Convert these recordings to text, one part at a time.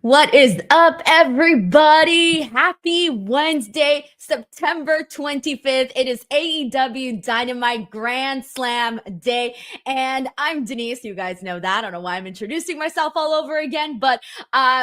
What is up, everybody? Happy Wednesday, September 25th. It is AEW Dynamite Grand Slam Day, and I'm Denise. You guys know that. I don't know why I'm introducing myself all over again, but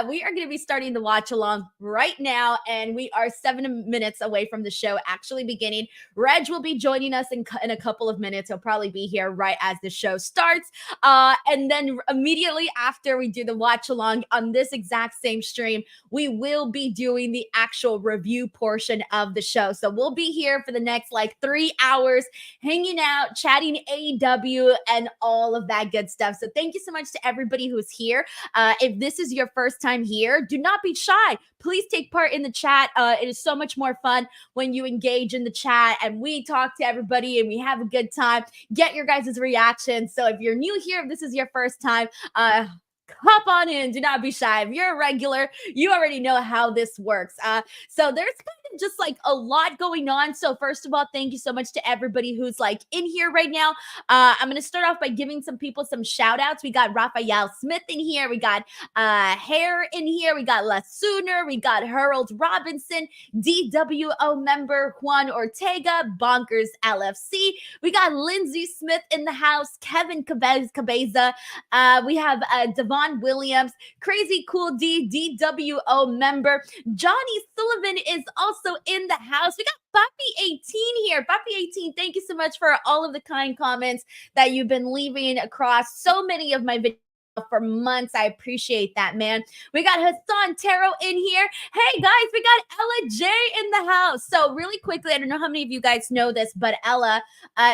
we are going to be starting the watch along right now, and we are 7 minutes away from the show actually beginning. Reg will be joining us in a couple of minutes. He'll probably be here right as the show starts. And then immediately after we do the watch along on this exact same stream, we will be doing the actual review portion of the show. So we'll be here for the next like 3 hours, hanging out, chatting AEW and all of that good stuff. So thank you so much to everybody who's here. If this is your first time here, do not be shy. Please take part in the chat. It is so much more fun when you engage in the chat and we talk to everybody and we have a good time. Get your guys' reactions. So if you're new here, if this is your first time, hop on in. Do not be shy. If you're a regular, you already know how this works. So there's kind of just like a lot going on. So first of all, thank you so much to everybody who's like in here right now. I'm going to start off by giving some people some shout outs. We got Raphael Smith in here. We got Hayter in here. We got Les Sooner. We got Harold Robinson, DWO member Juan Ortega, Bonkers LFC. We got Lindsay Smith in the house, Kevin Cabeza. We have Devon Williams, Crazy Cool D, DWO member. Johnny Sullivan is also in the house. We got Buffy18 here. Buffy18, thank you so much for all of the kind comments that you've been leaving across so many of my videos for months. I appreciate that, man. We got Hassan Taro in here. Hey guys, we got Ella J in the house. So really quickly, I don't know how many of you guys know this, but Ella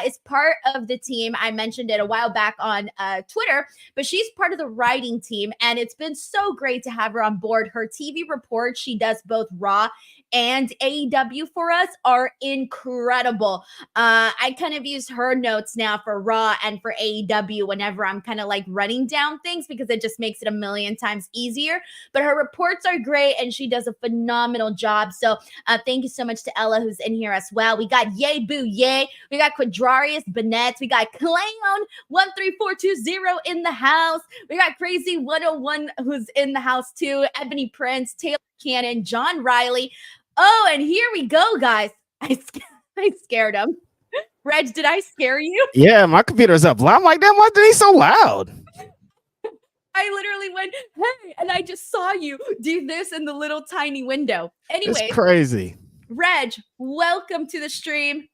is part of the team. I mentioned it a while back on Twitter, but she's part of the writing team, and it's been so great to have her on board. Her TV reports, she does both Raw and AEW for us, are incredible. I kind of use her notes now for Raw and for AEW whenever I'm kind of like running down things, because it just makes it a million times easier. But her reports are great and she does a phenomenal job. So thank you so much to Ella, who's in here as well. We got Yay Boo Yay. We got Quadrarius Bennett. We got Clown 13420 in the house. We got Crazy 101 who's in the house too. Ebony Prince, Taylor Cannon, John Riley. Oh, and here we go, guys. I scared him. Reg, did I scare you? Yeah, my computer's up. I'm like, damn, why did he so loud? I literally went, hey, and I just saw you do this in the little tiny window. Anyway, it's crazy. Reg, welcome to the stream.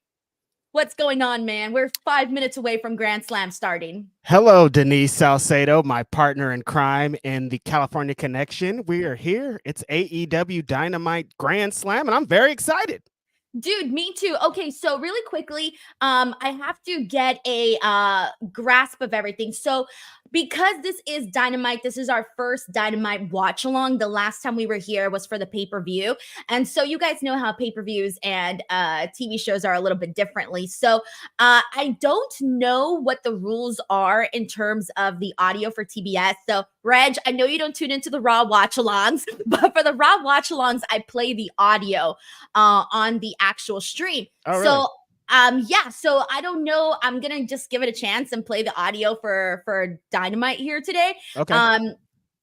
What's going on, man? We're 5 minutes away from Grand Slam starting. Hello, Denise Salcedo, my partner in crime in the California Connection. We are here. It's AEW Dynamite Grand Slam, and I'm very excited. Dude, me too. Okay, so really quickly, I have to get a grasp of everything. So because this is Dynamite, this is our first Dynamite watch along. The last time we were here was for the pay-per-view. And so you guys know how pay-per-views and TV shows are a little bit differently. So I don't know what the rules are in terms of the audio for TBS. So Reg, I know you don't tune into the Raw watch-alongs, but for the Raw watch-alongs, I play the audio on the actual stream. Oh, really? So yeah, so I don't know. I'm gonna just give it a chance and play the audio for Dynamite here today. Okay.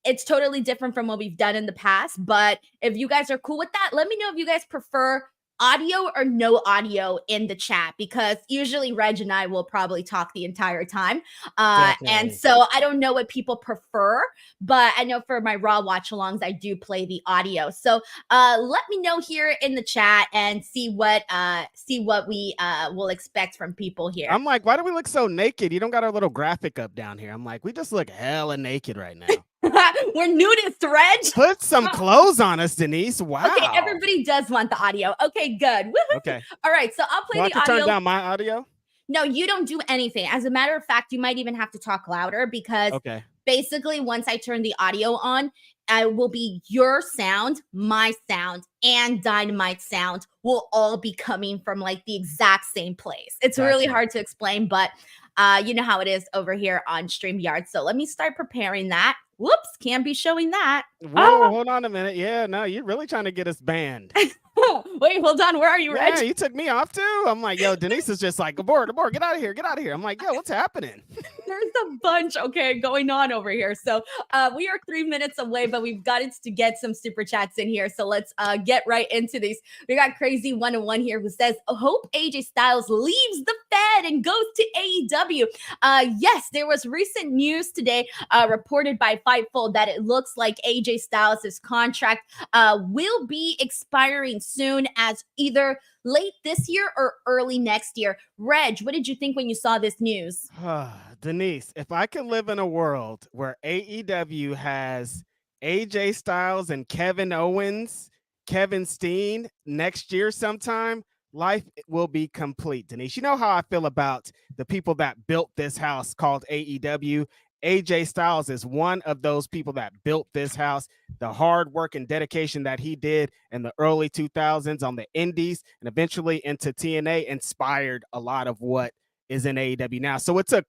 It's totally different from what we've done in the past, but if you guys are cool with that, let me know if you guys prefer audio or no audio in the chat, because usually Reg and I will probably talk the entire time. And so I don't know what people prefer, but I know for my Raw watch alongs, I do play the audio. So let me know here in the chat and see what we will expect from people here. I'm like, why do we look so naked? You don't got our little graphic up down here. I'm like, we just look hella naked right now. We're nudists, Reg. Put some clothes on us, Denise. Wow. Okay, everybody does want the audio. Okay, good. Woo-hoo. Okay. All right, so I'll play I the audio. Turn down my audio? No, you don't do anything. As a matter of fact, you might even have to talk louder, because basically once I turn the audio on, I will be your sound, my sound, and Dynamite sound will all be coming from like the exact same place. It's really hard to explain, but you know how it is over here on StreamYard. So let me start preparing that. Whoops, can't be showing that. Whoa, hold on a minute. Yeah, no, you're really trying to get us banned. Wait, hold on. Where are you, Reg? Yeah, you took me off too. I'm like, yo, Denise is just like, abort, get out of here. I'm like, yo, what's happening? There's a bunch, okay, going on over here. So we are 3 minutes away, but we've got to get some super chats in here. So let's get right into these. We got Crazy 101 here who says, hope AJ Styles leaves the Fed and goes to AEW. Yes, there was recent news today reported by Fightful that it looks like AJ Styles' contract will be expiring soon, as either late this year or early next year. Reg, what did you think when you saw this news? Denise, if I could live in a world where AEW has AJ Styles and Kevin Owens, Kevin Steen next year sometime, life will be complete, Denise. You know how I feel about the people that built this house called AEW. AJ Styles is one of those people that built this house. The hard work and dedication that he did in the early 2000s on the indies and eventually into TNA inspired a lot of what is in AEW now. So it's a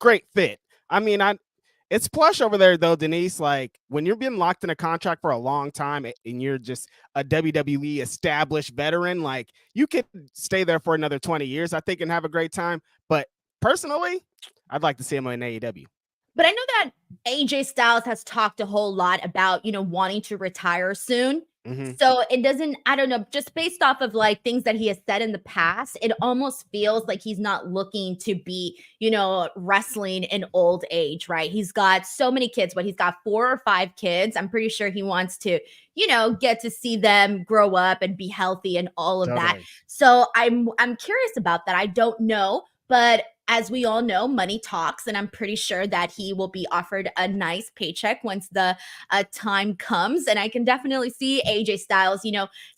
great fit. I mean, it's plush over there though, Denise. Like when you're being locked in a contract for a long time and you're just a WWE established veteran, like you could stay there for another 20 years, I think, and have a great time. But personally, I'd like to see him in AEW. But I know that AJ Styles has talked a whole lot about, wanting to retire soon. Mm-hmm. So it doesn't, I don't know, just based off of like things that he has said in the past, it almost feels like he's not looking to be, wrestling in old age, right? He's got so many kids, but he's got 4 or 5 kids. I'm pretty sure he wants to, get to see them grow up and be healthy and all of that. So I'm curious about that. I don't know, but as we all know, money talks, and I'm pretty sure that he will be offered a nice paycheck once the time comes. And I can definitely see AJ Styles,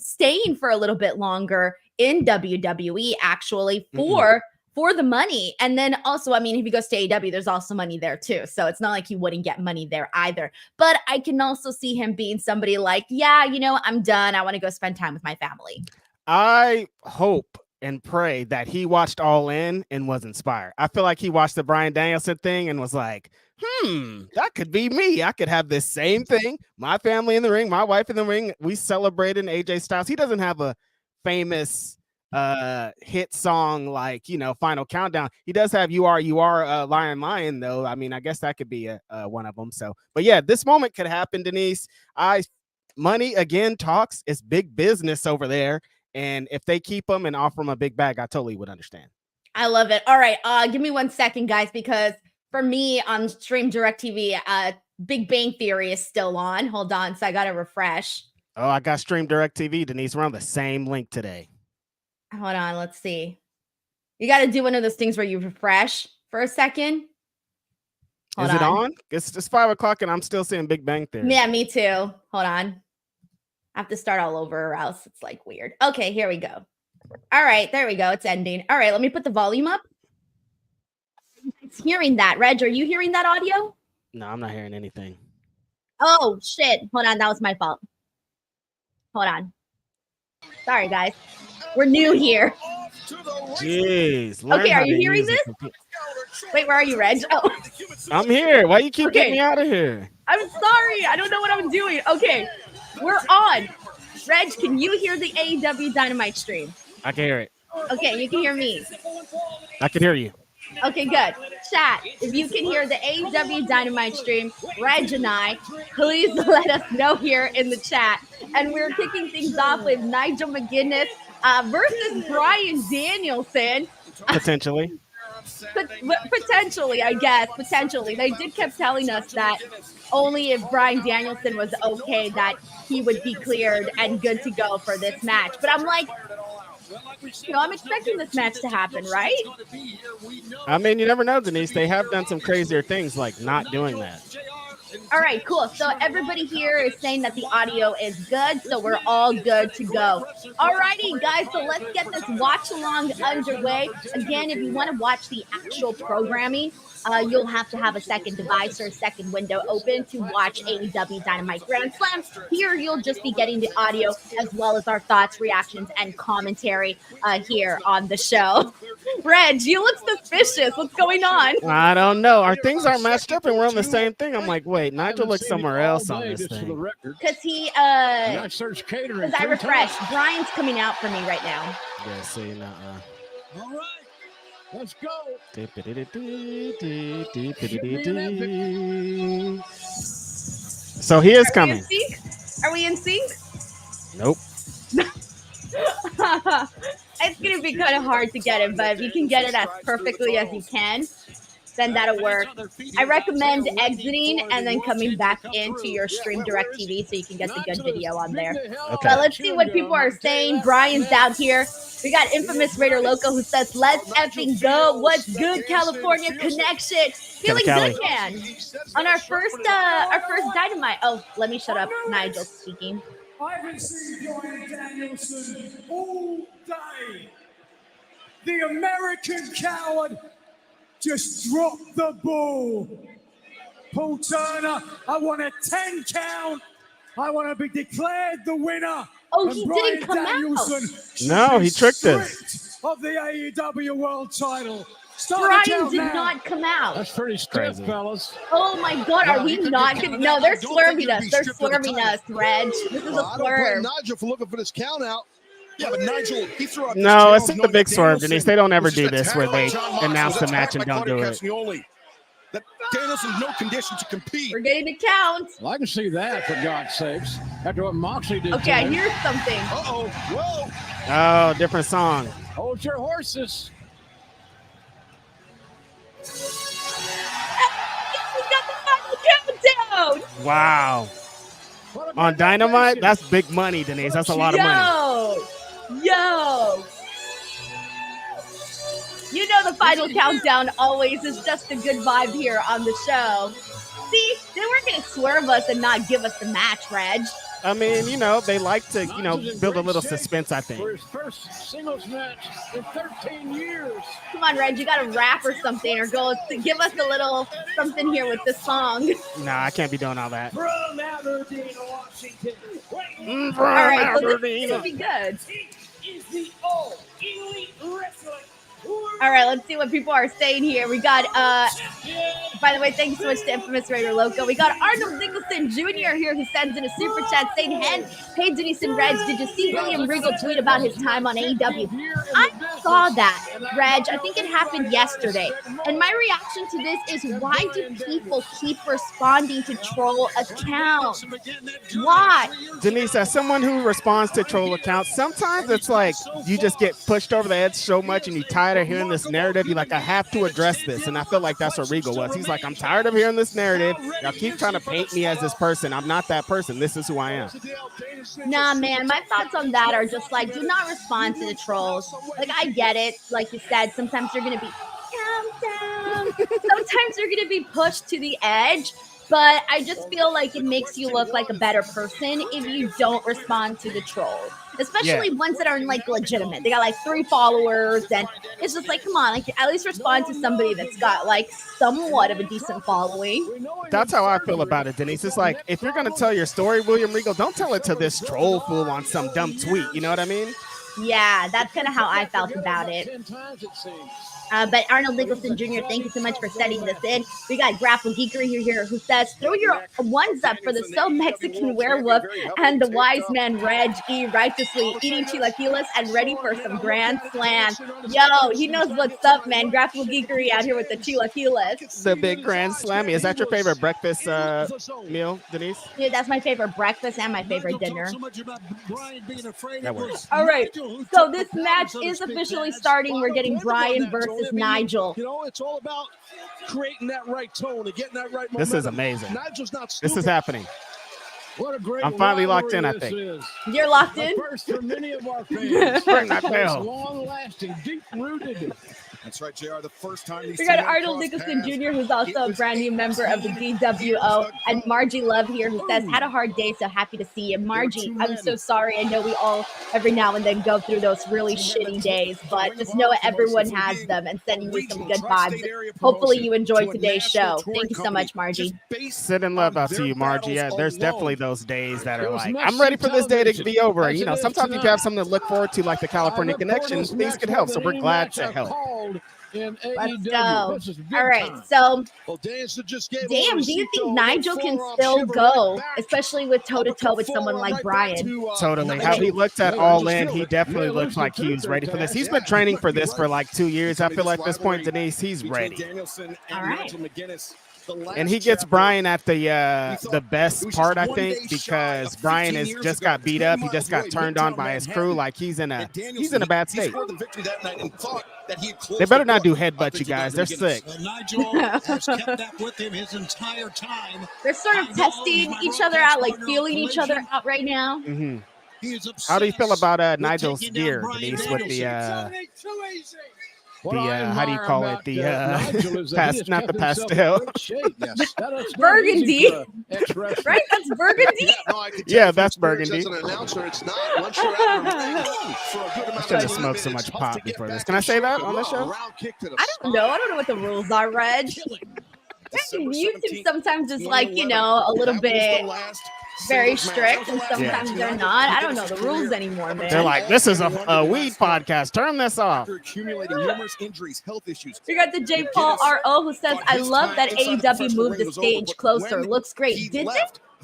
staying for a little bit longer in WWE, actually, for the money. And then also, I mean, if he goes to AEW, there's also money there too. So it's not like he wouldn't get money there either. But I can also see him being somebody like, yeah, I'm done. I want to go spend time with my family. I hope and pray that he watched Allin and was inspired. I feel like he watched the Bryan Danielson thing and was like, that could be me. I could have this same thing. My family in the ring, my wife in the ring. We celebrated AJ Styles. He doesn't have a famous hit song like, Final Countdown. He does have You Are Lion Lion though. I mean, I guess that could be one of them. So, but yeah, this moment could happen, Denise. Money again talks. It's big business over there. And if they keep him and offer him a big bag, I totally would understand. I love it. All right. Give me 1 second, guys, because for me on Stream Direct TV, Big Bang Theory is still on. Hold on. So I got to refresh. Oh, I got Stream Direct TV, Denise. We're on the same link today. Hold on. Let's see. You got to do one of those things where you refresh for a second. Is it on? It's 5 o'clock and I'm still seeing Big Bang Theory. Yeah, me too. Hold on. I have to start all over or else it's like weird. Okay, here we go. All right, there we go. It's ending. All right, let me put the volume up. It's hearing that. Reg, are you hearing that audio? No, I'm not hearing anything. Oh, shit. Hold on. That was my fault. Hold on. Sorry, guys. We're new here. Jeez. Okay, are you hearing this? Wait, where are you, Reg? Oh. I'm here. Why you keep getting me out of here? I'm sorry. I don't know what I'm doing. Okay. We're on. Reg, can you hear the AEW Dynamite stream? I can hear it. Okay, you can hear me. I can hear you. Okay, good. Chat, if you can hear the AEW Dynamite stream, Reg and I, please let us know here in the chat. And we're kicking things off with Nigel McGuinness versus Bryan Danielson. Potentially. Potentially, I guess. Potentially. They did kept telling us that only if Bryan Danielson was okay that he would be cleared and good to go for this match. But I'm like, I'm expecting this match to happen, right? I mean, you never know, Denise. They have done some crazier things like not doing that. All right, cool. So everybody here is saying that the audio is good, so we're all good to go. All righty, guys, so let's get this watch along underway. Again, if you want to watch the actual programming, you'll have to have a second device or a second window open to watch AEW Dynamite Grand Slam. Here, you'll just be getting the audio as well as our thoughts, reactions, and commentary here on the show. Reg, you look suspicious. What's going on? I don't know. Our things aren't matched up and we're on the same thing. I'm like, wait, Nigel looks somewhere else on this thing. Because he, as I refresh, Brian's coming out for me right now. Yeah, see, All right. Let's go. So he is coming. Are we in sync? Nope. It's gonna be kind of hard to get it, but if you can get it as perfectly as you can, then that'll work. I recommend exiting and then coming back into your stream direct TV so you can get the good video on there. Okay. But let's see what people are saying. Brian's out here. We got infamous Raider Loco who says, "Let's effing go. What's good, California connection? Feeling good, man." On our first Dynamite. Oh, let me shut up. Nigel speaking. I haven't seen Bryan Danielson all day. The American coward just dropped the ball. Paul Turner, I want a 10 count. I want to be declared the winner. Oh, he didn't come out. No, he tricked us. Of the AEW World Title. Brian did not come out. That's pretty stiff, fellas. Oh my God, are we not gonna? No, they're swerving us. They're swerving us, Reg. This is a I don't swerve. blame Nigel for looking for this count out. Yeah, but Nigel, he threw out No, it's not the big swerve, Denise. They don't ever do this where they announce the match and don't do it. That Danielson's no condition to compete. We're getting the count. Well, I can see that, for God's sakes. After what Moxley did. Okay, I hear something. Uh-oh. Whoa. Oh, different song. Hold your horses. We got the final countdown. Wow. On Dynamite, that's big money, Denise. That's a lot of money. Yo. You know the final countdown always is just a good vibe here on the show. See, they weren't going to swerve us and not give us the match, Reg. I mean, you know, they like to, you know, build a little suspense, I think. For his first singles match in 13 years. Come on, Reg, you got to rap or something or go give us a little something here with this song. Nah, I can't be doing all that. From Aberdeen, Washington. All right, so this will be good. Is the All Elite Wrestling. All right, let's see what people are saying here. We got, by the way, thank you so much to Infamous Raider Loco. We got Arnold Nicholson Jr. here who sends in a super chat saying, "Hey, Denise and Reg, did you see William Regal tweet about his time on AEW? I saw that, Reg. I think it happened yesterday. And my reaction to this is, why do people keep responding to troll accounts? Why? Denise, as someone who responds to troll accounts, sometimes it's like you just get pushed over the edge so much and you're tired of hearing this narrative. You're like, I have to address this. And I feel like that's what Regal was. He's like, I'm tired of hearing this narrative. Y'all keep trying to paint me as this person. I'm not that person. This is who I am. Nah, man, my thoughts on that are just like, do not respond to the trolls. Like, I get it. Like you said, sometimes you're going to be countdown. Sometimes you're going to be pushed to the edge. But I just feel like it makes you look like a better person if you don't respond to the trolls, especially ones that are like legitimate. They got like 3 followers, and it's just like, come on, like at least respond to somebody that's got like somewhat of a decent following. That's how I feel about it, Denise. It's like, if you're going to tell your story, William Regal, don't tell it to this troll fool on some dumb tweet. You know what I mean? Yeah, that's kind of how I felt about it. But Arnold Nicholson Jr., thank you so much for setting this in. We got Grapple Geekery here who says, throw your ones up for the So Mexican Werewolf and the Wise Man Reg E. righteously eating chilaquiles and ready for some Grand Slam. Yo, he knows what's up, man. Grapple Geekery out here with the chilaquiles. The big Grand Slammy. Is that your favorite breakfast meal, Denise? Yeah, that's my favorite breakfast and my favorite dinner. That works. All right, so this match is officially starting. We're getting Bryan versus Nigel. You know, it's all about creating that right tone and getting that right momentum. This is amazing. Nigel's not This is happening. What a great I'm finally locked in, I think. You're locked in? First for many of our fans. Ring that bell. Long-lasting, deep-rooted. That's right, JR. The first time We got Arnold Nicholson Jr., who's also a brand new member of the DWO, and Margie Love here, who says, had a hard day, so happy to see you. Margie, I'm so sorry. I know we all, every now and then, go through those really shitty days, but just know everyone has them and sending you some good vibes. Hopefully you enjoyed today's show. Thank you so much, Margie. Sending love out to you, Margie. Yeah, there's definitely those days that are like, I'm ready for this day to be over. You know, sometimes if you have something to look forward to, like the California Connection, things could help, so we're glad to help. in Let's AEW. go. This is big All right, time. so Well, Danielson just gave damn, do you think Nigel can forearm still shiver go, right back. especially with toe-to-toe with someone Forearm like right Bryan? back to, Totally. Nigel. How he looked at Yeah, All just In, feel he it. definitely Yeah, looked lose like the he was tooth ready for this. there, He's Taz. been training Yeah, for you're this for right. like 2 years. I Becoming feel this like this point, rivalry Denise, he's between ready. Danielson and All right. Nigel McGuinness. The And he last gets chapter, Bryan at we the thought best it was part, just I one think, day shy because of Bryan 15 has years just ago, got beat 10 up. He just got miles turned away, on by his crew. Manhattan. Like he's in And he's in a bad he state. scored the victory that night and thought that he had closed They better the not do book on headbutt, you things guys. with They're Nigel sick. McGuinness. Nigel has kept that with him his entire time. They're sort of testing each other out, like feeling each other out right now. Hmm. He is How do you feel obsessed about with Nigel's taking down gear, Bryan Denise, with the Danielson. Too easy. What I how do you admire call it? about, The Nigel is that he has not the kept himself in pastel. great shape. Yes. That is not Burgundy. easy for a ex-wrestler. Right? That's burgundy. Yeah, no, I could tell Yeah, from that's experience burgundy. As an announcer, it's not. Once you're out of the ring for a good amount I of shouldn't have time, smoked so it's much tough pot to get before this. back Can I in say that shape. on the show? Round kick to the I don't know. I don't know what the rules are, Reg. December YouTube 17th, sometimes is like, 2011. a little That was the bit last very singles match. strict, and That was the last sometimes match. they're not. I don't know the rules anymore, man. They're like, this is a weed podcast. Turn this off. After accumulating numerous injuries, health issues. We got the J. Paul RO who says, I love that AEW moved the stage closer. Looks great. Did they?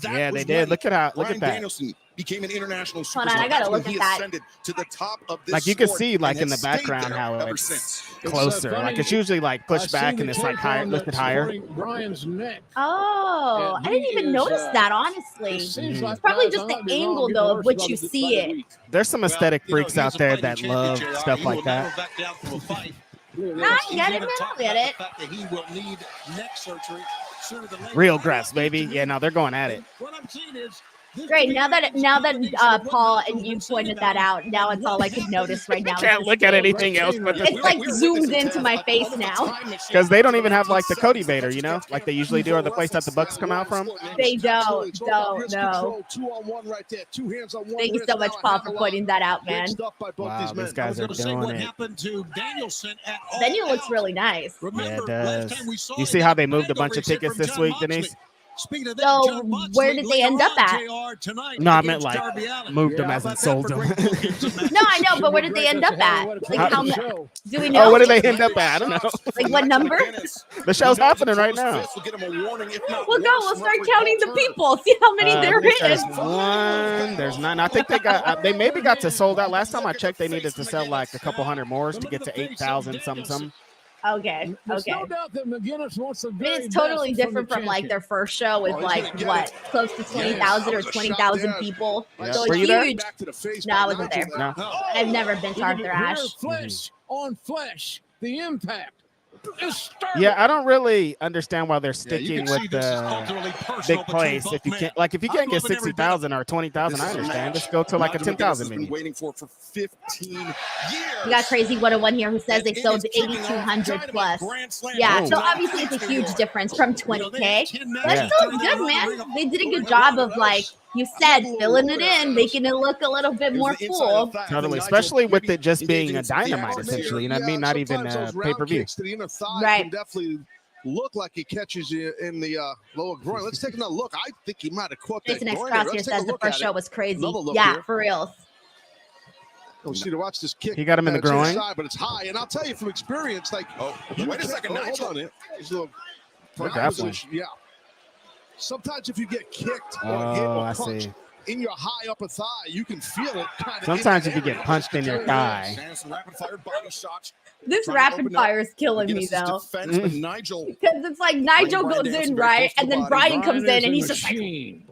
Yeah, they did. Look at Bryan that. Danielson became an international superstar. Hold on, I gotta That's when look he at that. ascended to the top of this Like you can sport see, like and in the has stayed background, there how ever it's since. closer. funny. Like it's usually like I pushed see back the and it's like tape higher, on lifted that's higher. supporting Bryan's neck. Oh, And I didn't he even is, notice that, It honestly. seems Mhm. like It's probably guys, just I the might be wrong, angle, getting though, of worse which by you the- see by the it. week. There's some aesthetic freaks he's a out there fighting that champion, love JR. stuff He like will never that. back down from a fight. Look at Nah, this. I get it, man. I get it. The fact that he will need neck surgery sooner than later. Real grass, baby. Yeah, no, they're going at it. What I'm saying is, this Great. could be Now that Bryan's Paul combination of what and Nigel's you been saying pointed that about out, now it's all I can notice right now. Can't is look the at stage. anything else but It's like zoomed into my face now. because they don't even have like the Cody Vader, like they usually do, or the place that the Bucks come out from. They don't know. 2-on-1 right there. 2 hands on one Thank you wrist. so much, Now a Paul, for hammerlock. pointing that out, Great man. stuff by both Wow, these these men. I was guys are going to say what doing it. happened to Danielson at All Venue looks Out. really nice. Remember, Yeah, it last does. time we saw You it, see he how got they moved a bag bunch of over his hip tickets from this John week, Moxley. Denise? Speaking of that, So, John Moxley where did they end later up on, at? JR, tonight No, I meant against like Darby Allin. moved them Yeah, as How in about that sold for them. great booking tonight? No, I know, Should but be where did great. they end That's up a hell at? of a way to Like, close how the many? show. Do we know? Oh, where do they end up at? I don't know. Like, what number? The show's happening right now. We'll go. We'll start counting the people. See how many I there think is. there's one. There's none. I think they maybe got to sold out. Last time I checked, they needed to sell like a couple hundred more to get to 8,000 something. Okay. There's Okay. no doubt that McGuinness wants the I mean, very it's totally best different from like champion. their first show with like what, close to 20,000 or 20,000 people. Yeah. So Were it's you there? huge. No, I wasn't there. No. I've never been to You can Arthur hear Ashe. flesh on flesh. The impact is stark. Yeah, I don't really understand why they're sticking with the big place. If you can't, like, if you can't get 60,000 or 20,000, I understand. Just go to like a 10,000 Been maybe. waiting for 15 years. We got Crazy 101 here who says they sold 8,200 plus. Yeah, so obviously it's a huge difference from 20K. That's Yeah. still good, man. They did a good job of, like you said, filling it in, making it look a little bit more full. Totally, especially with it just being a Dynamite, essentially. You know what I mean? Not even a pay-per-view. Right. Can definitely look like he catches you in the lower groin. Let's take another look. I think he might have caught that Jason X groin Cross area. here Let's take a says the look first at show it. was crazy. Another look Yeah, here. for real. Oh, see to watch this kick. He got him in the to groin? side, but it's high. And I'll tell you from experience, like, wait a second, Nigel. Hold on it. He's a little They're pride grappling. position. Yeah. Sometimes if you get kicked or Oh, hit or I punched see. in your high upper thigh, you can feel it kind of. Sometimes if you get punched in your thigh. Rapid fire body shots. This Trying to rapid open up fire is killing me McGuinness's though. defense, but Nigel. Because it's like Nigel Bryan goes Danielson in, very right? close to And the then body. Brian comes Bryan in and is he's a just like, machine.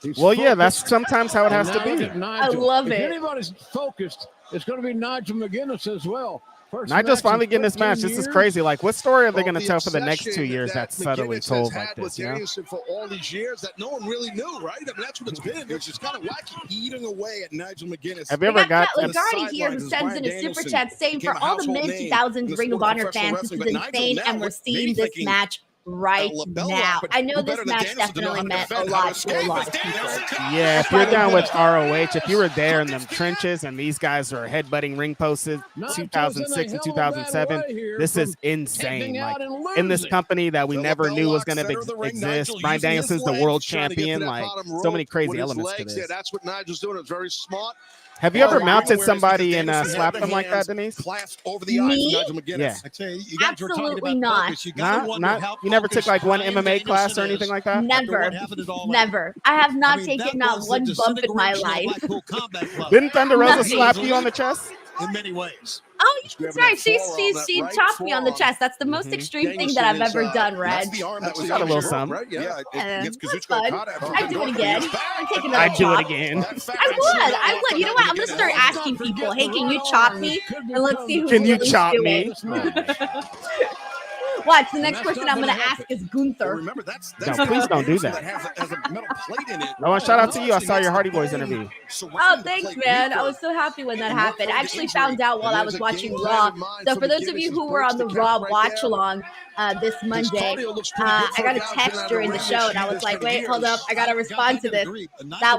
He's Well, yeah, that's focused. sometimes how it has to And now be. look at Nigel. love If it. anybody's focused, it's going to be Nigel McGuinness as well. First Nigel's match finally in getting this match. 15 This is years. crazy. Like, what story are they Well, going to tell for the next obsession 2 years that that's subtly McGuinness told has like had this, with you know? Danielson for all these years that no one really knew, right? I mean, that's what it's been. It's just kind of wacky, eating away at Nigel McGuinness. Have you we ever got got on the Lagarde here who sidelines, sends in a Bryan super Danielson chat saying became for a all the household mid name 2000s in the Ring of sport of Honor professional fans, this wrestling, is but Nigel insane, now and we're maybe seeing this thinking match right lapel now. lock, but I know who this better than match Danielson to know definitely how to meant a defend, how lot to to a escape lot as of people. Danielson- Yeah, if you're down with ROH, if you were there in them trenches and these guys are headbutting ring posts 2006 and 2007, this is insane. Like in this company that we The never lapel knew was lock, going to center of the ring, exist, Nigel Bryan using his Danielson's the legs, world trying to get to champion. that Like bottom so rope many crazy with his elements to legs. this. Yeah, that's what Nigel's doing. It's very smart. Have you ever Yeah. mounted Awareness somebody because and Danielson slapped had them the like that, hands Denise? clasped over the eyes Me? of Nigel McGuinness. Yeah. I tell you, you guys were talking Absolutely about not. focus. You gotta wonder how You never took focused like one Bryan MMA class Danielson or anything is like that? after Never, what happened at All In. never. I have not I mean, taken that not was the one bump in my disintegration of life. Blackpool Combat Club. Didn't Thunder Rosa Nothing. slap you on the chest? In many ways. Oh, yeah, that's Grabbing right. that She forearm, that she right chopped me on the forearm. chest. That's the most extreme thing that Danielson I've is, ever done, Reg. That's the arm that was got a little injured, something. right? Yeah, Yeah, against that's Kazuchika fun. Okada. I'd do it again. I'm taking another I'd do it chop. again. I would. You know what? I'm gonna start asking people, hey, can you chop me? And let's see who's Can you willing chop to do me? it. Watch, the next person I'm gonna ask is Gunther. Remember, that's No, please don't do that. Has a metal plate in it. I want to shout out to you. I saw your Hardy Boys interview. Oh, thanks, man. I was so happy when that happened. I actually found out while I was watching Raw. So for those of you who were on the Raw watch along this Monday, I got a text during the show, and I was like, "Wait, hold up! I gotta respond to this." That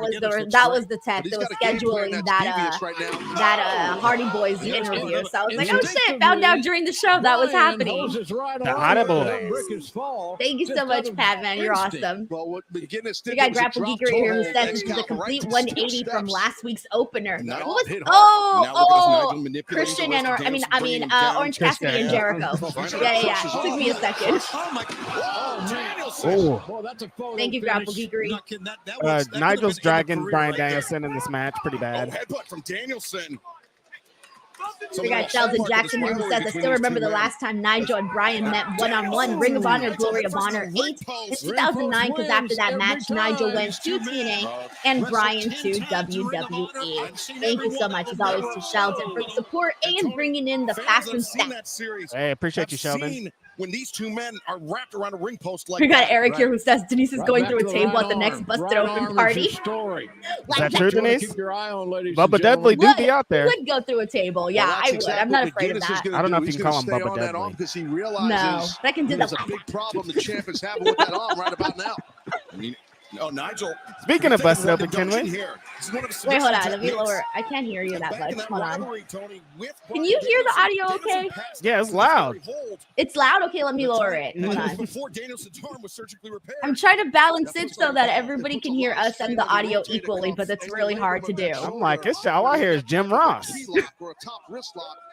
was the text. It was scheduling that Hardy Boys interview. So I was like, "Oh shit!" Found out during the show that was happening. The Hardy Boys. Thank you so much, Pat. Man, you're awesome. Well, We got Grapple Geeker here who says this is a complete 180 from last week's opener. Not Who all was? hit hard. Oh, Now look at this Nigel manipulating Christian the and rest of Danielson, I bringing mean him down. Orange Cassidy and Jericho. Yeah. It took me a second. Oh my Oh, Well, that's a photo Thank you, Grapple finish. Geekery. Nigel's dragging Bryan Danielson in this match pretty bad. Headbutt from Danielson. We got Sheldon Jackson here who says, I still remember the last time Nigel and Bryan met one-on-one, Ring of Honor, Glory of Honor 8 in 2009, because after that match, Nigel went to TNA and Bryan to WWE. Thank you so much, as always, to Sheldon for the support and bringing in the fast and stats. Hey, appreciate you, Sheldon. When these two men are wrapped around a ring post like We got that, Eric right? here who says Denise is going Back through to a the table right at the next arm. busted Right open arm is party. your story. Is Like that that. true, You wanna Denise? keep your eye on, ladies Bubba and gentlemen. Dudley do be out there. Would go through a table. Yeah, Well, I that's would. exactly I'm not what afraid of McGuinness is that. gonna I don't know if He's you can call gonna him stay Bubba on that Dudley. arm because he realizes No, that can do there's that. a big problem the champ is having with that arm right about now. I mean, Nigel. Speaking of busted open, can can we? Wait, hold on. Let me lower. I can't hear you that much. Hold on. Can you hear the audio okay? Yeah, it's loud. It's loud? Okay, let me lower it. Hold on. Before Danielson's arm was surgically repaired. I'm trying to balance it so that everybody can hear us and the audio equally, but it's really hard to do. I'm like, it's all I hear is Jim Ross.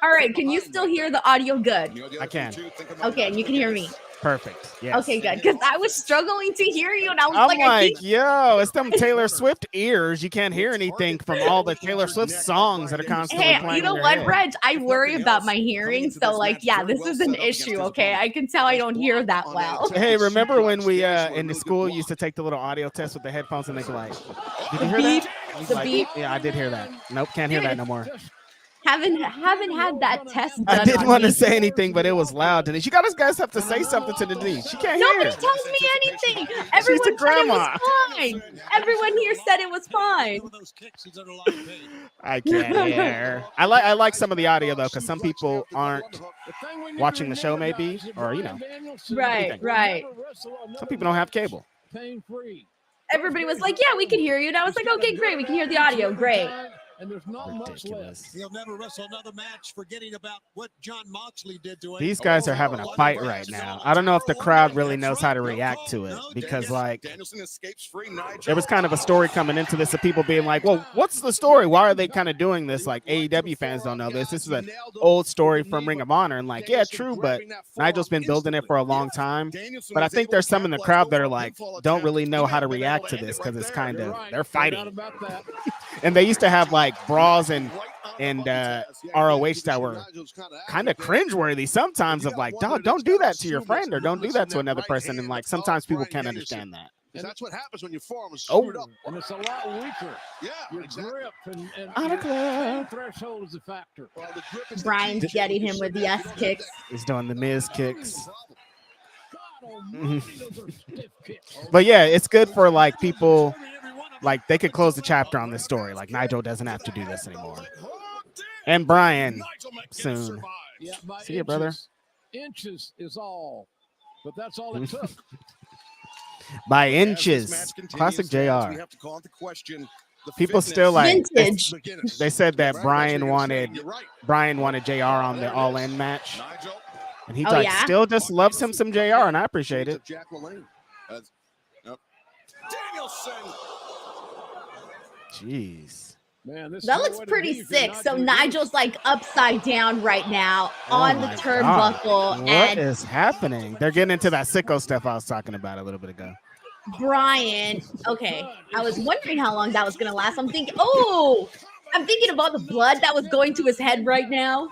All right, can you still hear the audio good? I can. Okay, and you can hear me. Perfect. Yes. Okay, good. Because I was struggling to hear you, and I was I'm like, like, yo, it's them Taylor Swift ears. You can't hear anything from all the Taylor Swift songs that are constantly hey, playing. you know in your what, head. Reg? I worry about my hearing, so like, yeah, this is an issue. Okay, I can tell I don't hear that well. Hey, remember when we in the school used to take the little audio test with the headphones and they'd be like, did you hear beep, that? He's the like, beep. Yeah, I did hear that. Nope, can't hear that no more. Haven't had that test done. I didn't on want to me. say anything, but it was loud. Denise, you guys have to say something to Denise. She can't Nobody hear. tells me anything. Everyone the said it grandma. was fine. Everyone here said it was fine. I can't hear. I like some of the audio though, because some people aren't watching the show, maybe, or you know, Right. some people don't have cable. Everybody was like, "Yeah, we can hear you," and I was like, "Okay, great. We can hear the audio. Great." And there's not much Ridiculous. left. He'll never wrestle another match, forgetting about what John Moxley did to him. These guys are having a fight right now. I don't know if the crowd really knows how to react to it, because like there was kind of a story coming into this of people being like, well, what's the story? Why are they kind of doing this? Like AEW fans don't know this. This is an old story from Ring of Honor. And like, yeah, true, but Nigel's been building it for a long time. But I think there's some in the crowd that are like, don't really know how to react to this, because it's kind of, they're fighting. And they used to have like brawls and ROH that were kind of cringeworthy sometimes, of like, don't do that to your friend, or don't do that to another person. And like sometimes people can't understand that. That's what happens when your form is Oh. screwed up. And it's a lot weaker. Yeah, Your exactly. grip and Out of your pain club. threshold is a factor. Well, the grip is the Brian's key. getting him with the S kicks. He's doing the Miz kicks. God almighty, those are stiff kicks. But yeah, it's good for like people, like they could close the chapter on this story. Like Nigel doesn't have to do this anymore. And Bryan soon. Yeah, by See you, brother. Inches is all. but that's all it took. By As this inches. match continues, Classic fans, we JR. have to call into question the People fitness still like Vintage. of McGuinness. they said that Right, Bryan that's what you're saying. wanted You're right. JR on the All-In match. Nigel. And he Oh, like yeah? still just loves him some JR, and I appreciate it. Jack LaLanne. Danielson. Jeez. Man, this That is looks the way to pretty be if you're sick. not So gonna Nigel's like upside down right now on the my turnbuckle. God. What And is happening? They're getting into that sicko stuff I was talking about a little bit ago. Brian. Okay. I was wondering how long that was going to last. I'm thinking of all the blood that was going to his head right now.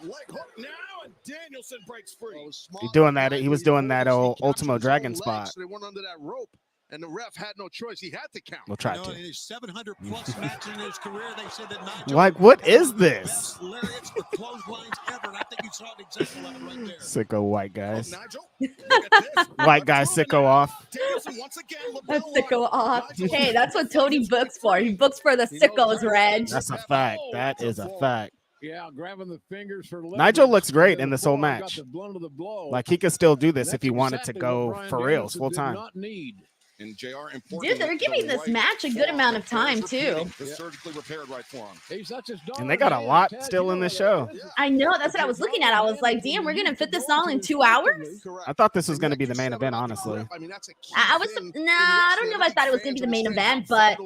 Leg hook now, and Danielson breaks free. He's doing that. He was doing that old Ultimo Dragon spot. So they went under that rope, and the ref had no choice. He had to count. We'll try In to. his 700 plus matches in his career, they said that Nigel Like, what had is one of the this? best lariats or clotheslines ever, and I think you saw an example of it right there. Sicko white Oh, guys. Nigel, look at this. White guy sicko off. Danielson once again. That's LaBelle sicko off. Nigel- Hey, that's what Tony books for. He books for the sickos, Reg. That's a fact. That is a fact. Yeah, grabbing the fingers for Nigel looks great leverage, in this whole got match. the blunt of the blow. Like he could still do And this if that's he wanted to exactly go what Bryan for reals Danielson full did time. not need. And JR Dude, they're giving this match a good amount of time, too. Surgically repaired right forearm. That's his And they got a lot still in this show. I know. That's what I was looking at. I was like, damn, we're going to fit this all in 2 hours? I thought this was going to be the main event, honestly. I mean, that's a key I was, thing nah, I don't know if I thought it was going to be the main event, but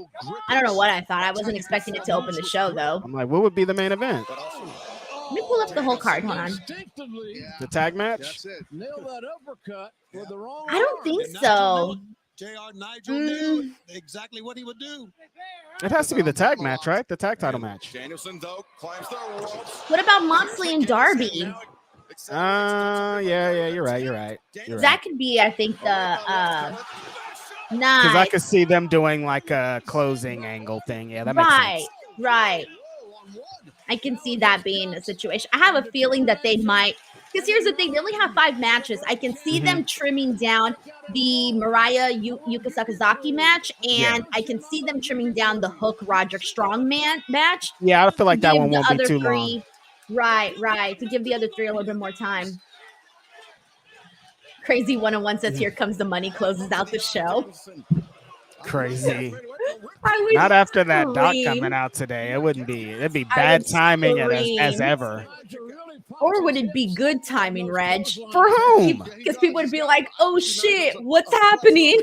I don't know what I thought. I wasn't expecting it to open the show, though. I'm like, what would be the main event? Let me pull up the whole card. Hold on. The tag match? That's it. Nail that uppercut with the wrong I don't arm. think And so. Nigel knew exactly what he would do. It has to be the tag match, right? The tag title match. Danielson, though, climbs the ropes. What about Moxley and Darby? Yeah, you're right. You're right. That could be, I think, the Because I night. could see them doing like a closing angle thing. Yeah, that makes Right, sense. right. I can see that being a situation. I have a feeling that they might, because here's the thing, they only have 5 matches. I can see them trimming down the Mariah Yuka Sakazaki match, and I can see them trimming down the Hook Roderick Strongman match. Yeah, I feel like that Give one the won't be other too long. 3 Right. To give the other 3 a little bit more time. Crazy 101 says, here comes the money, closes out the show. Crazy. I would Not after that doc scream. coming out today. It wouldn't be. It'd be I bad would timing as scream. ever. Or would it be good timing, Reg? For whom? Because people would be like, oh shit, what's happening?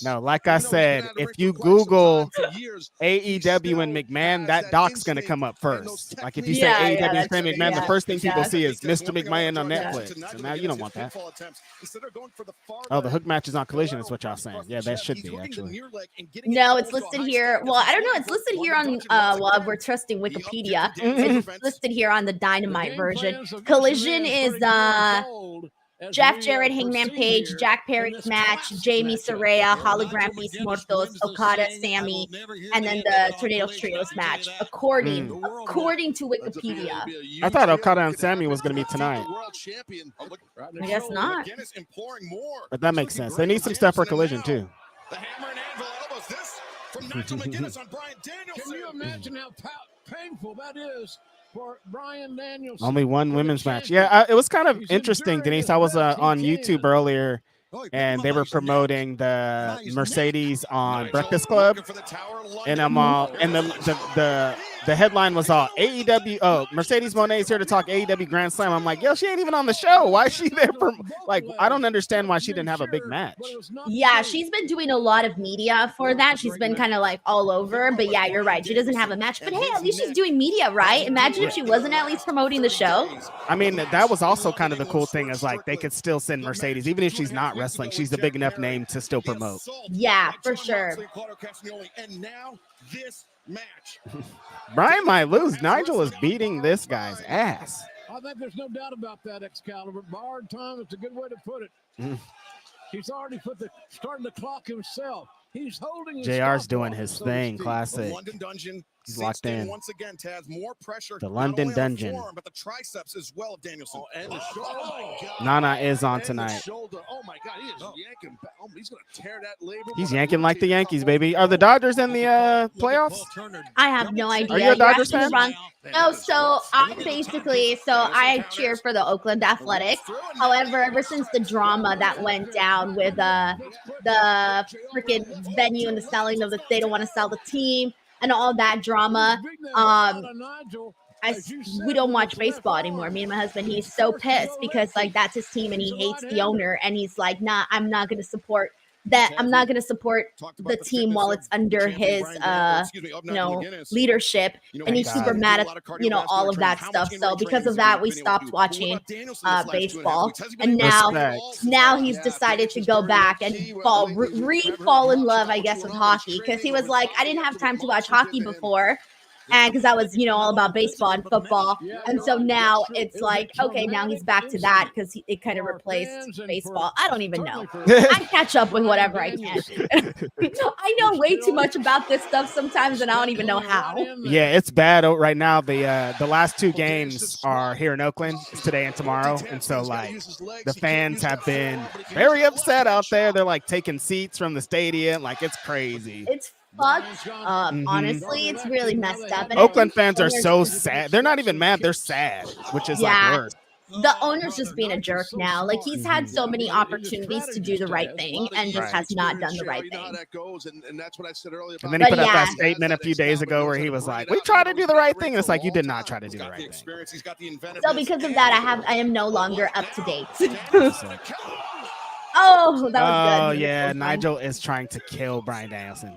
No, like I said, if you Google AEW and McMahon, that doc's going to come up first. Like if you say Yeah, AEW and that's Shane true. McMahon, the Yeah, first thing people yeah. see is Mr. McMahon on Netflix. So now you don't want that. Oh, the Hook match is on Collision is what y'all saying. Yeah, that should be actually. No, it's listed here. Well, I don't know. It's listed here on, well, we're trusting Wikipedia. It's listed here on the Dynamite version. Collision is Jeff Jarrett, Hangman Page, Jack Perry's match, Jamie Saraya, Hologram Beast Mortos, Okada, Sammy, and then the Tornado Trios match, according to Wikipedia. I thought Okada and Sammy was going to be tonight. I guess not. But that makes sense. They need some stuff for Collision too. The hammer and anvil elbows this from Nigel McGuinness on Bryan Danielson. Can you imagine how painful that is for Bryan Danielson? Only one women's match. Yeah, it was kind of interesting, Denise. I was on YouTube earlier, and they were promoting the Mercedes on Breakfast Club, and I'm all, and the headline was all AEW. Oh, Mercedes Monet's here to talk AEW Grand Slam. I'm like, yo, she ain't even on the show. Why is she there for? Like, I don't understand why she didn't have a big match. Yeah, she's been doing a lot of media for that. She's been kind of like all over. But yeah, you're right. She doesn't have a match. But hey, at least she's doing media, right? Imagine if she wasn't at least promoting the show. I mean, that was also kind of the cool thing is like they could still send Mercedes, even if she's not wrestling. She's a big enough name to still promote. Yeah, for sure. And now this match. Bryan might lose. Nigel is beating this guy's ass. I think there's no doubt about that, Excalibur. Barred time, it's a good way to put it. He's already starting the clock himself. He's holding his JR's stopwatch, doing his so to thing, speak. classic. London Dungeon He's locked in. Once again, Taz, more pressure. The London Dungeon. Form, but the triceps as well of Danielson. And the shoulder. Oh my God. Nana is on And the tonight. shoulder. Oh my God, he is yanking back. Oh, he's going to tear that label. He's yanking like the Yankees, baby. Are the Dodgers in the playoffs? I have no idea. Are you a Dodgers You're fan? asking the wrong- No, so I cheer for the Oakland Athletics. However, ever since the drama that went down with the freaking venue and the selling of they don't want to sell the team and all that drama, we don't watch baseball anymore. Me and my husband, he's so pissed because like that's his team and he hates the owner and he's like, nah, I'm not going to support that. I'm not going to support the team while it's under his leadership, and he's super mad at all of that stuff. So because of that, we stopped watching baseball, and now he's decided to go back and fall in love, I guess, with hockey, because he was like, I didn't have time to watch hockey before. And because I was, all about baseball and football. And so now it's like, okay, now he's back to that because it kind of replaced baseball. I don't even know. I catch up with whatever I can. I know way too much about this stuff sometimes, and I don't even know how. Yeah, it's bad right now. The last two games are here in Oakland. It's today and tomorrow. And so, like, the fans have been very upset out there. They're, like, taking seats from the stadium. Like, it's crazy. It's fucked up. Honestly, it's really messed up. And Oakland fans are so sad. They're not even mad. They're sad, which is like worse. The owner's just being a jerk now. Like he's had so many opportunities to do the right thing and just has not done the right thing. And then he put out that statement a few days ago where he was like, "We try to do the right thing." And it's like you did not try to do the right thing. So because of that, I am no longer up to date. Oh, that was good. Oh yeah, Nigel is trying to kill Bryan Danielson.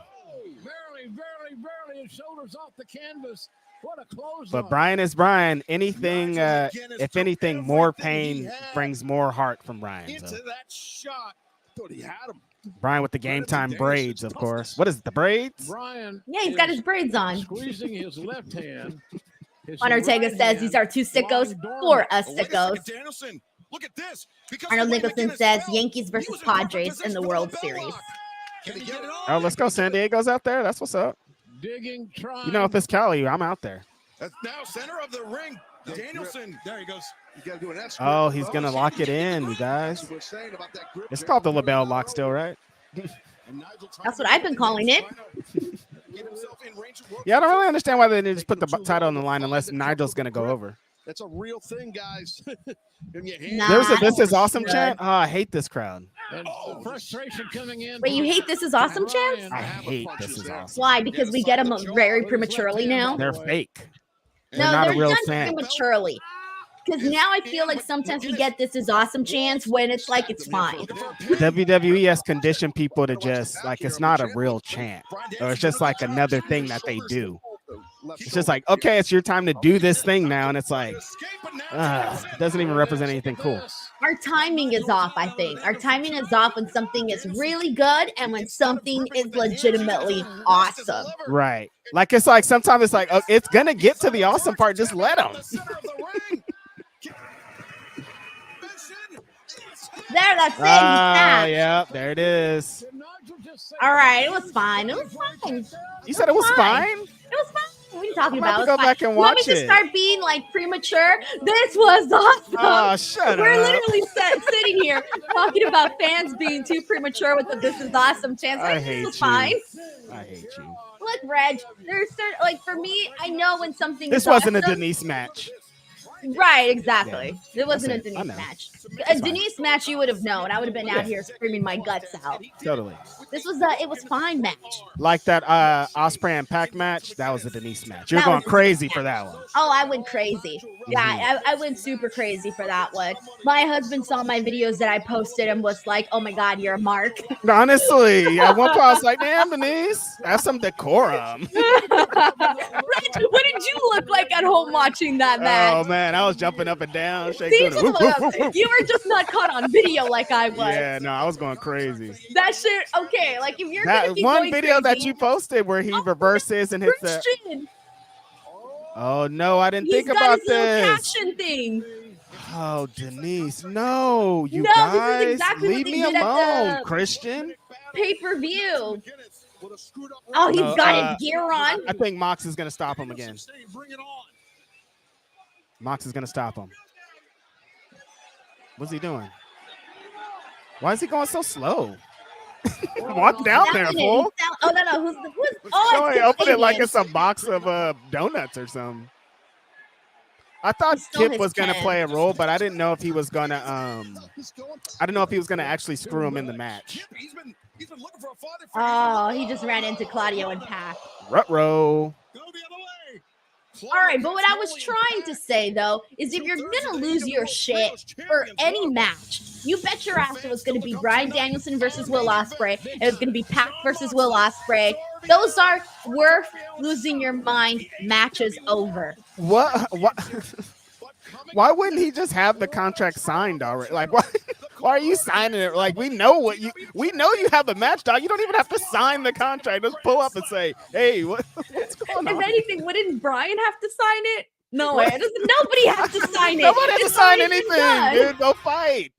Barely his shoulders off the canvas. What a close. But Bryan is Bryan. Anything, if anything, more pain brings more heart from Bryan. So. Into that shot. Thought he had him. Bryan with the game time braids, of course. What is it, the braids? Bryan, yeah, he's got his braids on. Squeezing his left hand. Ortega says these are two sickos for us sickos. Look at this. Arnold Nicholson says Yankees versus Padres in the World Series. Oh, let's go. San Diego's out there. That's what's up. Digging, trying. If it's Cali, I'm out there. That's now center of the ring. Danielson. There he goes. You got to do an S. Oh, he's going to lock it in, you guys. It's called the LaBelle lock still, right? That's what I've been calling it. Yeah, I don't really understand why they didn't just put the title on the line unless Nigel's going to go over. That's a real thing, guys. There's a "This is awesome" chant. Oh, I hate this crowd. Frustration coming in. Wait, you hate "This is awesome" chants? I hate "This is awesome." Why? Because we get them very prematurely now. They're fake. They're not a real fan. Prematurely. Because now I feel like sometimes we get "This is awesome" chants when it's like it's fine. WWE has conditioned people to just like it's not a real chant, or it's just like another thing that they do. It's just like, okay, it's your time to do this thing now, and it's like, it doesn't even represent anything cool. Our timing is off, I think. Our timing is off when something is really good and when something is legitimately awesome. Right. Like, it's like, sometimes it's like, oh, it's going to get to the awesome part. Just let them. There, that's it. Yeah, there it is. All right, it was fine. It was fine. You said it was fine? It was fine. What are you talking about? Go back and watch Want me to start being like premature? This was awesome. Oh, shut We're up. literally sitting here talking about fans being too premature with the "This is awesome" chance. I hate you. Fine. I hate you. Look, Reg, there's certain, like, for me, I know when something This is wasn't awesome. a Denise match. Right, exactly. Yeah. It wasn't a Denise match. A Denise match, you would have known. I would have been out here screaming my guts out. Totally. This was it was fine match. Like that Ospreay and Pac match, that was a Denise match. You're going crazy for that one. Oh, I went crazy. Yeah, I went super crazy for that one. My husband saw my videos that I posted and was like, "Oh my God, you're a mark." Honestly, at one point I was like, "Damn, Denise, have some decorum." Reg, what did you look like at home watching that match? Oh man, I was jumping up and down, See, shaking. you were just not caught on video like I was. Yeah, no, I was going crazy. That shit, okay, like if you're That gonna be one going video crazy, that you posted where he reverses and hits the. Christian, Oh no, I didn't he's think got about his little this. caption thing. Oh, Denise, no, you No, this is guys, exactly what leave they me did at alone, the- Christian. Pay-per-view. Oh, he's No, got his gear on. I think Mox is going to stop him again. Bring it on. Mox is going to stop him. What's he doing? Why is he going so slow? Walk down there, fool. Oh, no. Who's Joey, oh, open it like it's a box of donuts or something. I thought Kip was gonna play a role, but I didn't know if he was gonna I don't know if he was gonna actually screw him in the match. Oh, he just ran into Claudio and Pac. Ruh-roh. All right, but what I was trying to say, though, is if you're going to lose your shit for any match, you bet your ass it was going to be Bryan Danielson versus Will Ospreay. It was going to be Pac versus Will Ospreay. Those are worth losing your mind matches over. What? Why wouldn't he just have the contract signed already? Like, why are you signing it? Like, we know you have the match, dog. You don't even have to sign the contract. Just pull up and say, hey, what's going on? If anything, wouldn't Bryan have to sign it? No way. Nobody has to sign it. Nobody has to sign anything, dude. Go fight.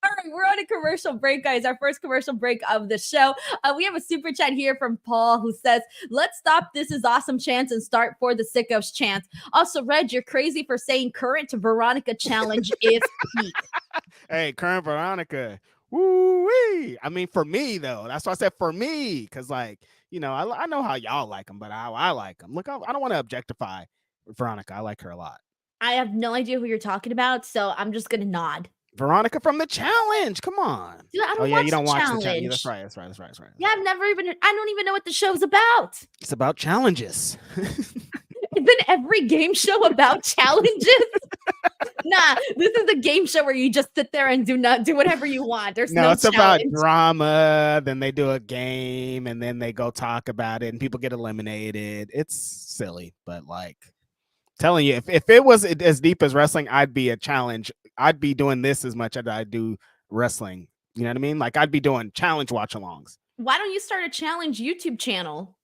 All right, we're on a commercial break, guys. Our first commercial break of the show. We have a super chat here from Paul who says, let's stop This Is Awesome chants and start for the Sickos chants. Also, Reg, you're crazy for saying current Veronica challenge is peak. Hey, current Veronica. Woo-wee. I mean, for me, though. That's why I said for me. Because, like, you know, I know how y'all like them, but I like them. Look, I don't want to objectify Veronica. I like her a lot. I have no idea who you're talking about, so I'm just going to nod. Veronica from the challenge. Come on. Dude, I don't you don't watch the challenge. That's right. Yeah, I don't even know what the show's about. It's about challenges. It's been every game show about challenges. Nah, this is a game show where you just sit there and do whatever you want. There's no it's challenge. About drama. Then they do a game and then they go talk about it and people get eliminated. It's silly, but like telling you, if it was as deep as wrestling, I'd be a challenge. I'd be doing this as much as I do wrestling. You know what I mean? Like I'd be doing challenge watch-alongs. Why don't you start a challenge YouTube channel?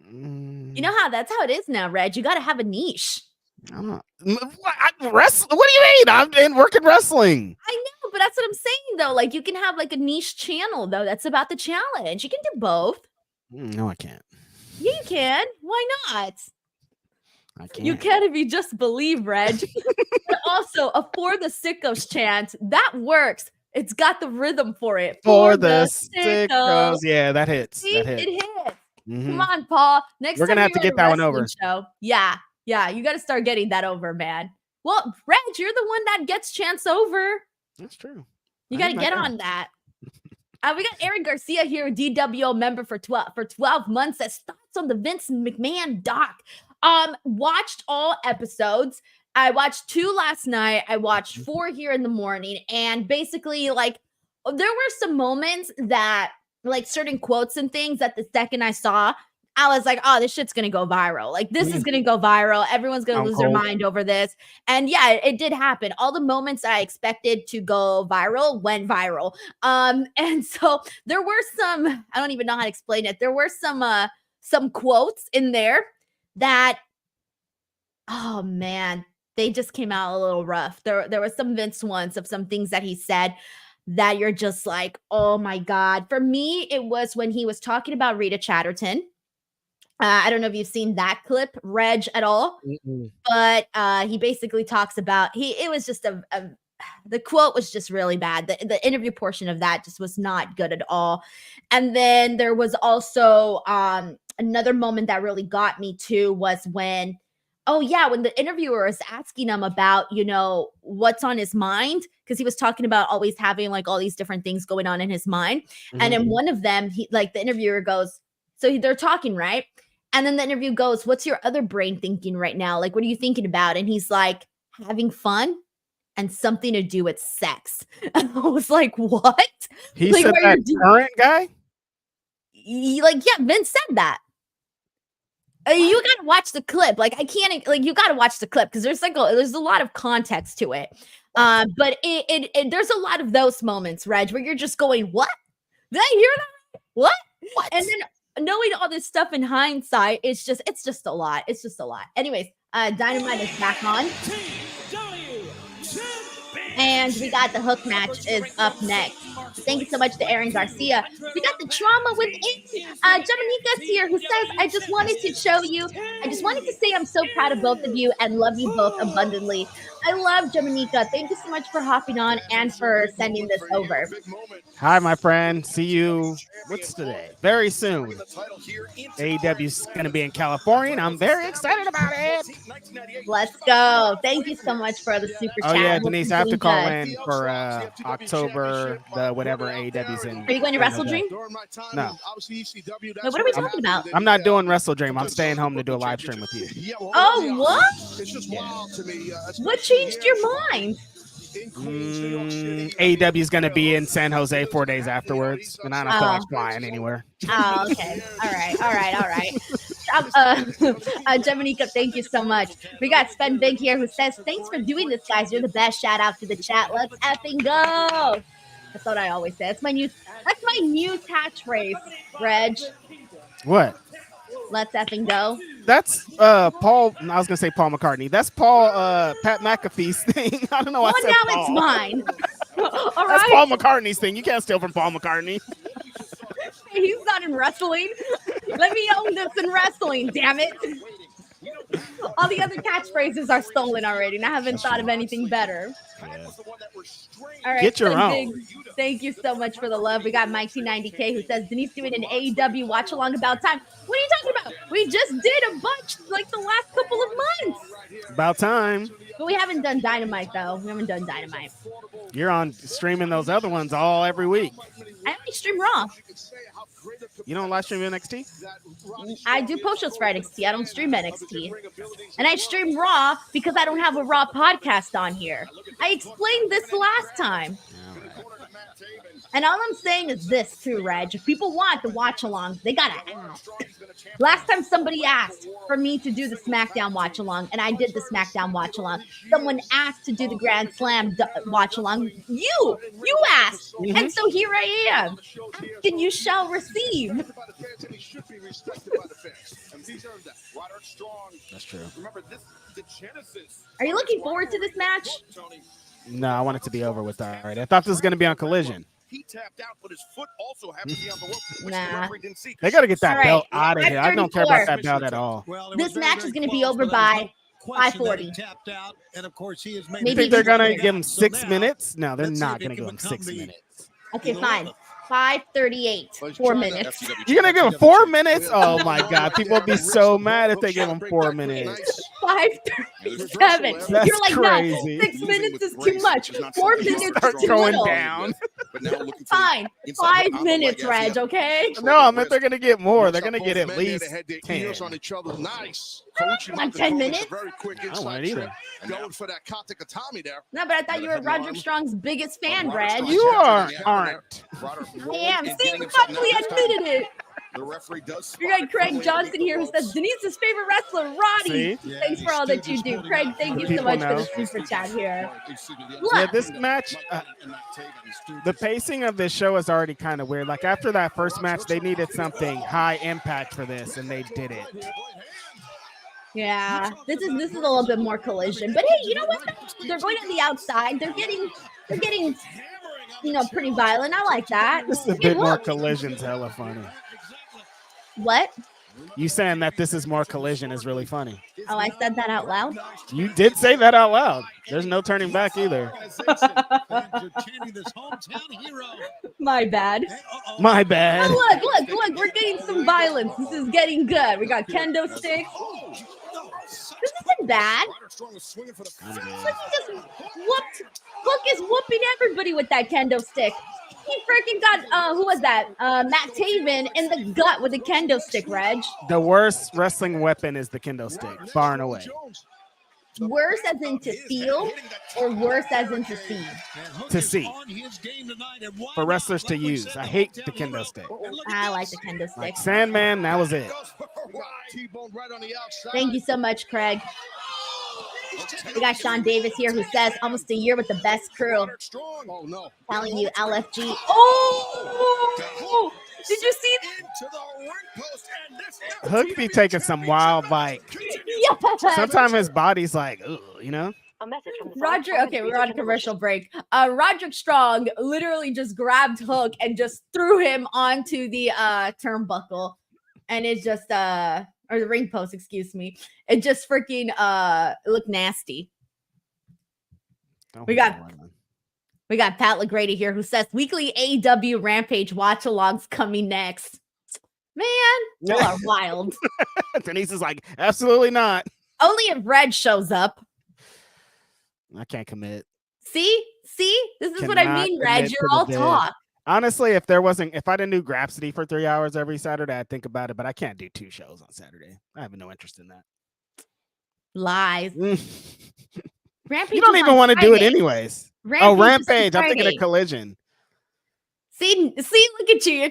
You know that's how it is now, Reg. You got to have a niche. What do you mean? I'm in working wrestling. I know, but that's what I'm saying, though. Like you can have like a niche channel, though. That's about the challenge. You can do both. No, I can't. Yeah, you can. Why not? I can't. You can if you just believe, Reg. But also, a For the Sickos chant, that works. It's got the rhythm for it. For the Sickos. Yeah, that hits. See, that hits. It hits. Mm-hmm. Come on, Paul. Next we're time gonna have to get that one over. Show. Yeah, you got to start getting that over, man. Well, Reg, you're the one that gets chants over. That's true. You got to get on that. We got Aaron Garcia here, DWO member for 12 months. As thoughts on the Vince McMahon doc. Watched all episodes. I watched 2 last night. I watched 4 here in the morning. And basically, like, there were some moments that, like, certain quotes and things that the second I saw, I was like, oh, this shit's going to go viral. Like, this is going to go viral. Everyone's going to lose their mind over this. And yeah, it did happen. All the moments I expected to go viral went viral. And so there were some, I don't even know how to explain it. There were some quotes in there that, oh man, they just came out a little rough. There was some Vince ones of some things that he said that you're just like, oh my God. For me, it was when he was talking about Rita Chatterton. I don't know if you've seen that clip, Reg, at all, but he basically talks about, it was just the quote was just really bad. The interview portion of that just was not good at all. And then there was also another moment that really got me too was when the interviewer was asking him about, what's on his mind, because he was talking about always having like all these different things going on in his mind. Mm-hmm. And in one of them, the interviewer goes, so they're talking, right? And then the interview goes, what's your other brain thinking right now? Like, what are you thinking about? And he's like, having fun and something to do with sex. And I was like, what? He said that current guy? Vince said that. You gotta watch the clip. Like, I can't, like, you gotta watch the clip because there's a lot of context to it. But it there's a lot of those moments, Reg, where you're just going, what? Did I hear that? What? And then knowing all this stuff in hindsight, it's just a lot. It's just a lot. Anyways, Dynamite is back on. And we got the hook match is up next. Thank you so much to Aaron Garcia. We got the trauma with Jamaica's here, who says, I just wanted to say I'm so proud of both of you and love you both abundantly. I love Jamaica. Thank you so much for hopping on and for sending this over. Hi, my friend. See you. What's today? Very soon. AEW's going to be in California, and I'm very excited about it. Let's go. Thank you so much for the super chat. Oh, yeah, Denise, I have to call in for October, the whatever AEW's in. Are you going to WrestleDream? No. Wait, what are we talking about? I'm not doing WrestleDream. I'm staying home to do a live stream with you. Oh, what? It's just wild to me. What changed your mind? AEW is going to be in San Jose 4 days afterwards, and I don't feel like flying anywhere. Oh, okay. All right. Jamanica, thank you so much. We got Sven Big here who says, thanks for doing this, guys. You're the best. Shout out to the chat. Let's effing go. That's what I always say. That's my new catchphrase, Reg. What? Let's effing go. That's Paul. I was gonna say Paul McCartney. That's Paul Pat McAfee's thing. I don't know why. Well, now it's mine. All That's right. Paul McCartney's thing. You can't steal from Paul McCartney. He's not in wrestling. Let me own this in wrestling, damn it. All the other catchphrases are stolen already, and I haven't thought of anything better. Yeah. All right, Get your Sven own. Big, thank you so much for the love. We got Mike T90K who says, Denise doing an AEW watch along about time. What are you talking about? We just did a bunch like the last couple of months. About time. But we haven't done Dynamite, though. We haven't done Dynamite. You're on streaming those other ones all every week. I only stream Raw. You don't live stream NXT? I do post-shows for NXT. I don't stream NXT. And I stream Raw because I don't have a Raw podcast on here. I explained this last time. And all I'm saying is this too, Reg. If people want the watch-along, they got to ask. Last time somebody asked for me to do the SmackDown watch-along, and I did the SmackDown watch-along. Someone asked to do the Grand Slam watch-along. You asked. Mm-hmm. And so here I am. Ask and you shall receive. That's true. Are you looking forward to this match? No, I want it to be over with already. I thought this was going to be on Collision. He tapped out, but his foot also happened to be on the rope. which the Nah. referee didn't see. They got to get that All right. belt out of here. I don't care about that belt at all. This match is going to be over by 5:40. You Maybe think they're even going to sooner. give him 6 minutes? No, they're not going to give him 6 minutes. Okay, fine. 5:38. 4 minutes. You're going to give him 4 minutes? Oh, my God. People would be so mad if they give him 4 minutes. 5:37. That's You're like, crazy. no, 6 minutes is too much. 4 minutes Start is too going little. down. Fine. 5 minutes, Reg, okay? No, I meant they're going to get more. They're going to get at least 10. On 10 minutes? I don't want it either. Going for that Katakatami there. No, but I thought you were Roderick Strong's biggest fan, Reg. You aren't. I am. See, you finally admitted it. The referee does. We got Craig Johnson here who says, Denise's favorite wrestler, Roddy. See? Thanks for all that you do. Craig, thank you so People much for know. the super chat here. Yeah, Look, this match, the pacing of this show is already kind of weird. Like after that first match, they needed something high impact for this, and they did it. yeah, this is a little bit more collision. But hey, you know what? They're going on the outside. They're getting, pretty violent. I like that. This is a Hey, bit more look. collision's hella funny. What? You saying that this is more collision is really funny. Oh, I said that out loud. You did say that out loud. There's no turning back either. My bad. My bad. Oh, look, we're getting some violence. This is getting good. We got kendo sticks. This isn't bad. Look, is whooping everybody with that kendo stick. He freaking got, who was that? Matt Taven in the gut with a kendo stick, Reg. The worst wrestling weapon is the kendo stick, far and away. Worse as in to feel or worse as in to see? To see. For wrestlers to use. I hate the kendo stick. I like the kendo stick. Like Sandman, that was it. Thank you so much, Craig. We got Sean Davis here who says almost a year with the best crew. Telling you, LFG. Oh! Did you see? Hook be taking some wild, like, Yeah. sometimes his body's like, ugh, you know? A message from the Roger, okay, we're on a commercial break. Roderick Strong literally just grabbed Hook and just threw him onto the turnbuckle, and it just or the ring post, excuse me. It just freaking looked nasty. We got Pat LaGrady here who says weekly AEW Rampage watch-alongs coming next. Man, you are wild. Denise is like, absolutely not. Only if Red shows up. I can't commit. See? This is what I mean, Red. You're all talk. Honestly, if I didn't do Grapsity for 3 hours every Saturday, I'd think about it, but I can't do 2 shows on Saturday. I have no interest in that. Lies. Rampage you don't even want to do it anyways. Rampage. I'm thinking of Collision. See, look at you.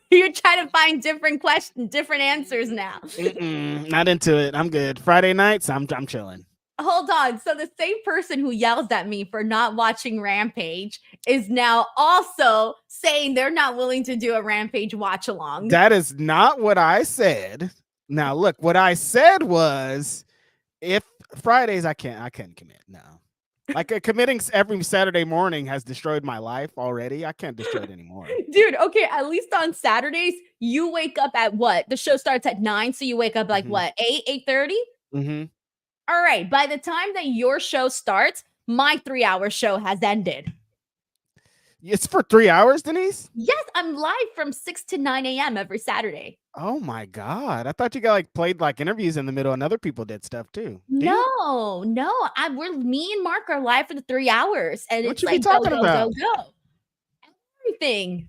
You're trying to find different questions, different answers now. Not into it. I'm good. Friday nights, I'm chilling. Hold on. So the same person who yells at me for not watching Rampage is now also saying they're not willing to do a Rampage watch along. That is not what I said. Now, look, what I said was if Fridays I can't commit. No. Like committing every Saturday morning has destroyed my life already. I can't destroy it anymore. Dude, okay, at least on Saturdays, you wake up at what? The show starts at 9, so you wake up like what, 8:30? Mm-hmm. All right, by the time that your show starts, my 3-hour show has ended. It's for 3 hours, Denise? Yes, I'm live from 6 to 9 a.m. every Saturday. Oh my God. I thought you got played interviews in the middle and other people did stuff too. No. Me and Mark are live for the 3 hours. And what it's you like, be talking about? Go. Everything.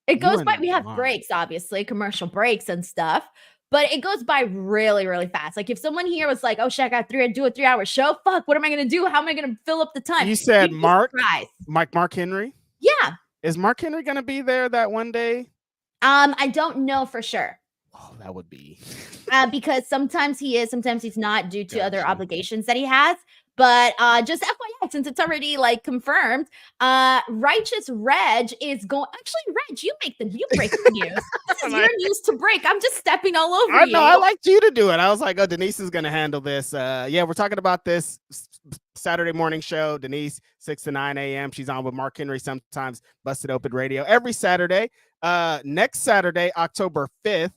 It goes by, we have breaks, obviously, commercial breaks and stuff. But it goes by really, really fast. Like if someone here was like, oh shit, I got do a 3-hour show. Fuck, what am I going to do? How am I going to fill up the time? You said Mark Henry? Yeah. Is Mark Henry going to be there that one day? I don't know for sure. Oh, that would be. Because sometimes he is, sometimes he's not due to other obligations that he has. But just FYI, since it's already confirmed, Righteous Reg is going. Actually, Reg, you break the news. This is your news to break. I'm just stepping all over you. No, I liked you to do it. I was like, oh, Denise is going to handle this. Yeah, we're talking about this Saturday morning show. Denise, 6 to 9 a.m. She's on with Mark Henry, sometimes Busted Open Radio every Saturday. Next Saturday, October 5th.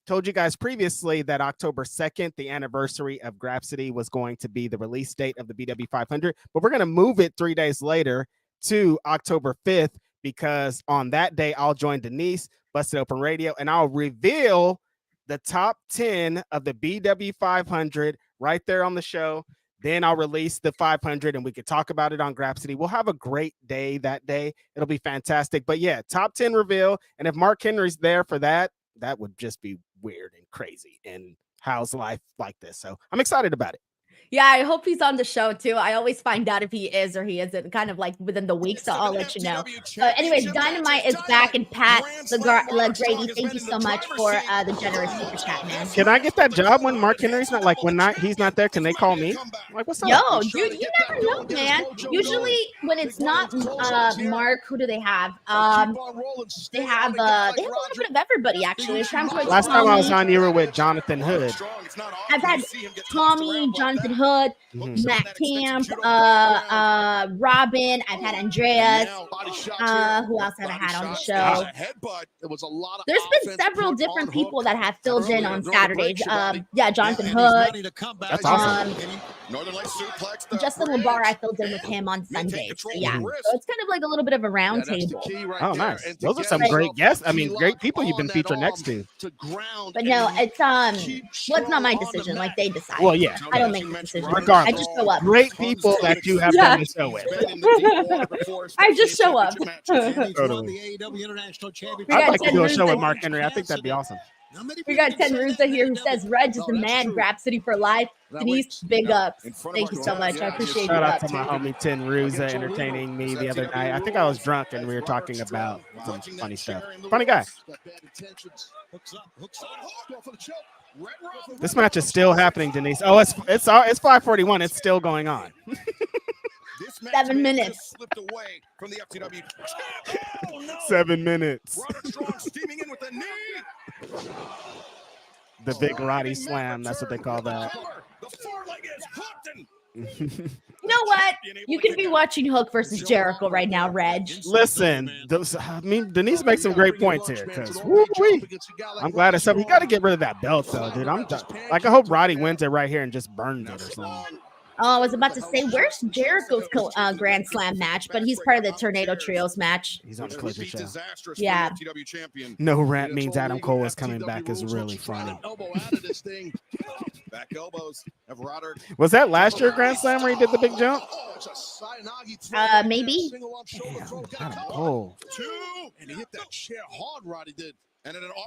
Told you guys previously that October 2nd, the anniversary of Grapsity, was going to be the release date of the BW 500, but we're going to move it 3 days later to October 5th because on that day, I'll join Denise, Busted Open Radio, and I'll reveal the top 10 of the BW 500 right there on the show. Then I'll release the 500 and we could talk about it on Grapsity. We'll have a great day that day. It'll be fantastic. But yeah, top 10 reveal. And if Mark Henry's there for that, that would just be weird and crazy. And how's life like this? So I'm excited about it. Yeah, I hope he's on the show too. I always find out if he is or he isn't kind of within the week, so I'll let you know. Anyways, Dynamite is back, and Pat LaGrady, thank you so much for the generous super chat, man. Can I get that job when Mark Henry's not he's not there? Can they call me? What's up? Yo, dude, you never know, man. Usually when it's not Mark, who do they have? They have a little bit of everybody actually. Last time I was on, you were with Jonathan Hood. I've had Tommy, Jonathan Hood, Matt Camp, Robin. I've had Andreas. Who else have I had on the show? There's been several different people that have filled in on Saturdays. Yeah, Jonathan Hood. That's awesome. Justin LeBar, I filled in with him on Sunday. So yeah, so it's kind of like a little bit of a round table. Oh, nice. Those are some great guests. I mean, great people you've been featured next to. But no, it's it's not my decision. Like they decide. Well, yeah. I don't make the decision. Regardless, I just show up. Great people that you have done the show with. I just show up. Totally. I'd like to do a show with Mark Henry. I think that'd be awesome. We got Ten Ruza here who says Reg is the man, Grapsity for life. Denise, big ups. Thank you so much. I appreciate you. Shout out to my homie Ten Ruza entertaining me the other night. I think I was drunk and we were talking about some funny stuff. Funny guy. This match is still happening, Denise. Oh, it's 5:41. It's still going on. 7 minutes. 7 minutes. The big Roddy slam. That's what they call that. He You know what? You could be watching Hook versus Jericho right now, Reg. Listen, I mean, Denise makes some great points here because I'm glad it's something. You got to get rid of that belt, though, dude. I'm done. Like, I hope Roddy wins it right here and just burns it or something. Oh, I was about to say, where's Jericho's Grand Slam match? But he's part of the Tornado Trios match. He's on the Closer show. Yeah. No rant means Adam Cole is coming back is really funny. Back elbows of Roderick. Was that last year Grand Slam where he did the big jump? Maybe. Adam Cole. And he hit that chair hard, Roddy did.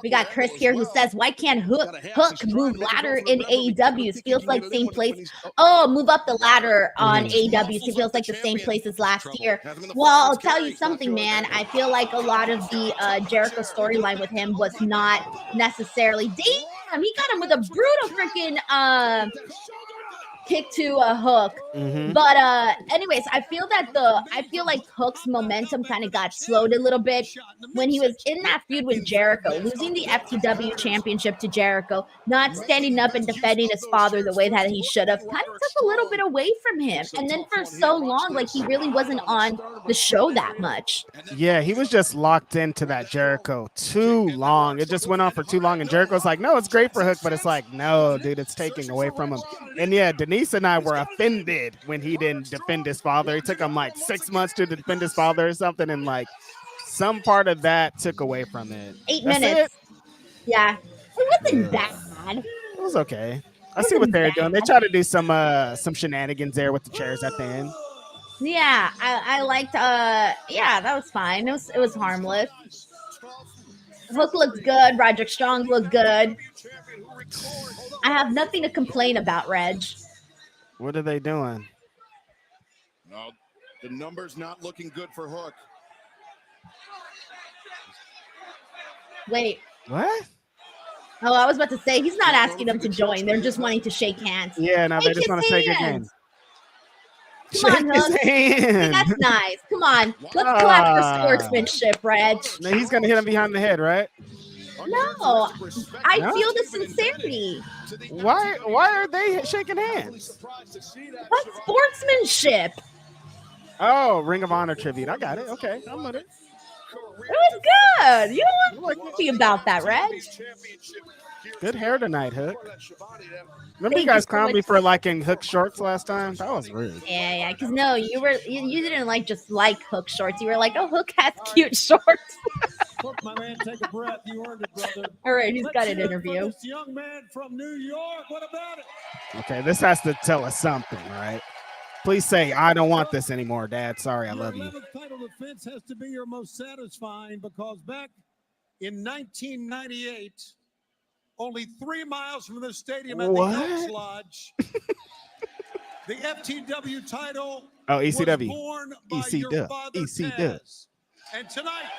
We got Chris here who says, why can't Hook move ladder in AEW? Feels like same place. Oh, move up the ladder on AEW. It feels like the same place as last year. Well, I'll tell you something, man. I feel like a lot of the Jericho storyline with him was not necessarily. Damn, he got him with a brutal freaking kick to a Hook. But anyways, I feel like Hook's momentum kind of got slowed a little bit when he was in that feud with Jericho, losing the FTW championship to Jericho, not standing up and defending his father the way that he should have, kind of took a little bit away from him. And then for so long, like, he really wasn't on the show that much. Yeah, he was just locked into that Jericho too long. It just went on for too long, and Jericho's like, no, it's great for Hook, but it's like, no, dude, it's taking away from him. And yeah, Denise and I were offended when he didn't defend his father. It took him like 6 months to defend his father or something, and like some part of that took away from it. 8 minutes. Yeah, it wasn't that bad. It was okay. I see what they're doing. They try to do some shenanigans there with the chairs at the end. Yeah, I liked. Yeah, that was fine. It was harmless. Hook looked good. Roderick Strong looked good. I have nothing to complain about, Reg. What are they doing? No, the numbers not looking good for Hook. Wait. What? Oh, I was about to say, he's not asking them to join. They're just wanting to shake hands. Yeah, no, they just want to shake again. Come on, Hook. Hey, that's nice. Come on. Let's clap for sportsmanship, Reg. Now he's going to hit him behind the head, right? No, I feel the sincerity. Why are they shaking hands? What sportsmanship? Oh, Ring of Honor tribute. I got it. Okay, I'm with it. It was good. You don't want to happy about that, Reg. Good hair tonight, Hook. Remember you guys clowned me for liking Hook shorts last time? That was rude. Yeah, because no, you didn't just like Hook shorts. You were like, oh, Hook has cute shorts. Hook, my man, take a breath. You earned it, brother. All right, he's got an interview. This young man from New York. What about it? Okay, this has to tell us something, right? Please say, I don't want this anymore, Dad. Sorry, I love you. Your 11th title defense has to be your most satisfying because back in 1998, only 3 miles from the stadium at the Elks Lodge, the FTW title was born by your father, Taz. And tonight,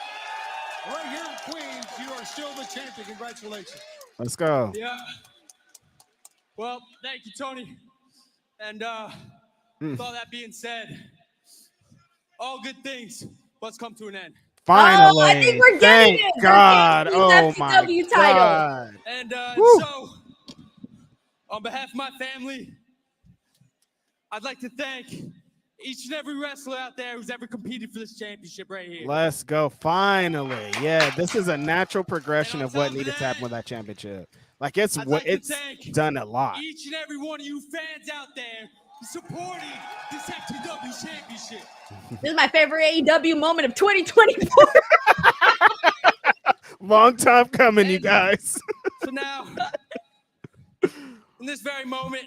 right here in Queens, you are still the champion. Congratulations. Let's go. Yeah. Well, thank you, Tony. And with all that being said, all good things must come to an end. Finally. Oh, I think we're getting it. Thank God. Oh, my FTW title. God. And so, on behalf of my family, I'd like to thank each and every wrestler out there who's ever competed for this championship right here. Let's go. Finally. Yeah, this is a natural progression of what needed to happen with that championship. Like, it's done a lot. Each and every one of you fans out there supporting this FTW championship. This is my favorite AEW moment of 2024. Long time coming, you guys. So now, in this very moment,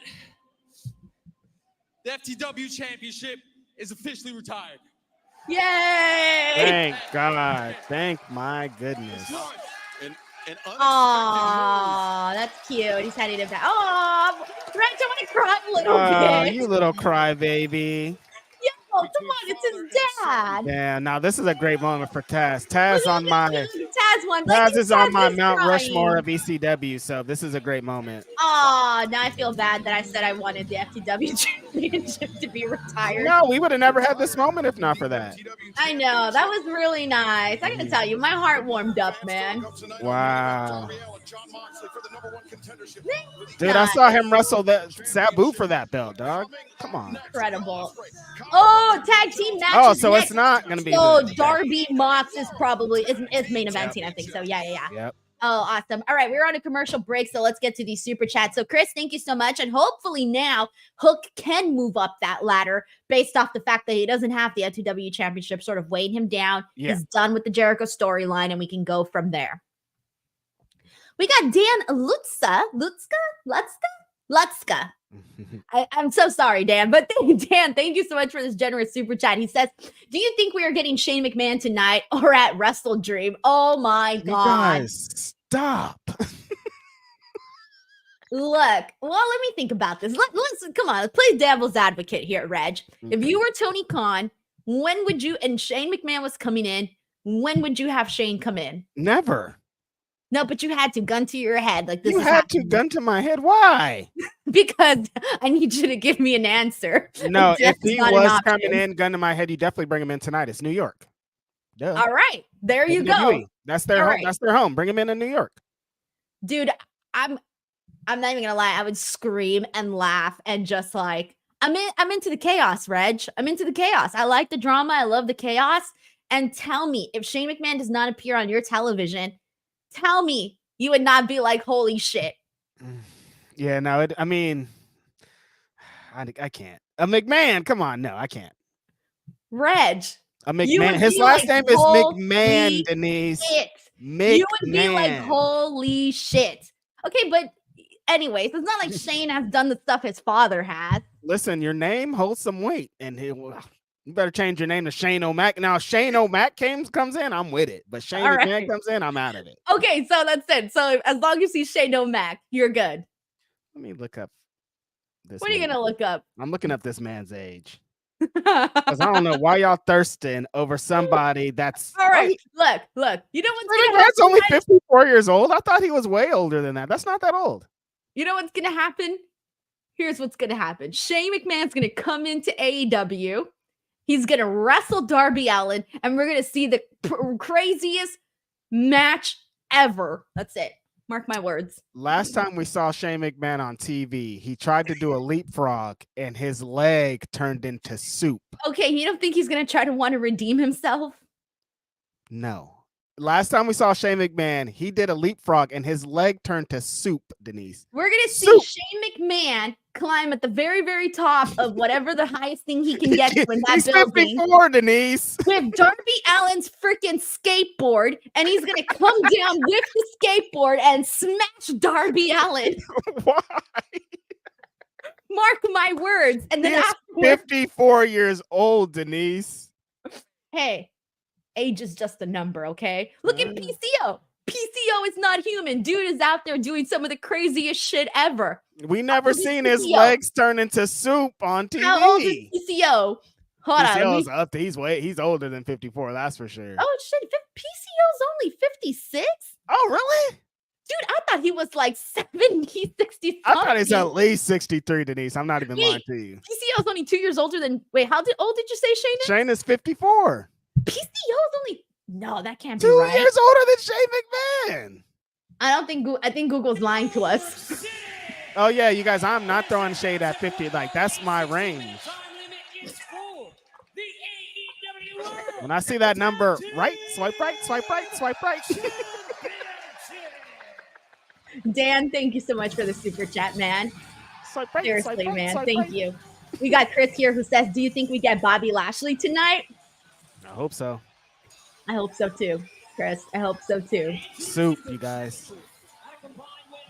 the FTW championship is officially retired. Yay! Thank God. Thank my goodness. Oh, that's cute. He's heading it back. Oh, Reg, I want to cry a little bit. You little crybaby. Yo, come on, it's his dad. Yeah, now this is a great moment for Taz. Taz on my Taz is on my Mount Rushmore of ECW, so this is a great moment. Oh, now I feel bad that I said I wanted the FTW championship. Championship to be retired. No, we would have never had this moment if not for that. I know. That was really nice. I gotta tell you, my heart warmed up, man. Wow. Dude, I saw him wrestle that Sabu for that belt, dog. Come on. Incredible. Oh, tag team match. Oh, so it's not going to be. So Darby Mox is probably is main eventing, I think so. Yeah. Yep. Oh, awesome. All right, we're on a commercial break, so let's get to these super chats. So, Chris, thank you so much. And hopefully now Hook can move up that ladder based off the fact that he doesn't have the FTW Championship sort of weighing him down. Yeah. He's done with the Jericho storyline, and we can go from there. We got Dan Lutzka. I'm so sorry, Dan, but Dan, thank you so much for this generous super chat. He says, do you think we are getting Shane McMahon tonight or at WrestleDream? Oh my God. You guys, stop. Look, well, let me think about this. Let's come on, let's play devil's advocate here, Reg. If you were Tony Khan, when would you, and Shane McMahon was coming in, when would you have Shane come in? Never. No, but you had to, gun to your head. Like this. You had to, gun to my head. Why? Because I need you to give me an answer. No, if he was coming option. in, gun to my head, you definitely bring him in tonight. It's New York. Duh. All right, there you go. WWE. That's their All home. right. That's their home. Bring him in New York. Dude, I'm not even gonna lie. I would scream and laugh and just like I'm into the chaos, Reg. I'm into the chaos. I like the drama. I love the chaos. And tell me, if Shane McMahon does not appear on your television, tell me you would not be like, holy shit. Yeah, no, I mean, I can't. A McMahon, come on, no, I can't. Reg. A McMahon. His last name is McMahon, Denise. McMahon. You would be like, holy shit. Okay, but anyways, it's not like Shane has done the stuff his father has. Listen, your name holds some weight, and you better change your name to Shane O'Mac. Now, Shane O'Mac comes in, I'm with it. But Shane McMahon comes in, I'm out of it. Okay, so that's it. So as long as you Shane O'Mac, you're good. Let me look up this. What are you going to look up? I'm looking up this man's age. Because I don't know why y'all thirsting over somebody that's... All right, look. You know what's going to happen? That's only 54 years old. I thought he was way older than that. That's not that old. You know what's going to happen? Here's what's going to happen. Shane McMahon's going to come into AEW. He's going to wrestle Darby Allin, and we're going to see the craziest match ever. That's it. Mark my words. Last time we saw Shane McMahon on TV, he tried to do a leapfrog, and his leg turned into soup. Okay, you don't think he's going to try to want to redeem himself? No. Last time we saw Shane McMahon, he did a leapfrog, and his leg turned to soup, Denise. We're going to see Shane McMahon climb at the very, very top of whatever the highest thing he can get to in that building. He's 54, Denise. With Darby Allin's freaking skateboard, and he's going to come down with the skateboard and smash Darby Allin. Why? Mark my words. And then He's 54 years old, Denise. Hey, age is just a number, okay? Look at PCO. PCO is not human. Dude is out there doing some of the craziest shit ever. We never seen his legs turn into soup on TV. How old is PCO? Hold PCO's up. He's older than 54, that's for sure. Oh shit, PCO's only 56? Oh, really? Dude, I thought he was like 70, 60. I thought he's at least 63, Denise. I'm not even lying to you. PCO's only 2 years older than. Wait, how old did you say Shane is? Shane is 54. PCO's only. No, that can't be 2 right. 2 years older than Shane McMahon. I think Google's lying to us. Oh yeah, you guys, I'm not throwing shade at 50. Like, that's my range. When I see that number, right, swipe right, swipe right, swipe right. Dan, thank you so much for the super chat, man. Swipe right, seriously, swipe right, man. swipe Thank right. you. We got Chris here who says, do you think we get Bobby Lashley tonight? I hope so. I hope so too, Chris. I hope so too. Soup, you guys.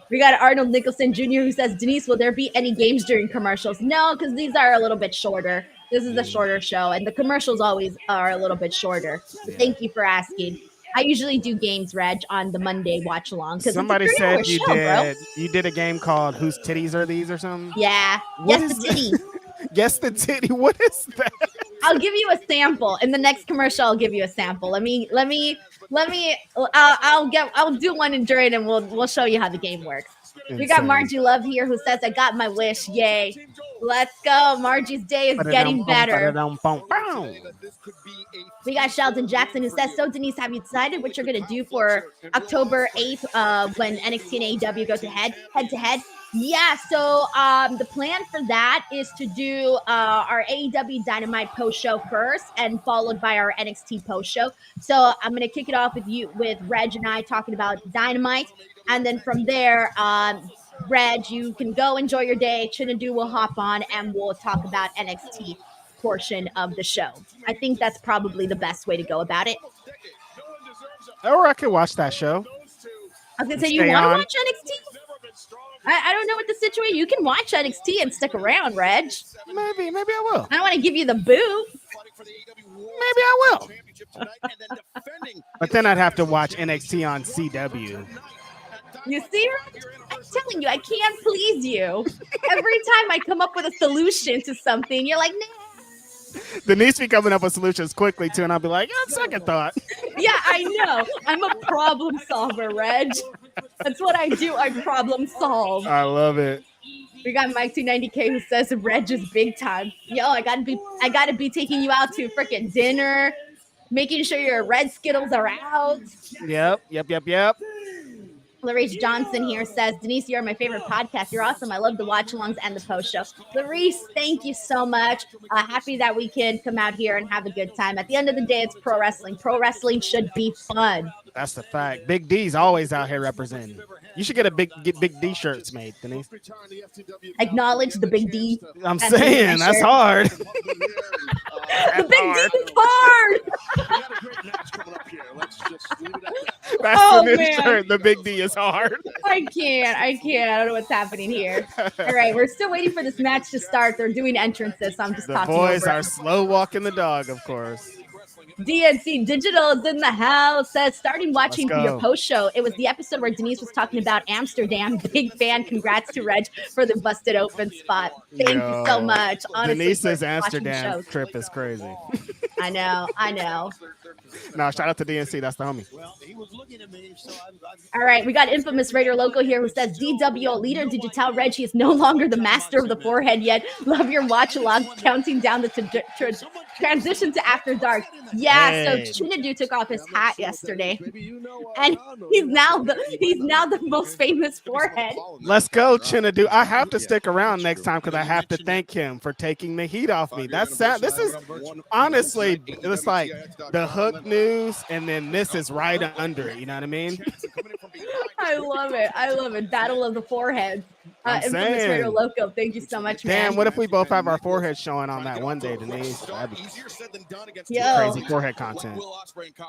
We got Arnold Nicholson Jr. who says, Denise, will there be any games during commercials? No, because these are a little bit shorter. This is a shorter show, and the commercials always are a little bit shorter. So thank you for asking. I usually do games, Reg, on the Monday watch along. Somebody said you did a game called Whose Titties Are These or something? Yeah. Yes, the titty. Guess the titty. What is that? I'll give you a sample. In the next commercial, I'll give you a sample. I'll do one during and we'll show you how the game works. Insane. We got Margie Love here who says, I got my wish. Yay. Let's go. Margie's day is getting better. Boom. We got Sheldon Jackson who says, so Denise, have you decided what you're going to do for October 8th when NXT and AEW go to head to head? Yeah, so the plan for that is to do our AEW Dynamite post show first and followed by our NXT post show. So I'm going to kick it off with Reg and I talking about Dynamite. And then from there, Reg, you can go enjoy your day. Chinadu will hop on and we'll talk about NXT portion of the show. I think that's probably the best way to go about it. Or I could watch that show. I was going to say, you want to watch NXT? I don't know what the situation. You can watch NXT and stick around, Reg. Maybe I will. I don't want to give you the boot. Maybe I will. But then I'd have to watch NXT on CW. You see, I'm telling you, I can't please you. Every time I come up with a solution to something, you're like, nah. Denise be coming up with solutions quickly too, and I'll be like, second thought. Yeah, I know. I'm a problem solver, Reg. That's what I do. I problem solve. I love it. We got Mike 290K who says Reg is big time. Yo, I gotta be taking you out to freaking dinner, making sure your red Skittles are out. Yep. Clarice Johnson here says, Denise, you're my favorite podcast. You're awesome. I love the watch-alongs and the post show. Clarice, thank you so much. Happy that we can come out here and have a good time. At the end of the day, it's pro wrestling. Pro wrestling should be fun. That's the fact. Big D's always out here representing. You should get Big D shirts made, Denise. Acknowledge the Big D. I'm saying that's hard. The Big D is hard. That's Oh, the new man. shirt. The Big D is hard. I can't. I don't know what's happening here. All right, we're still waiting for this match to start. They're doing entrances, so I'm just The talking boys over are slow walking the dog, of course. DNC Digital is in the house. Says starting watching Let's for your go. post show. It was the episode where Denise was talking about Amsterdam. Big fan. Congrats to Reg for the busted open spot. Thank you so much. Honestly, Denise's for watching the Amsterdam shows. trip is crazy. I know. No, shout out to DNC. That's the homie. All right, we got infamous Raider Loco here who says, DWO leader, did you tell Reg he is no longer the master of the forehead yet? Love your watch along, counting down the transition to After Dark. Yeah, Hey. so Chinadu took off his hat yesterday, and he's now the most famous forehead. Let's go, Chinadu. I have to stick around next time because I have to thank him for taking the heat off me. This is honestly, it's like the Hook news, and then this is right under it. You know what I mean? I love it. Battle of the foreheads. I'm Infamous saying. Raider Loco. Thank you so much, man. Damn, what if we both have our foreheads showing on that one day, Denise? That'd be Yo. crazy forehead content.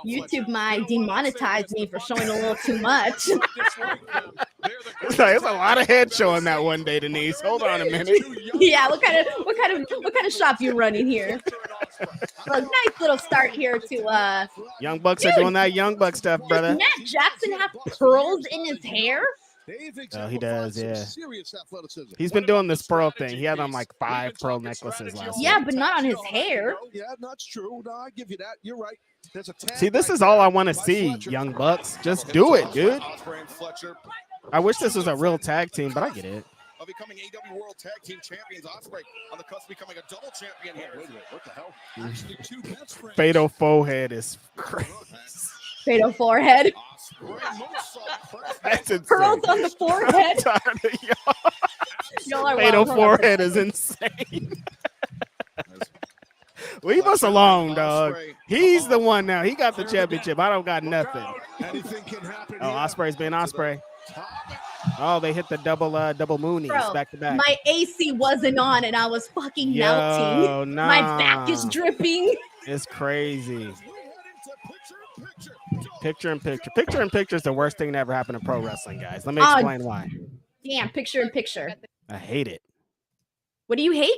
YouTube might demonetize me for showing a little too much. It's like, there's a lot of head showing that one day, Denise. Hold on a minute. Yeah, what kind of shop you running here? Well, nice little start here to Young Bucks are doing that Young Buck stuff, brother. Does Matt Jackson have pearls in his hair? Oh, he does, yeah. He's been doing this pearl thing. He had on like 5 pearl necklaces last Yeah, week. but not on his hair. Yeah, that's true. No, I give you that. You're right. There's a tag See, this right is all there. I want to see, Young Bucks. Just do it, dude. Ospreay and Fletcher I wish this was a real tag team, but I get it. are becoming AEW World Tag Team Champions. Ospreay on the cusp of becoming a double champion here. Wait a minute, what the hell? Actually, two best friends. Fatal forehead is crazy. Fatal forehead. Ospreay moonsault. That's insane. Pearls on the forehead. I'm tired of y'all. Y'all are Fatal wild. Hold on. forehead is insane. Leave us alone, dog. He's the one now. He got the championship. I don't got nothing. Anything can happen. Oh, Osprey's been Osprey. Oh, they hit the double moonies Bro, back to back. my AC wasn't on and I was fucking Yo, melting. nah. My back is dripping. It's crazy. Picture in picture. Picture in picture is the worst thing that ever happened to pro wrestling, guys. Let me Oh, explain why. Damn, picture in picture. I hate it. What do you hate?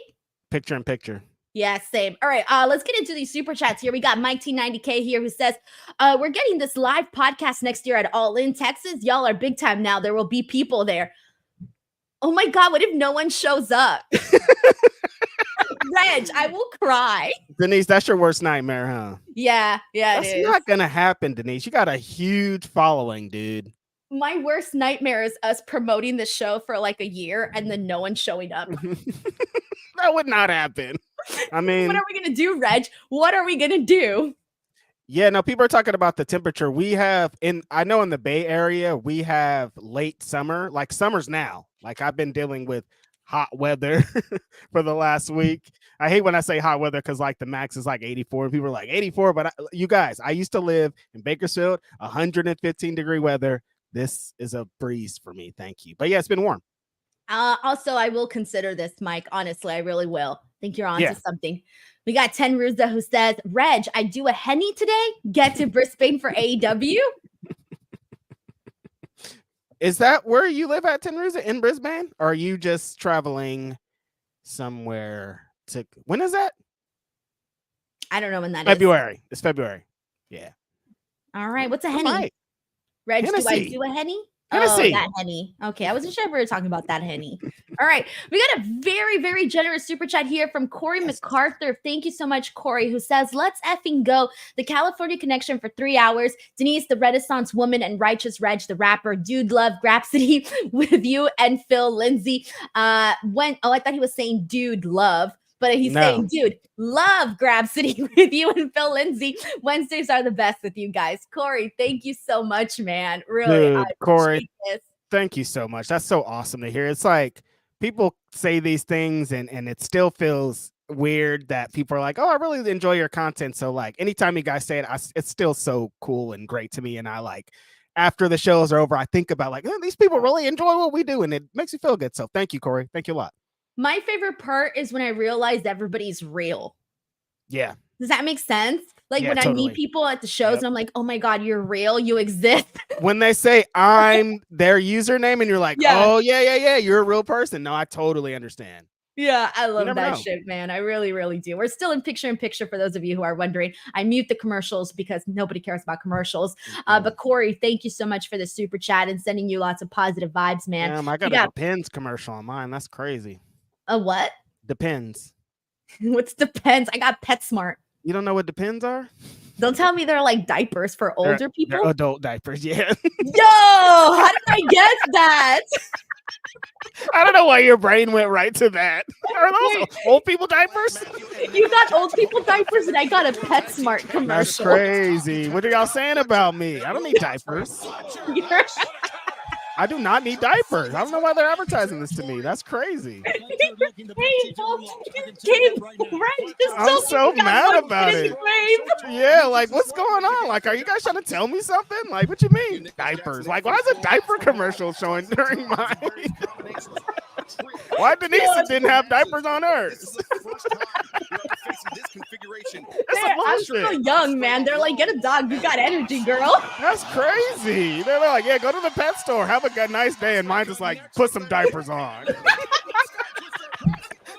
Picture in picture. Yeah, same. All right, let's get into these super chats here. We got Mike T90K here who says, we're getting this live podcast next year at Allin, Texas. Y'all are big time now. There will be people there. Oh my God, what if no one shows up? Reg, I will cry. Denise, that's your worst nightmare, huh? Yeah, That's it is. not gonna happen, Denise. You got a huge following, dude. My worst nightmare is us promoting the show for like a year and then no one showing up. That would not happen. I mean, what are we gonna do, Reg? What are we gonna do? Yeah, no, people are talking about the temperature. We have I know in the Bay Area, we have late summer, like summer's now. Like I've been dealing with hot weather for the last week. I hate when I say hot weather because like the max is like 84 and people are like 84. But you guys, I used to live in Bakersfield, 115-degree weather. This is a breeze for me. Thank you. But yeah, it's been warm. Also, I will consider this, Mike. Honestly, I really will. I think you're onto something. We got 10 Ruza who says, Reg, I do a Henny today. Get to Brisbane for AEW. Is that where you live at, 10 Ruza, in Brisbane? Or are you just traveling somewhere to, when is that? I don't know when that February. is. It's February. Yeah. All right. What's a Henny? Reg, Hennessy. do I do a Henny? Hennessy. Oh, that Henny. Okay, I wasn't sure if we were talking about that Henny. All right, we got a very, very generous super chat here from Corey MacArthur. Thank you so much, Corey, who says, let's effing go. The California Connection for 3 hours. Denise, the Renaissance woman, and Righteous Reg, the rapper. Dude Love, Grapsody with you and Phil Lindsay. I thought he was saying Dude Love. But he's saying, dude, love Grapsody with you and Phil Lindsay. Wednesdays are the best with you guys. Corey, thank you so much, man. Really, dude, Corey, thank you so much. That's so awesome to hear. It's like people say these things and it still feels weird that people are like, oh, I really enjoy your content. So like anytime you guys say it, it's still so cool and great to me. And I like, after the shows are over, I think about like, these people really enjoy what we do and it makes me feel good. So thank you, Corey. Thank you a lot. My favorite part is when I realized everybody's real. Yeah. Does that make sense? Like when totally. I meet people at the shows and I'm like, oh my God, you're real. You exist. When they say I'm their username and you're like, oh, yeah. You're a real person. No, I totally understand. Yeah, I love that shit, man. I really, really do. We're still in picture for those of you who are wondering. I mute the commercials because nobody cares about commercials. But Corey, thank you so much for the super chat and sending you lots of positive vibes, man. Damn, I got a Depends commercial on mine. That's crazy. A what? Depends. What's Depends? I got PetSmart. You don't know what Depends are? Don't tell me they're like diapers for older people. They're adult diapers, yeah. Yo, how did I guess that? I don't know why your brain went right to that. Are those old people diapers? You got old people diapers and I got a PetSmart commercial. That's crazy. What are y'all saying about me? I don't need diapers. I do not need diapers. I don't know why they're advertising this to me. That's crazy. I'm so mad about it. Yeah, like what's going on? Like, are you guys trying to tell me something? Like, what you mean diapers? Like, why is a diaper commercial showing during mine? Why Denise didn't have diapers on hers? I'm so young, man. They're like, get a dog. You got energy, girl. That's crazy. They're like, yeah, go to the pet store. Have a nice day. And mine just like, put some diapers on.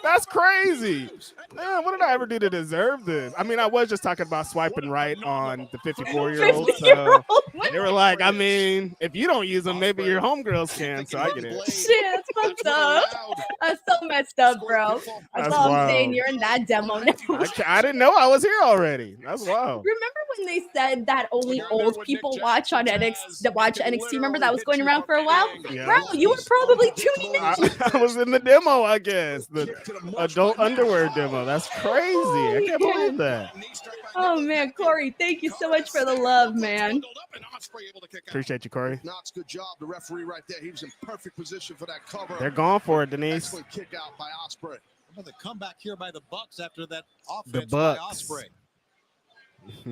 That's crazy. Man, what did I ever do to deserve this? I mean, I was just talking about swiping right on the 54-year-old. So they were like, I mean, if you don't use them, maybe your homegirls can. So I get it. Shit, that's fucked up. That's so messed up, bro. That's all I'm saying. You're in that demo now. I didn't know I was here already. That's wild. Remember when they said that only old people watch on NXT? Watch NXT. Remember that was going around for a while? Yeah. Bro, you were probably tuning in. I was in the demo, I guess. The adult underwear demo. That's crazy. I can't believe that. Oh man, Corey, thank you so much for the love, man. Appreciate you, Corey. Knox, good job. The referee right there. He was in perfect position for that cover. They're going for it, Denise. Excellent kick out by Ospreay. The comeback here by the Bucks after that offense by Ospreay.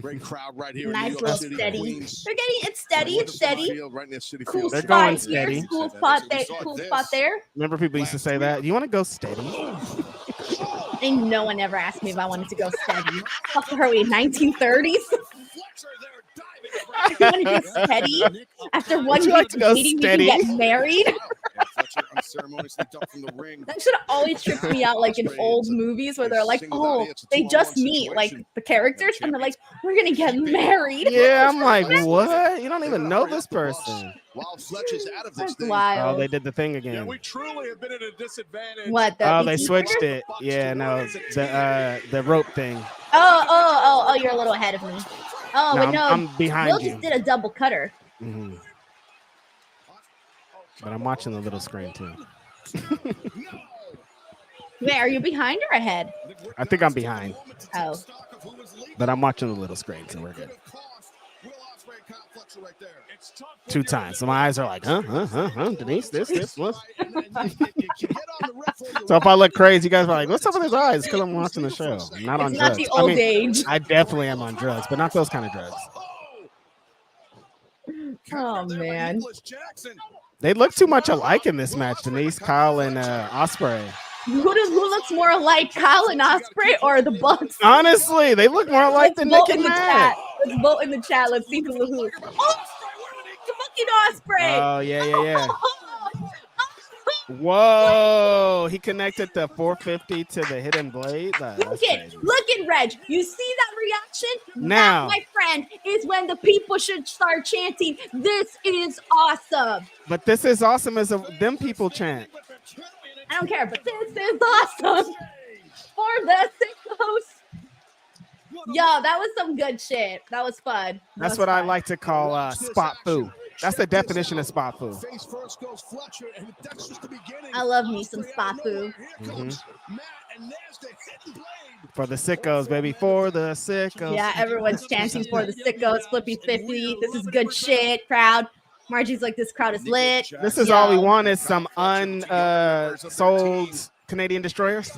Great crowd right here. Nice in New little York City, steady. Queens. They're getting it steady. It's steady. Field, right near City Cool Field. They're spot going here. steady. Cool spot there. Cool spot there. Remember people used to say that? You want to go steady? And no one ever asked me if I wanted to go steady. What are we, 1930s? You want to get steady? After 1 week of dating, you can get married? That should always trip me out, like in old movies where they're like, oh, they just meet, like the characters, and they're like, we're going to get married. Yeah, I'm like, what? You don't even know this person. While Fletcher's out of this thing. Wild. Oh, they did the thing again. Yeah, we truly have been at a disadvantage. What? Oh, they switched it. Yeah, no, the rope thing. Oh, you're a little ahead of me. Oh, no, but no, I'm behind Will you. just did a double cutter. Mm-hmm. But I'm watching the little screen too. Wait, are you behind or ahead? I think I'm behind. Oh. But I'm watching the little screen, so we're good. 2 times. So my eyes are like, huh? Denise, this, what? So if I look crazy, you guys are like, what's up with his eyes? Because I'm watching the show. I'm not on It's drugs. not the old age. I definitely am on drugs, but not those kind of drugs. Oh, man. They look too much alike in this match, Denise, Kyle, and Ospreay. Who looks more alike, Kyle and Ospreay or the Bucks? Honestly, they look more alike than Nick and Matt. Let's vote in the chat. Let's see who. Oh, fucking Ospreay! Oh, yeah. Whoa, he connected the 450 to the hidden blade. Look at Reg. You see that reaction? Now, that, my friend, is when the people should start chanting, "This is awesome." But this is awesome as them people chant. I don't care, but this is awesome for the sickos. Yo, that was some good shit. That was fun. That's what I like to call spot foo. That's the definition of spot foo. I love me some spot foo. For the sickos, baby. For the sickos. Yeah, everyone's chanting for the sickos. Flippy 50. This is good shit, crowd. Margie's like, this crowd is lit. This is all we want is some unsold Canadian destroyers.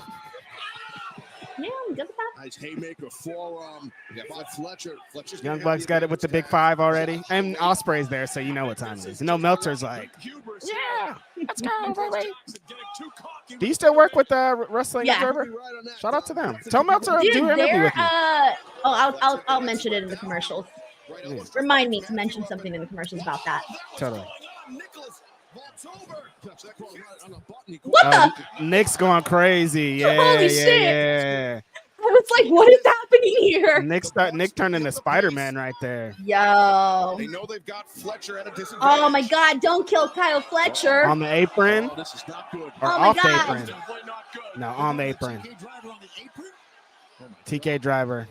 Yeah, I'm good with that. Nice haymaker forearm. Fletcher. Young Bucks got it with the big 5 already. And Ospreay's there, so you know what time it is. You know, Meltzer's like, yeah, let's go, baby. Do you still work with Wrestling Observer? Shout out to them. Tell Meltzer to do an interview with me. I'll mention it in the commercials. Remind me to mention something in the commercials about that. Totally. What the? Nick's going crazy. Yeah, Holy shit. Yeah. I was like, what is happening here? Nick turned into Spider-Man right there. Yo. They know they've got Fletcher at a disadvantage. Oh my God! Don't kill Kyle Fletcher. On the apron. Oh, this is not good. Or Oh my off the God. apron. No, on the apron. TK driver.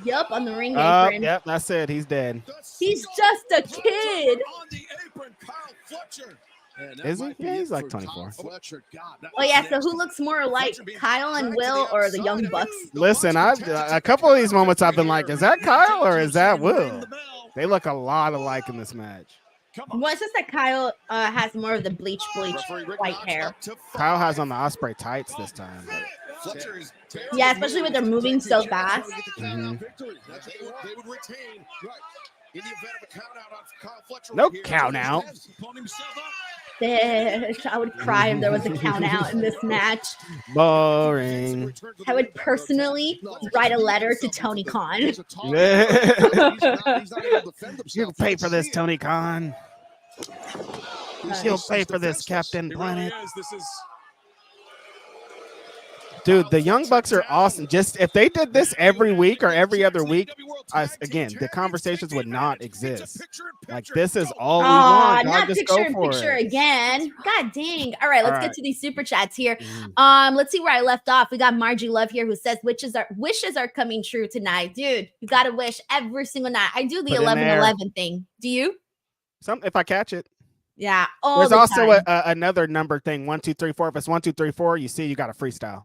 Yup, on the ring apron. Yep, that's it. He's dead. He's just a kid. On the apron, Kyle Fletcher. Is he? Yeah, he's like 24. Oh yeah, so who looks more alike, Kyle and Will or the Young Bucks? Listen, a couple of these moments I've been like, is that Kyle or is that Will? They look a lot alike in this match. Well, it's just that Kyle has more of the bleach white hair. Kyle has on the Ospreay tights this time. Yeah, especially when they're moving so fast. No count out. Bitch, I would cry if there was a count out in this match. Boring. I would personally write a letter to Tony Khan. You pay for this, Tony Khan. You'll pay for this, Captain Planet. Dude, the Young Bucks are awesome. Just if they did this every week or every other week, again, the conversations would not exist. Like, this is all we want. Not picture in picture again. God dang. All right, let's get to these super chats here. Let's see where I left off. We got Margie Love here who says wishes are coming true tonight. Dude, you gotta wish every single night. I do the 11-11 thing. Do you? If I catch it. Yeah. There's also another number thing. 1, 2, 3, 4. If it's 1, 2, 3, 4, you see you got a freestyle.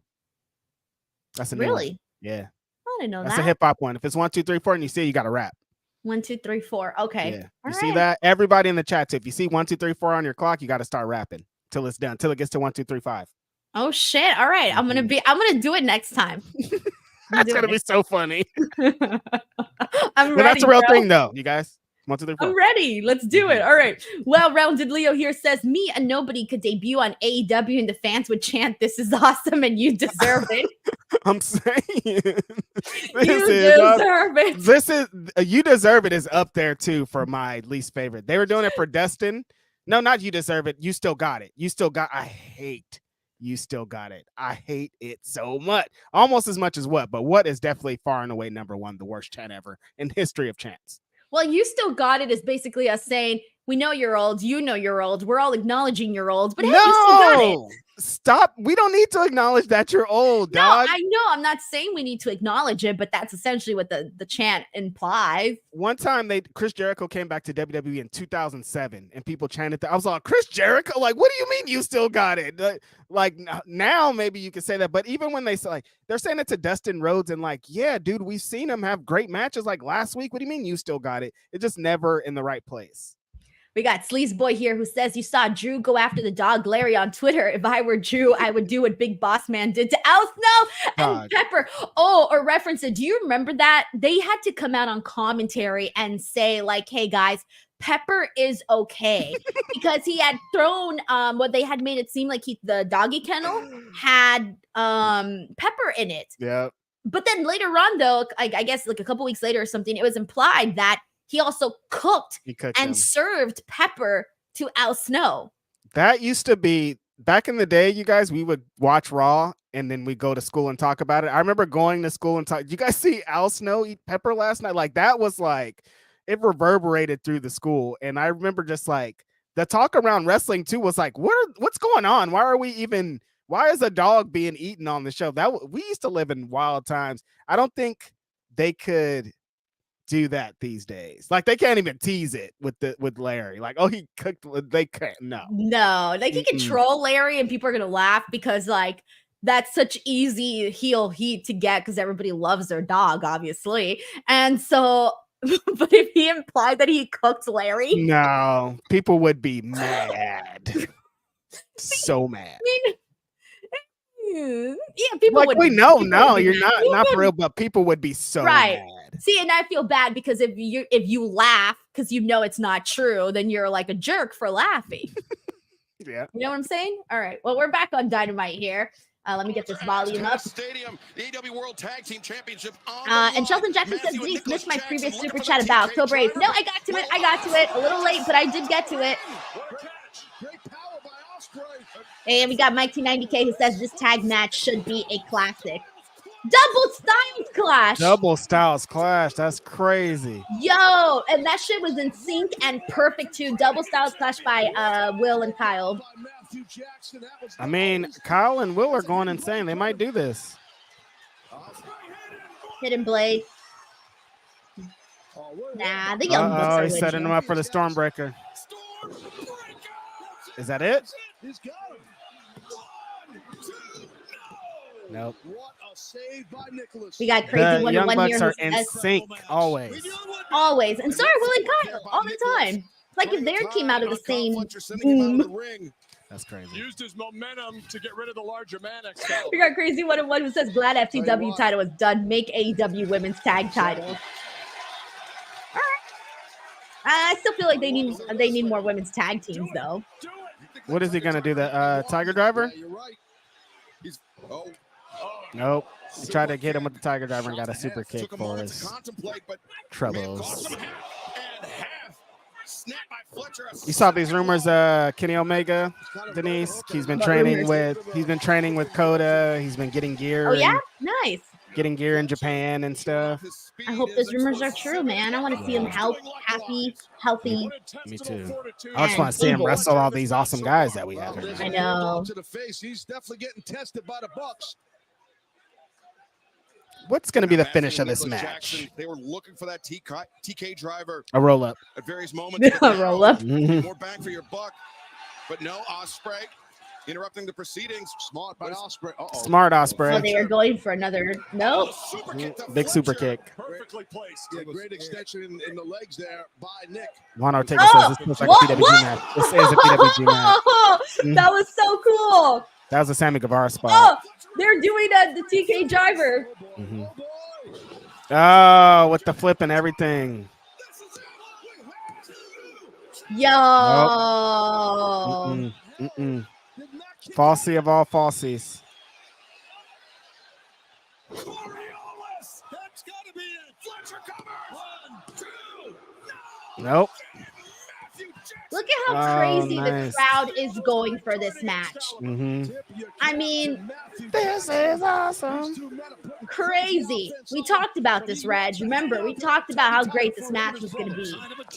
That's a new one. Yeah. I didn't know That's that. a hip hop one. If it's 1, 2, 3, 4, and you see you got to rap. 1, 2, 3, 4. Okay. Yeah. You see that? Everybody in the chat too. If you see 1, 2, 3, 4 on your clock, you got to start rapping till it's done. Till it gets to 1, 2, 3, 5. Oh shit! All right, I'm gonna do it next time. That's gonna be so funny. I'm ready. That's a real thing, though, you guys. 1, 2, 3, 4. I'm ready. Let's do it. All right. Well-rounded Leo here says, me and nobody could debut on AEW and the fans would chant, "This is awesome," and you deserve it. I'm saying you deserve it. This is You Deserve It is up there too for my least favorite. They were doing it for Destin. No, not You Deserve It. You Still Got It. You Still Got. I hate You Still Got It. I hate it so much. Almost as much as What, but What is definitely far and away number 1, the worst chant ever in history of chants. Well, You Still Got It is basically us saying, we know you're old, you know you're old, we're all acknowledging you're old, but hey, you still got it. Stop. We don't need to acknowledge that you're old, No, dog. I know. I'm not saying we need to acknowledge it, but that's essentially what the chant implies. One time Chris Jericho came back to WWE in 2007 and people chanted that. I was like, Chris Jericho? Like, what do you mean you still got it? Like now maybe you can say that, but even when they say, like, they're saying it to Dustin Rhodes and like, yeah, dude, we've seen him have great matches like last week. What do you mean you still got it? It's just never in the right place. We got Sleaze Boy here who says, you saw Drew go after the dog Larry on Twitter. If I were Drew, I would do what Big Boss Man did to Al Snow and Pepper. Oh, or reference it. Do you remember that? They had to come out on commentary and say, like, hey, guys, Pepper is okay. Because he had thrown what they had made it seem like the doggy kennel had Pepper in it. Yeah. But then later on, though, I guess like a couple weeks later or something, it was implied that he also cooked and him. served Pepper to Al Snow. That used to be back in the day, you guys, we would watch Raw and then we go to school and talk about it. I remember going to school and talk. Did you guys see Al Snow eat Pepper last night? Like that was like, it reverberated through the school. And I remember just like the talk around wrestling too was like, what's going on? Why is a dog being eaten on the show? We used to live in wild times. I don't think they could do that these days. Like they can't even tease it with Larry. Like, oh, he cooked. They can't. No, like he can troll Larry and people are gonna laugh because like that's such easy heel heat to get because everybody loves their dog, obviously. And so, but if he implied that he cooked Larry, no, people would be mad. So mad. Yeah, people like, would. Wait, no, you're not for real, but people would be so mad. See, and I feel bad because if you laugh because you know it's not true, then you're like a jerk for laughing. Yeah. You know what I'm saying? All right. Well, we're back on Dynamite here. Let me get this volume up. Stadium, the AEW World Tag Team Championship and Shelton Jackson says, Denise, missed my previous super chat about October 8th. No, I got to it. A little late, but I did get to it. And we got Mike T90K who says this tag match should be a classic. Double Styles Clash. That's crazy. Yo, and that shit was in sync and perfect too. Double Styles Clash by Will and Kyle. I mean, Kyle and Will are going insane. They might do this. Hidden Blade. Nah, the Young Bucks are he's setting them up for the Stormbreaker. Is that it? Nope. We got Crazy The Young 101 Bucks here. are in sync always. Always. And so are Will and Kyle all the time. Like if they came out of the same boom. That's crazy. Used his momentum to get rid of the larger man. We got Crazy 101 who says glad FTW title is done. Make AEW women's tag titles. All right. I still feel like they need more women's tag teams though. What is he gonna do? The Tiger Driver? Nope. He tried to get him with the Tiger Driver and got a super kick for his troubles. You saw these rumors, Kenny Omega, Denise. He's been training with Coda. He's been getting gear. Oh yeah, nice. Getting gear in Japan and stuff. I hope those rumors are true, man. I want to see him happy, healthy. Me too. I just want to see him wrestle all these awesome guys that we have here. I know. He's definitely getting tested by the Bucks. What's going to be the finish of this match? They were looking for that TK driver. A roll up. At various moments. A roll up. More bang for your buck. But no, Ospreay interrupting the proceedings. Smart by Ospreay. Smart Ospreay. Oh, they were going for another. Nope. Big super kick. Perfectly placed. Yeah, great extension in the legs there by Nick. Juan Ortega says this looks like a PWG match. This is a PWG match. That was so cool. That was a Sammy Guevara spot. Oh, they're doing the TK driver. Oh, with the flip and everything. Yo. Nope. Falsy of all falsies. Nope. Look at how crazy the crowd is going for this match. I mean, this is awesome. Crazy. We talked about this, Reg. Remember, we talked about how great this match was going to be.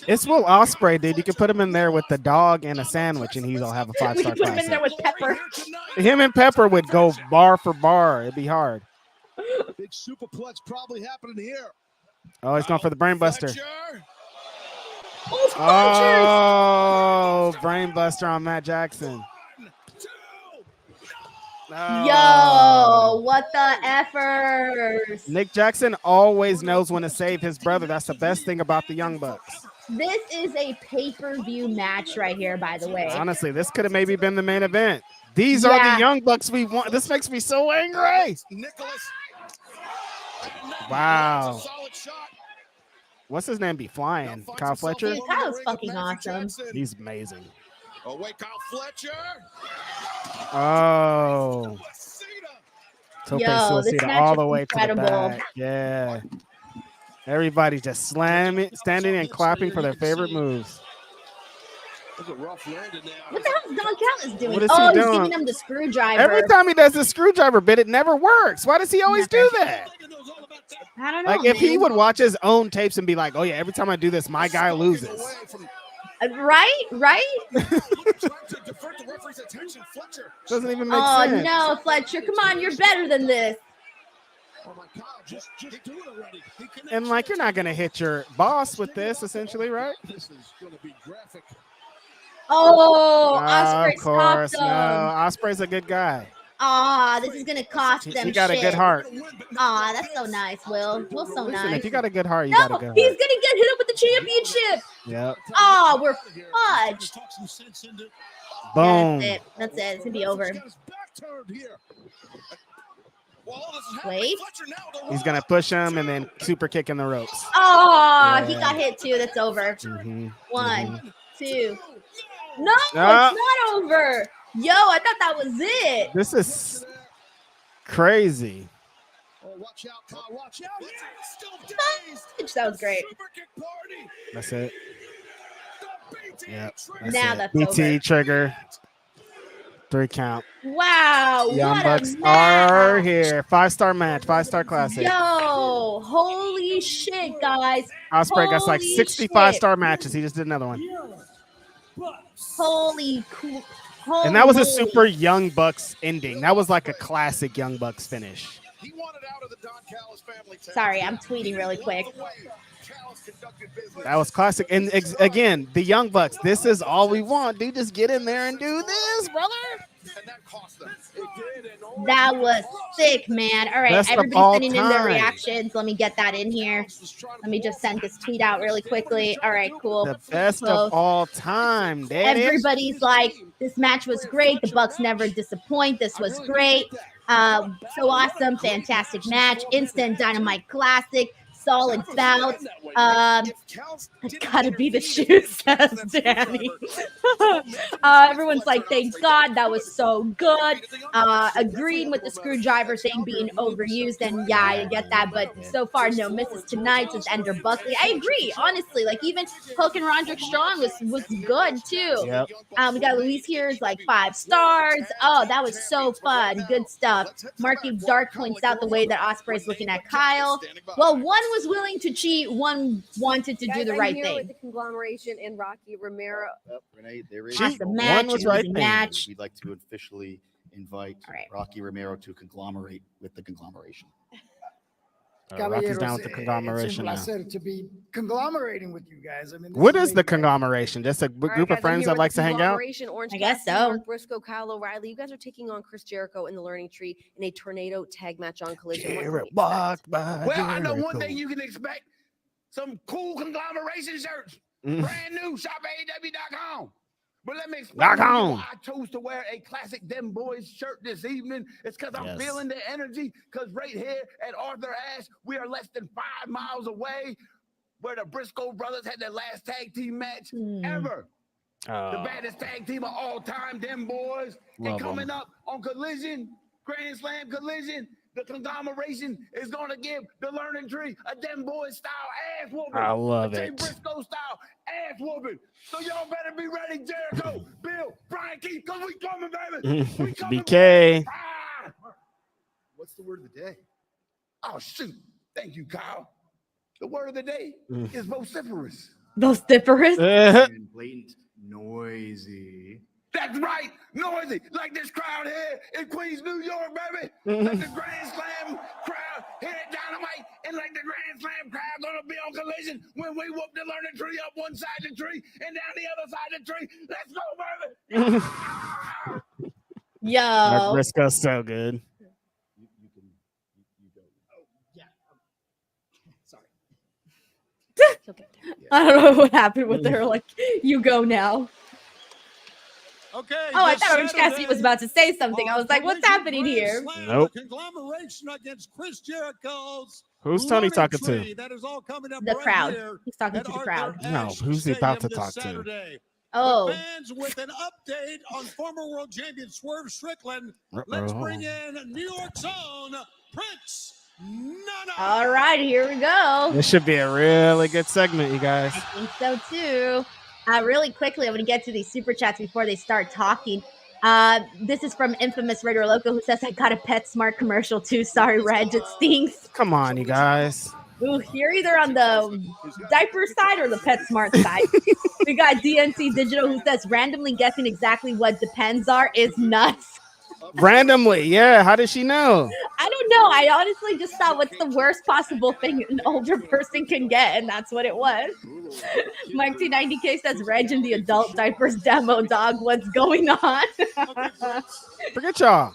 It's Will Ospreay, dude. You can put him in there with the dog and a sandwich, and he'll have a 5-star We could put him in there with Pepper. Him and Pepper would go bar for bar. It'd be hard. Big superplex probably happening here. Oh, he's going for the brainbuster. Oh, Oh, brainbuster on Matt Jackson. Yo, what the effers? Nick Jackson always knows when to save his brother. That's the best thing about the Young Bucks. This is a pay-per-view match right here, by the way. Honestly, this could have maybe been the main event. These are the Young Bucks we want. This makes me so angry. Wow. What's his name be flying? Kyle Fletcher? Dude, Kyle's fucking awesome. He's amazing. Oh, wait, Kyle Fletcher. Oh. Yo, this match all the is way incredible. to the back. Yeah. Everybody just slamming, standing and clapping for their favorite moves. Look at Rough landed now. What the hell is Don Callis doing? What is Oh, he he's doing? giving him the screwdriver. Every time he does the screwdriver bit, it never works. Why does he always do that? I don't know. Like, if he man. would watch his own tapes and be like, oh, yeah, every time I do this, my guy loses. Right? Doesn't even make Oh, sense. no, Fletcher. Come on, you're better than this. Oh my God, just do it already. And, like, you're not going to hit your boss with this, essentially, right? This is going to be graphic. Oh, Of Ospreay course, stopped no. him. Ospreay's a good guy. Ah, this is going to cost them He got shit. a good heart. Ah, that's so nice, Will. Will's so Listen, nice. if you got a good heart, you No, got a good he's heart. going to get hit up with the championship. Yep. Oh, we're fudged. Boom. That's it. It's going to be over. Wait. He's going to push him and then super kick in the ropes. Oh, he Yeah. got hit too. That's over. Mhm. 1, 2. No, Ah. it's not over. Yo, I thought that was it. This is crazy. Oh, watch out, Kyle, watch out. That was great. That's it. Yep. That's Now it. that's BT over. trigger. 3 count. Wow. Young what Bucks a match. are here. 5-star match. 5-star classic. Yo, holy shit, guys. Ospreay got like Holy 65-star matches. He just did another one. Holy cool. And that was a super Young Bucks ending. That was like a classic Young Bucks finish. He wanted out of the Don Callis family. Sorry, I'm tweeting really quick. That was classic. And again, the Young Bucks, this is all we want. Dude, just get in there and do this, brother. And that cost them. That was sick, man. All right, Best of everybody's all sending in their time. reactions. Let me get that in here. Let me just send this tweet out really quickly. All right, cool. The best So, of all time. Daddy. everybody's like, this match was great. The Bucks never disappoint. This was great. So awesome. Fantastic match. Instant Dynamite classic. Solid bout. It's gotta be the shoes, says Danny. Everyone's like, thank God, that was so good. Agreeing with the screwdriver thing being overused, and yeah, I get that, but so far no misses tonight since Ender Buckley. I agree, honestly. Like, even Hook and Roderick Strong was good too. Yep. We got Luis here is like 5 stars. Oh, that was so fun. Good stuff. Marky Dark points out the way that Ospreay's looking at Kyle. Well, one was willing to cheat, one wanted to do the right With thing. the conglomeration and Rocky Romero. Renee, there is Awesome One match. was It right was a thing. match. We'd like to officially invite All right. Rocky Romero to conglomerate with the conglomeration. Rocky's down with the conglomeration now. To be conglomerating with you guys. I mean, What is the conglomeration? Just a group of friends that likes to hang out? Orange I guess Cassidy, so. Mark Briscoe, Kyle O'Reilly. You guys are taking on Chris Jericho in the Learning Tree in a tornado tag match on Collision. What can we expect? Well, I know one thing you can expect. Some cool conglomeration shirts. Brand new. Shop AEW.com. But let me explain to you why I chose to wear a classic Them Boys shirt this evening. It's because I'm feeling the energy. Because right here at Arthur Ashe, we are less than 5 miles away where the Briscoe brothers had their last tag team match ever. The baddest tag team of all time, Them Boys. And coming up on Collision, Grand Slam Collision, The conglomeration is going to give the learning tree a them boy style ass whooping. I love Jay it. Briscoe style ass whooping. So y'all better be ready, Jericho, Bill, Brian Keith, because we coming, baby. We coming, BK. baby. Ah! What's the word of the day? Oh, shoot. Thank you, Kyle. The word of the day is vociferous. Vociferous? Blatant, noisy. That's right, noisy, like this crowd here in Queens, New York, baby. Like the Grand Slam crowd here at Dynamite, and like the Grand Slam crowd gonna be on Collision when we whoop the learning tree up one side of the tree and down the other side of the tree. Let's go, baby. Yo. Mark Briscoe's so good. Okay. I don't know what happened with her. Like, you go now. Okay. Oh, I this thought Orange Cassidy was Saturday about to say something. I was like, what's Collision happening Grand here? Slam, Nope. The conglomeration against Chris Jericho's Who's Tony learning talking tree. to? That is all coming up The right crowd. here He's talking at to the Arthur crowd. No, Ashe who's he about Stadium to talk this to? Saturday. Oh. The fans with an update on former world champion Swerve Strickland. Let's bring in New York's own Prince Nana. All right, here we go. This should be a really good segment, you guys. I think so too. Really quickly, I'm going to get to these super chats before they start talking. This is from Infamous Raider Loco, who says, I got a PetSmart commercial too. Sorry, Reg, it stinks. Come on, you guys. Ooh, you're either on the diaper side or the PetSmart side. We got DNC Digital, who says, randomly guessing exactly what depends are is nuts. Randomly, yeah. How did she know? I don't know. I honestly just thought, what's the worst possible thing an older person can get? And that's what it was. Mike T90K says, Reg in the adult diapers demo, dog. What's going on? Forget y'all.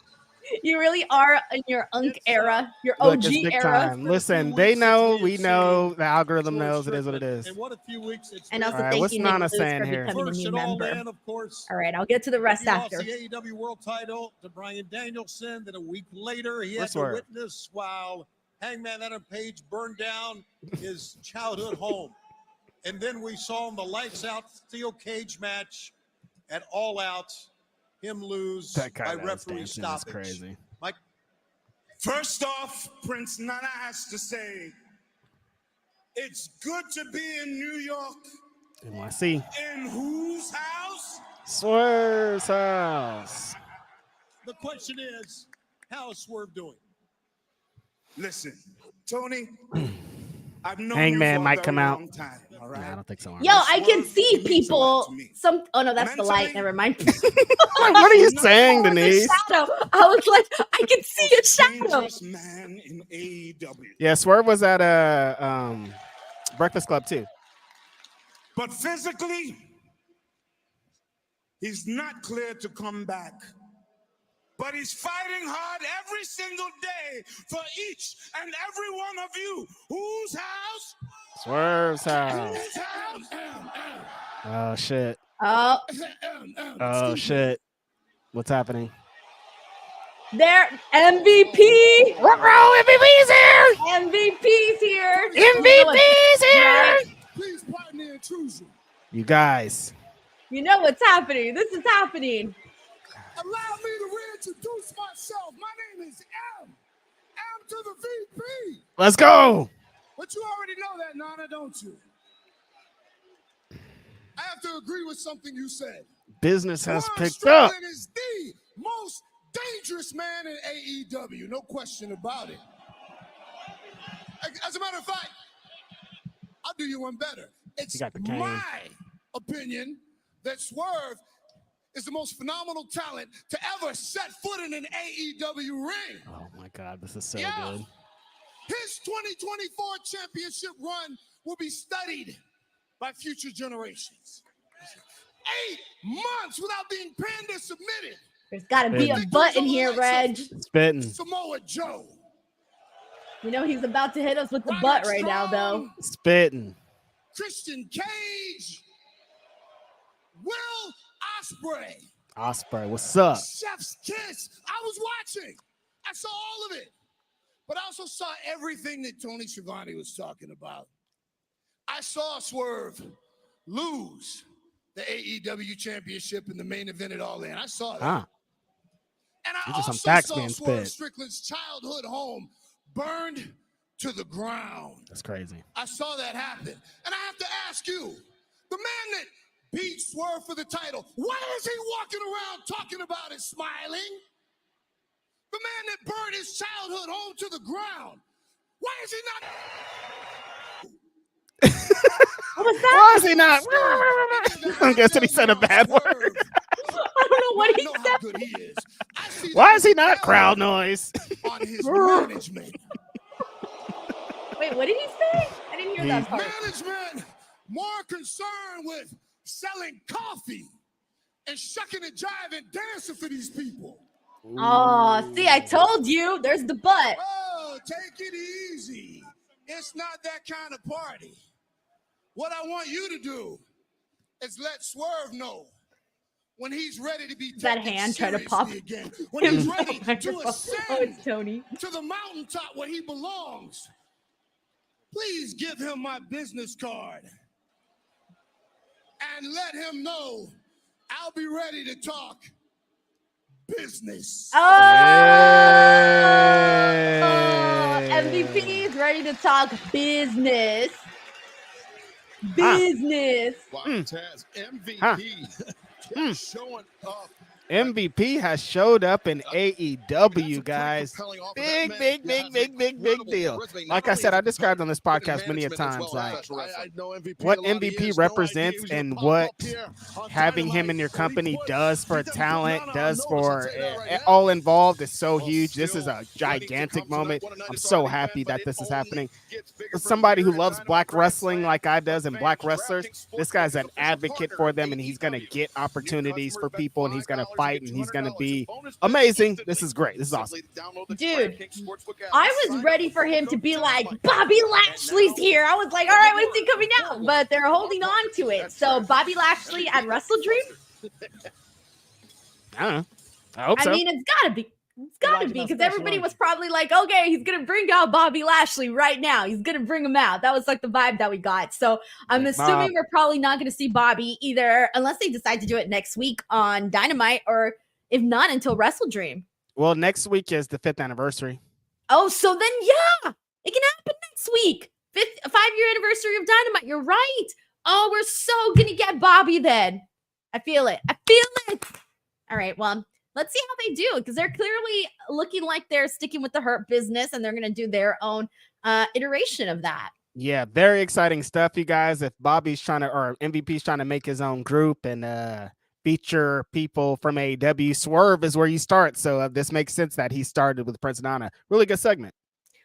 You really are in your Unk era, your Look, OG it's big era. time. Listen, they know, we know, the algorithm knows it is what it is. And what a few weeks it's And also, All right, thank what's you, Nick Nana Luz, saying for here? becoming a first new and all member. in, of course. All right, I'll get to the rest He lost after. the AEW World Title to Bryan Danielson. Then a week later, he had Where's to Swerve? witness while Hangman Adam Page burned down his childhood home. And then we saw in the lights out steel cage match at All Out, him lose That by guy that was referee dancing is stoppage. crazy. Mike, First off, Prince Nana has to say, it's good to be in New York. NYC. In whose house? Swerve's house. the question is, how is Swerve doing? Listen, Tony, I've known Hangman you for might a come very out. long time, all right? Nah, I don't think so. Yo, I can Swerve see means a lot people. to me. Oh no, that's the light. Mentally- Never mind. What are you saying, Oh, it's a Denise? shadow. I was like, I can see a shadow. Dangerous man in AEW. Yeah, Swerve was at a Breakfast Club too. But physically, he's not clear to come back. But he's fighting hard every single day for each and every one of you. Whose house? Swerve's house. Whose house? Oh shit. Oh, Oh shit. What's happening? there, MVP. MVP's here. MVP's here. MVP's here. Please pardon the intrusion. You guys. You know what's happening. This is happening. Allow me to reintroduce myself. My name is M. M to the VP. Let's go. But you already know that, Nana, don't you? I have to agree with something you said. Business has Braun picked up. Strowman is the most dangerous man in AEW. No question about it. As a matter of fact, I'll do you one better. It's You got the cane. my opinion that Swerve is the most phenomenal talent to ever set foot in an AEW ring. Oh my God, this is so Yeah. good. His 2024 championship run will be studied by future generations. 8 months without being pinned or submitted. There's got to be a button here, Reg. Spitting. Samoa Joe. You know he's about to hit us with the butt right now, though. Spitting. Christian Cage. Will Ospreay. Ospreay, what's up? Chef's kiss. I was watching. I saw all of it. But I also saw everything that Tony Schiavone was talking about. I saw Swerve lose the AEW championship in the main event at All In. I saw that. Ah. And I These are some also facts saw being Swerve spit. Strickland's childhood home burned to the ground. That's crazy. I saw that happen. And I have to ask you, the man that beat Swerve for the title, why is he walking around talking about it smiling? The man that burned his childhood home to the ground, why is he not? What was that? Why is he not? I guess that he said a bad word. I don't know what he know said. how good he is. I see Why that is he as a not crowd failure noise? on his management? Wait, what did he say? I didn't hear that part. Management more concerned with selling coffee and shucking and jiving dancing for these people. Oh, see, I told you. There's the butt. Oh, take it easy. It's not that kind of party. What I want you to do is let Swerve know when he's ready to be That taken hand trying to pop seriously again. When he's ready to Oh, ascend it's Tony. to the mountaintop where he belongs. Please give him my business card and let him know I'll be ready to talk business. MVP is ready to talk business. Business. Wow, Taz, MVP showing up. MVP has showed up in AEW, guys. Big deal. Like I said, I described on this podcast many a times, like what MVP represents and what having him in your company does for talent, does for all involved is so huge. This is a gigantic moment. I'm so happy that this is happening. For somebody who loves black wrestling like I does and black wrestlers, this guy's an advocate for them, and he's going to get opportunities for people, and he's going to fight, and he's going to be amazing. This is great. This is awesome. Dude, I was ready for him to be like, Bobby Lashley's here. I was like, all right, when's he coming out? But they're holding on to it. So Bobby Lashley at WrestleDream? I don't know. I hope so. I mean, it's got to be. It's got to be, because everybody was probably like, okay, he's going to bring out Bobby Lashley right now. He's going to bring him out. That was like the vibe that we got. So I'm assuming we're probably not going to see Bobby either, unless they decide to do it next week on Dynamite, or if not, until WrestleDream. Well, next week is the 5th anniversary. Oh, so then, yeah, it can happen next week. 5-year anniversary of Dynamite. You're right. Oh, we're so going to get Bobby then. I feel it. All right, well, let's see how they do, because they're clearly looking like they're sticking with the Hurt Business, and they're going to do their own iteration of that. Yeah, very exciting stuff, you guys. If Bobby's trying to, or MVP's trying to make his own group and feature people from AEW, Swerve is where you start. So this makes sense that he started with Prince Nana. Really good segment.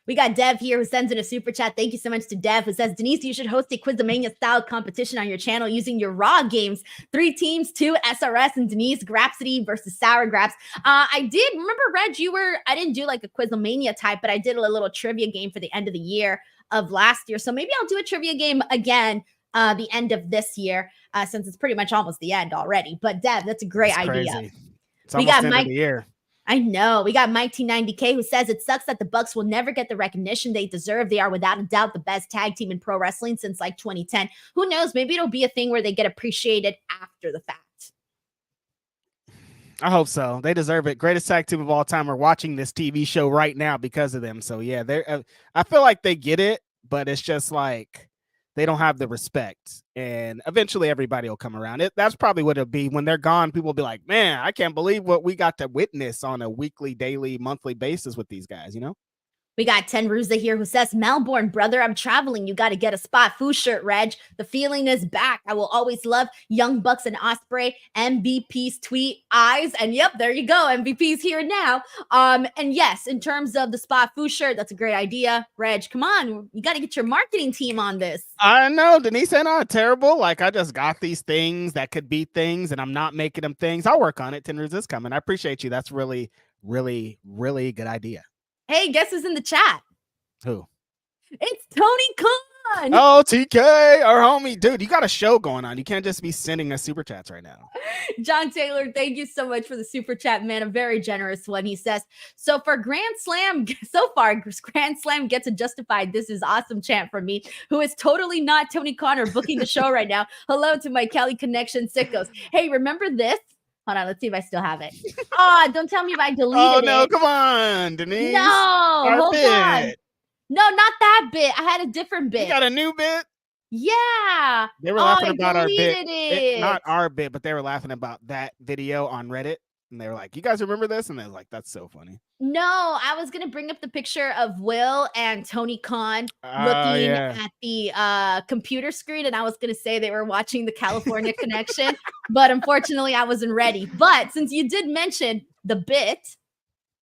We got Dev here who sends in a super chat. Thank you so much to Dev, who says, Denise, you should host a Quizomania style competition on your channel using your Raw games. 3 teams, 2 SRS and Denise, Grapsity versus Sour Graps. I did remember, Reg, I didn't do like a Quizomania type, but I did a little trivia game for the end of the year of last year. So maybe I'll do a trivia game again the end of this year, since it's pretty much almost the end already. But Dev, that's a great idea. Crazy. It's almost the end of the year. I know. We got Mike T90K who says it sucks that the Bucks will never get the recognition they deserve. They are without a doubt the best tag team in pro wrestling since like 2010. Who knows? Maybe it'll be a thing where they get appreciated after the fact. I hope so. They deserve it. Greatest tag team of all time. We're watching this TV show right now because of them. So yeah, I feel like they get it, but it's just like they don't have the respect, and eventually everybody will come around. That's probably what it'll be. When they're gone, people will be like, man, I can't believe what we got to witness on a weekly, daily, monthly basis with these guys, you know? We got Ten Ruza here who says, Melbourne, brother, I'm traveling. You got to get a spot. Foo shirt, Reg. The feeling is back. I will always love Young Bucks and Ospreay. MVP's tweet eyes. And yep, there you go. MVP's here now. And yes, in terms of the spot Foo shirt, that's a great idea. Reg, come on. You got to get your marketing team on this. I know. Denise and I are terrible. Like, I just got these things that could be things, and I'm not making them things. I'll work on it. Ten Ruza's coming. I appreciate you. That's really, really, really good idea. Hey, guess who's in the chat? Who? It's Tony Khan. Oh, TK, our homie. Dude, you got a show going on. You can't just be sending us super chats right now. John Taylor, thank you so much for the super chat, man. A very generous one. He says, so far, Grand Slam gets a justified this is awesome chant from me, who is totally not Tony Khan or booking the show right now. Hello to my Cali Connection sickos. Hey, remember this? Hold on, let's see if I still have it. Oh, don't tell me if I deleted Oh it. no, come on, Denise. No, Our hold bit. on. No, not that bit. I had a different bit. You got a new bit? Yeah. They were laughing I about our bit. deleted it. Not our bit, but they were laughing about that video on Reddit. And they were like, you guys remember this? And they were like, that's so funny. No, I was going to bring up the picture of Will and Tony Khan looking at the computer screen. And I was going to say they were watching the California Connection. But unfortunately, I wasn't ready. But since you did mention the bit,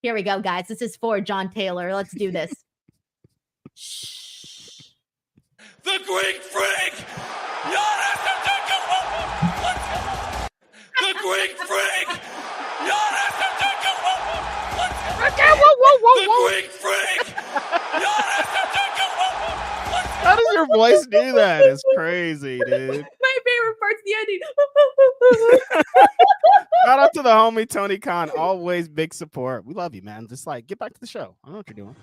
here we go, guys. This is for John Taylor. Let's do this. The Greek Freak! The Greek Freak! The Greek Freak! How does your voice do that? It's crazy, dude. My favorite part's the ending. Shout out to the homie Tony Khan. Always big support. We love you, man. Just like get back to the show. I know what you're doing.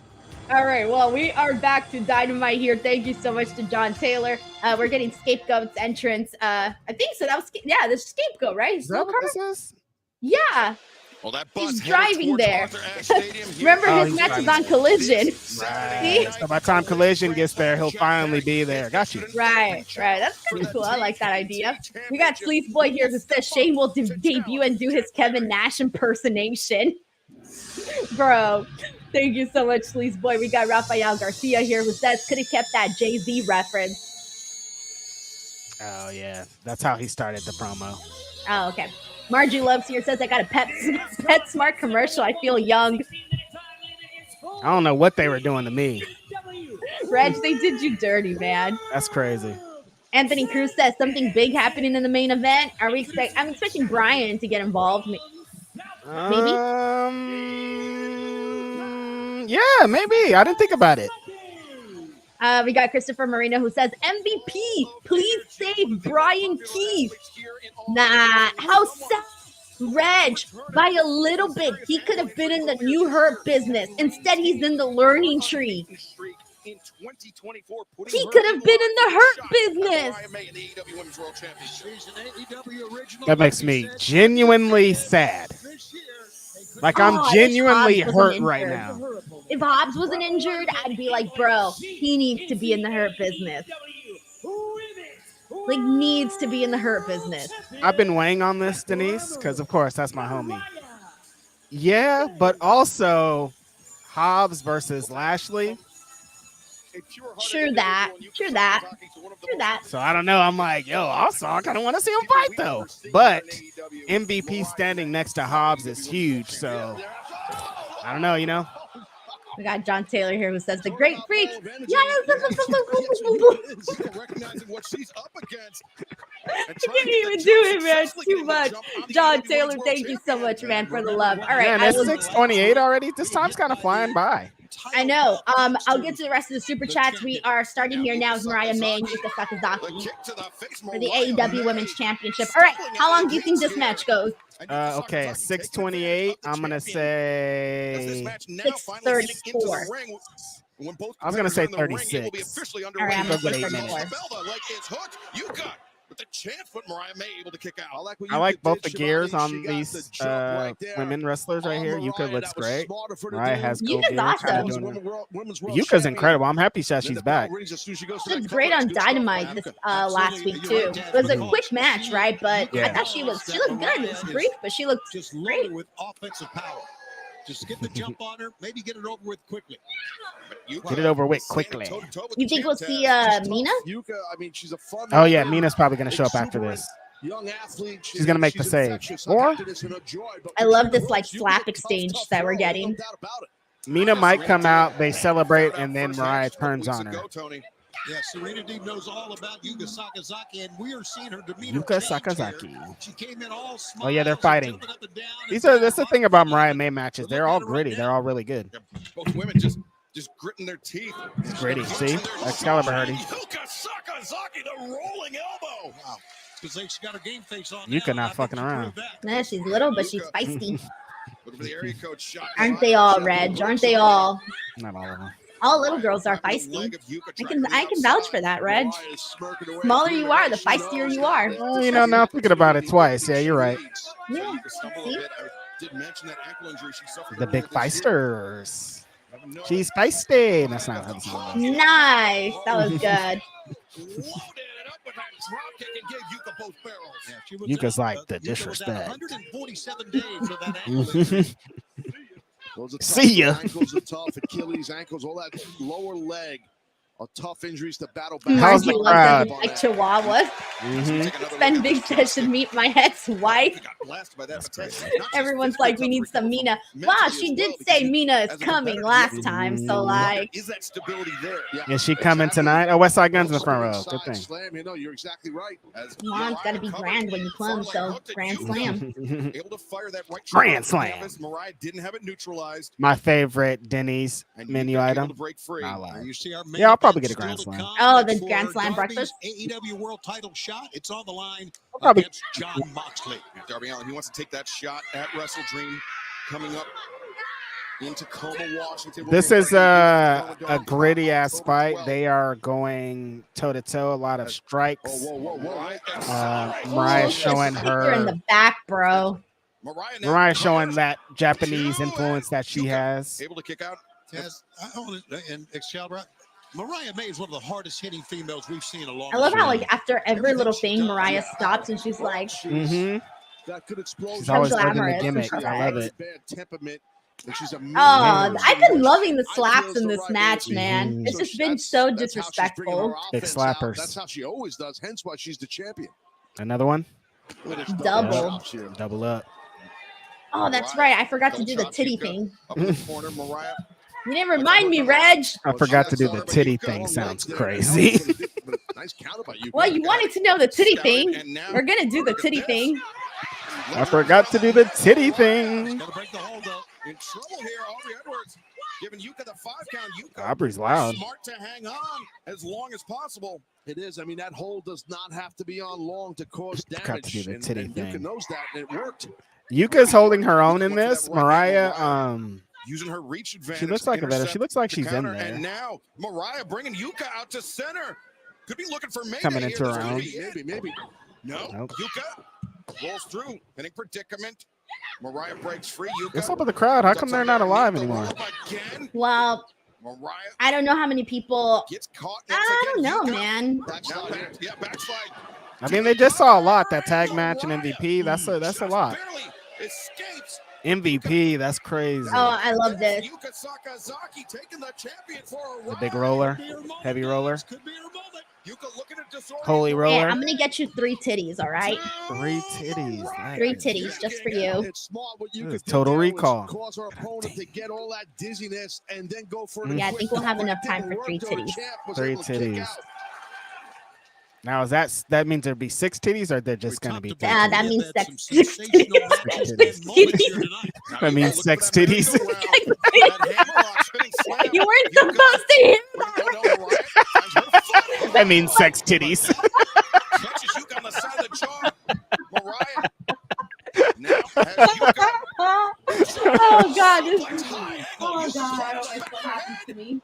All right, well, we are back to Dynamite here. Thank you so much to John Taylor. We're getting Scapegoat's entrance. I think so. That was the Scapegoat, right? Is that what this is? Yeah. Well, that He's driving there. Remember, his match is on Collision. Right. So by the time Collision gets there, he'll finally be there. Got you. Right. That's pretty cool. I like that idea. We got Fleece Boy here who says Shane will debut and do his Kevin Nash impersonation. Bro, thank you so much, Fleece Boy. We got Rafael Garcia here who says could have kept that Jay-Z reference. Oh, yeah. That's how he started the promo. Oh, okay. Margie Loves here says I got a PetSmart commercial. I feel young. I don't know what they were doing to me. Reg, they did you dirty, man. That's crazy. Anthony Cruz says something big happening in the main event. I'm expecting Bryan to get involved. Maybe? Yeah, maybe. I didn't think about it. We got Christopher Marina who says MVP, please save Brian Keith. Nah, how sad. Reg, by a little bit, he could have been in the new Hurt business. Instead, he's in the learning tree. He could have been in the Hurt business. That makes me genuinely sad. Like I'm genuinely hurt right now. If Hobbs wasn't injured, I'd be like, bro, he needs to be in the Hurt business. Like, needs to be in the Hurt business. I've been weighing on this, Denise, because of course that's my homie. Yeah, but also Hobbs versus Lashley. True that. So I don't know. I'm like, yo, also I kind of want to see him fight though. But MVP standing next to Hobbs is huge. So I don't know, you know. We got John Taylor here who says the Great Freak. Yes. I can't even do it, man. It's too much. John Taylor, thank you so much, man, for the love. All right. Man, it's 6:28 already. This time's kind of flying by. I know. I'll get to the rest of the super chats. We are starting here now with Mariah May and Yuka Sakazaki for the AEW Women's Championship. All right. How long do you think this match goes? Okay, 6:28. I'm gonna say 6:34. I was gonna say 36. All right, I'm gonna say 34. With the chance, but Mariah May able to kick out. I like both the gears on these women wrestlers right here. Yuka looks great. Mariah has cool gears. Awesome. Yuka's incredible. I'm happy that she's back. She looked great on Dynamite this last week too. It was a quick match, right? But I thought she looked good. It was brief, but she looked great. With offensive power. Just get the jump on her, maybe get it over with quickly. Get it over with quickly. You think we'll see Mina? Yuka, I mean, she's a fun. Oh yeah, Mina's probably gonna show up after this. Young athlete. She's gonna make the save. Or I love this like slap exchange that we're getting. Mina might come out, they celebrate, and then Mariah turns on her. Yeah, Serena D knows all about Yuka Sakazaki, and we are seeing her demeanor. Yuka Sakazaki. She came in all oh yeah, they're fighting. That's the thing about Mariah May matches. They're all gritty. They're all really good. Both women just gritting their teeth. It's gritty. See, Excalibur hurting. Yuka Sakazaki, the rolling elbow. Wow. Because she's got her game face on. Yuka not fucking around. Nah, she's little, but she's feisty. Look for the area code shot. Aren't they all, Reg? Aren't they all? Not all of them. All little girls are feisty. I can vouch for that, Reg. Smaller you are, the feistier you are. Well, you know, now thinking about it twice. Yeah, you're right. Yeah. See? The big feisters. She's feisty. That's not how it's going. Nice. That was good. Yuka's like the disrespect. 147 days of that See ya. Ankles are tough, Achilles, ankles, all that lower leg are tough injuries to battle back. How's the crowd? Like Chihuahua. Ben Big said should meet my ex-wife. Everyone's like, we need some Mina. Wow, she did say Mina is coming last time. So like, is that stability there? Is she coming tonight? Oh, West Side Guns in the front row. Good thing. Slam, you know, you're exactly right. Mom's got to be grand when you plunge. So Grand Slam. Able to fire that right Grand Slam. Mariah didn't have it neutralized. My favorite Denise menu item. Not lying. Yeah, I'll probably get a Grand Slam. Oh, the Grand Slam breakfast. AEW World Title shot. It's on the line Probably. against John Moxley. Darby Allin, he wants to take that shot at WrestleDream coming up in Tacoma, Washington. This is a gritty ass fight. They are going toe to toe. A lot of strikes. Mariah showing You're in her. the back, bro. Mariah showing that Japanese influence that she has. Able to kick out. Yes, and Excalibur. Mariah May is one of the hardest hitting females we've seen in a long time. I love how like after every little thing, Mariah stops and she's like, That could explode. She's always learning the glamorous. gimmick. I love it. Bad temperament. And she's a oh, I've been loving the slaps in this match, man. It's just been so disrespectful. Big slappers. That's how she always does. Hence why she's the champion. Another one. Double. Double up. Oh, that's right. I forgot to do the titty thing. Up in the corner, Mariah. You didn't remind me, Reg. I forgot to do the titty thing. Sounds crazy. Nice counter by you. Well, you wanted to know the titty thing. We're gonna do the titty thing. I forgot to do the titty thing. In trouble here, Aubrey Edwards giving Yuka the 5 count. Yuka Aubrey's loud. smart to hang on as long as possible. It is. I mean, that hold does not have to be on long to cause damage. Forgot to do the titty and thing. Yuka knows that, and it worked. Yuka's holding her own in this. Mariah, using her reach advantage. she looks like a veteran. She looks like she's in counter, there. And now Mariah bringing Yuka out to center. Could be looking for Mayday Coming into her own. Maybe. No. Nope. Yuka rolls through. Hitting predicament. Mariah breaks free. Yuka. What's up with the crowd? How come they're not alive anymore? Well, Mariah I don't know how many people. gets caught. I don't know, man. Backslide. I mean, they just saw a lot. That tag match and MVP. That's a lot. Barely escapes. MVP. That's crazy. Oh, I love this. Yuka Sakazaki taking the champion for a The big roller, heavy roller, Yuka looking at disorder. holy Hey, roller. I'm gonna get you 3 titties, all right? 3 titties. Nice. 3 titties just for you. It's smart what you This is could do Total now is Recall. Cause our opponent to get all that dizziness and then go for Yeah, I think we'll have enough time for 3 titties. 3 titties. Now is that means there'd be 6 titties, or they're just gonna be? 3 Yeah, titties? that means that's 6 titties. That means sex titties. You weren't supposed to hear that. That means sex titties. Catches Yuka on the side of the jaw. Mariah. Now has Yuka. Oh God! Oh God! I don't like what happened to me.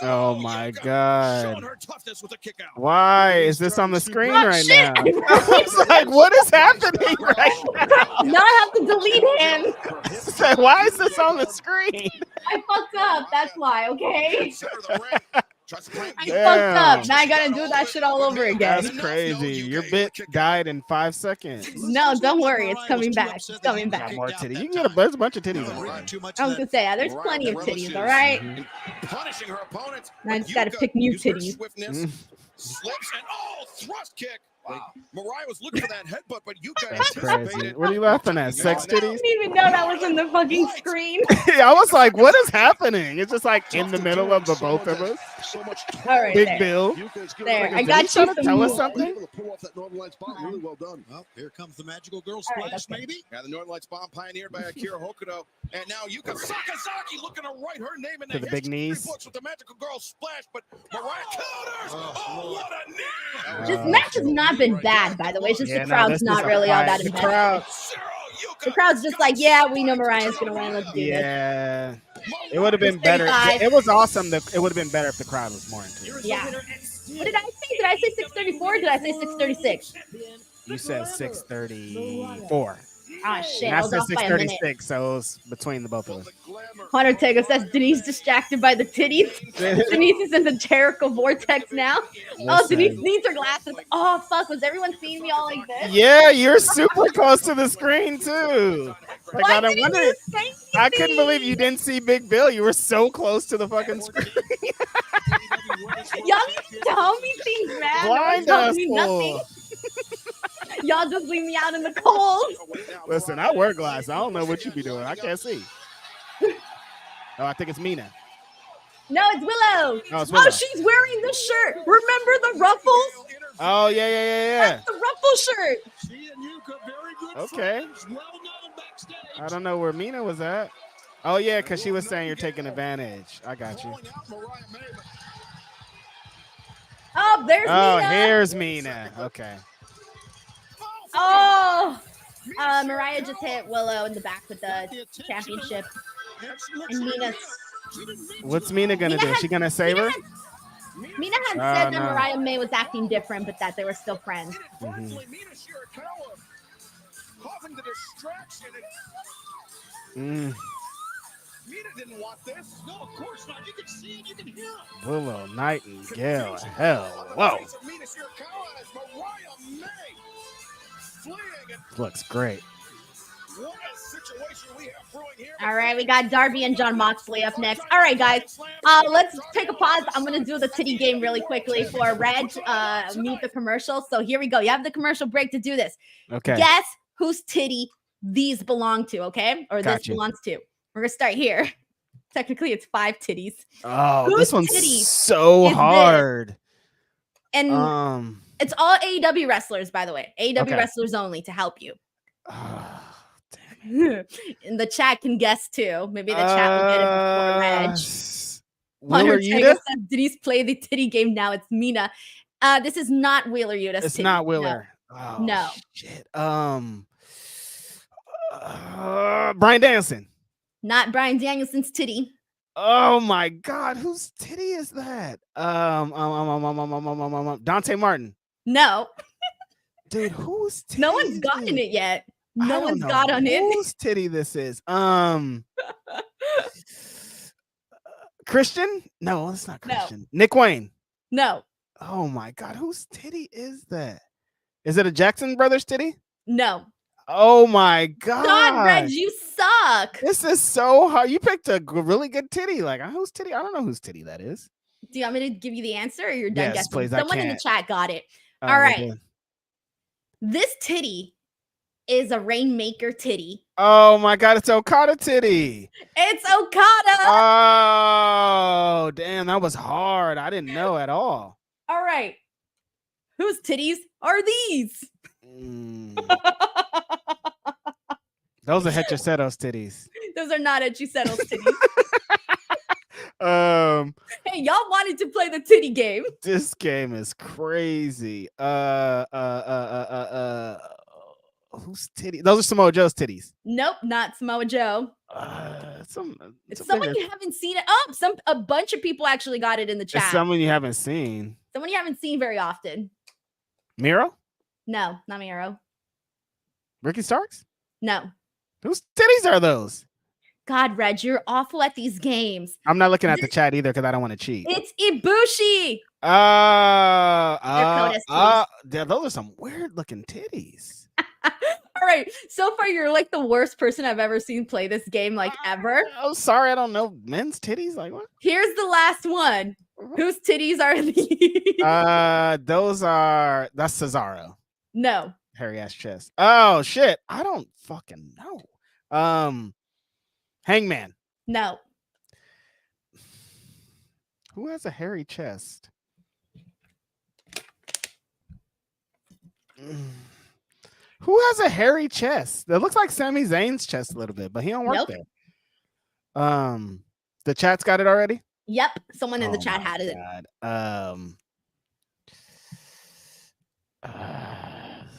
Oh my God! Showing her toughness with a kick out. Why is this on the screen Oh, right shit. now? It's like, what is happening right now? Now I have to delete him. So why is this on the screen? I fucked up. That's why. Okay. Center of the ring. Tries to play I Damn. fucked up. Now I gotta do that shit all over again. That's crazy. Your bit died in 5 seconds. No, don't worry. It's coming back. It's coming Got back. more titties. You can get there's a bunch of titties on there. I was gonna say, yeah, there's plenty of titties. All right. punishing her opponents. Now I just gotta pick new used her titties. swiftness, slips and thrust kick. Wow. Mariah was looking for that headbutt, but Yuka That's crazy. anticipated. What are you laughing at? Sex I titties? didn't even know that was in the fucking screen. I was like, what is happening? It's just like in the middle of the both of us. So much All right, Big there. Bill. There, I Is got he trying you to some tell us more. something? Pull off that Northern Lights bomb. Really well done. Well, here comes the magical girl All right, splash, okay. maybe. Yeah, the Northern Lights bomb pioneered by Akira Hokuto. And now Yuka Sakazaki looking to write her name in To the big knees. books with the magical girl splash, but Mariah counters. Oh, what a knee! This match has not been bad, by the way. It's just Yeah, the no, crowd's this is not a really all fight. that The invested. crowd. The crowd's just like, yeah, we know Mariah's gonna win. Let's do this. Yeah. It would have been better. 35. It was awesome. It would have been better if the crowd was more into it. Yeah. What did I say? Did I say 634 or did I say 636? You said 634. Ah, shit. And I I was said off by a minute. 636, so it was between the both of us. Undertaker says Denise distracted by the titties. Denise is in the Jericho vortex now. Oh, Denise needs her glasses. Oh, fuck. Was everyone seeing me all like this? Yeah, you're super close to the screen, too. Like, Why didn't you say I couldn't believe you didn't see Big Bill. You were so close to the fucking screen. Y'all need to tell me things, man. Blind Don't us, me fool. nothing. Y'all just leave me out in the cold. Listen, I wear glasses. I don't know what you be doing. I can't see. Oh, I think it's Mina. No, it's Willow. Oh, it's Willow. Oh, she's wearing the shirt. Remember the ruffles? Oh, yeah. That's the ruffle shirt. Okay. I don't know where Mina was at. Oh, yeah, because she was saying you're taking advantage. I got you. Oh, there's Mina. Here's Mina. Okay. Oh, Mariah just hit Willow in the back with the championship. And Mina's. What's Mina going to do? Is she going to save her? Mina had said that Mariah May was acting different, but that they were still friends. Mm-hmm. Mina didn't want this. No, of course not. You can see it. You can hear it. Willow Nightingale. Hell. Whoa. Looks great. All right, we got Darby and John Moxley up next. All right, guys, let's take a pause. I'm going to do the titty game really quickly for Reg, meet the commercial. So here we go. You have the commercial break to do this. Okay. Guess whose titty these belong to, okay? Or this Gotcha. belongs to. We're going to start here. Technically, it's 5 titties. Oh, Whose this one's titty so is hard. this? And it's all AEW wrestlers, by the way. AEW Okay. wrestlers only to help you. And the chat can guess too. Maybe the chat will get it before Reg. Wheeler Undertaker Yuta? says, Denise play the titty game now. It's Mina. This is not Wheeler Yuta's It's titty. not Wheeler. No. Shit. Bryan Danielson. Not Bryan Danielson's titty. Oh my God, whose titty is that? Dante Martin. No. Dude, whose titty? No one's gotten it yet. I No don't one's know got on it. whose titty this is. Christian? No, it's not Christian. Nick Wayne. No. Oh my God, whose titty is that? Is it a Jackson Brothers titty? No. Oh my God. God, Reg, you suck. This is so hard. You picked a really good titty. Like, whose titty? I don't know whose titty that is. Do you want me to give you the answer or you're done Yes, guessing? please, I Someone in the can't. chat got it. Oh, All we're right. good. This titty is a Rainmaker titty. Oh my God, it's Okada titty. It's Okada. Oh, damn, that was hard. I didn't know at all. All right. Whose titties are these? Those are Hechacedo's titties. Those are not Echisero's titties. Hey, y'all wanted to play the titty game. This game is crazy. Whose titty? Those are Samoa Joe's titties. Nope, not Samoa Joe. It's someone you haven't seen it. Oh, a bunch of people actually got it in the chat. It's someone you haven't seen. Someone you haven't seen very often. Miro? No, not Miro. Ricky Starks? No. Whose titties are those? God, Reg, you're awful at these games. I'm not looking at the chat either because I don't want to cheat. It's Ibushi. Those are some weird looking titties. All right. So far, you're like the worst person I've ever seen play this game, like ever. Oh, sorry, I don't know men's titties. Like what? Here's the last one. Whose titties are these? That's Cesaro. No. Hairy ass chest. Oh shit. I don't fucking know. Hangman. No. Who has a hairy chest? Who has a hairy chest? That looks like Sami Zayn's chest a little bit, but he don't work there. The chat's got it already? Yep. Someone in the chat had it.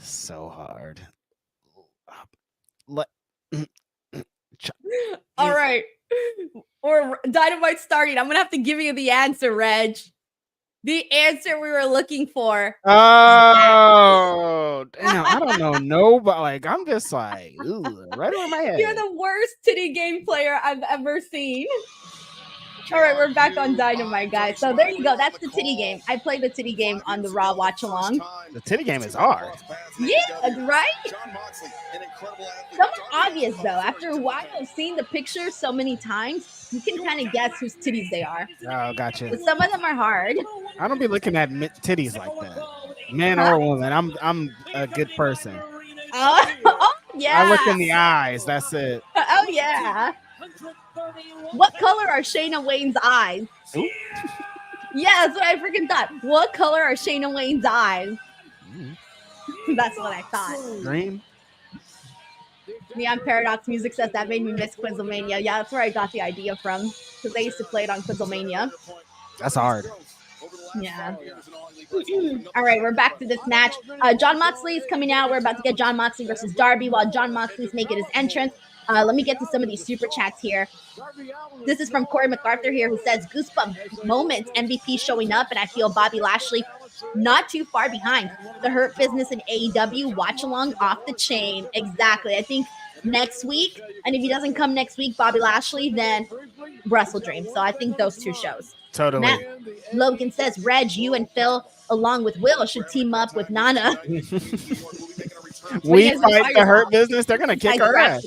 So hard. All right. or Dynamite starting? I'm gonna have to give you the answer, Reg. The answer we were looking for. Oh, damn. I don't know nobody. Like, I'm just like, ooh, right over my head. You're the worst titty game player I've ever seen. All right, we're back on Dynamite, guys. So there you go. That's the titty game. I played the titty game on the Raw Watch Along. The titty game is hard. Yeah, right? Somewhat obvious, though. After a while of seeing the pictures so many times, you can kind of guess whose titties they are. Oh, gotcha. But some of them are hard. I don't be looking at titties like that. Man or woman, I'm a good person. Oh, yeah. I look in the eyes. That's it. Oh, yeah. What color are Shayna Wayne's eyes? Ooh. Yeah, that's what I freaking thought. What color are Shayna Wayne's eyes? That's what I thought. Green. Neon Paradox Music says that made me miss Quizlemania. Yeah, that's where I got the idea from, because they used to play it on Quizlemania. That's hard. Yeah. All right, we're back to this match. John Moxley is coming out. We're about to get John Moxley versus Darby while John Moxley's making his entrance. Let me get to some of these super chats here. This is from Corey MacArthur here, who says, goosebump moments, MVP showing up, and I feel Bobby Lashley not too far behind. The Hurt Business in AEW, watch along off the chain. Exactly. I think next week, and if he doesn't come next week, Bobby Lashley, then WrestleDream. So I think those two shows. Totally. Matt Logan says, Reg, you and Phil, along with Will, should team up with Nana. We fight the Hurt Business. They're going to kick our ass.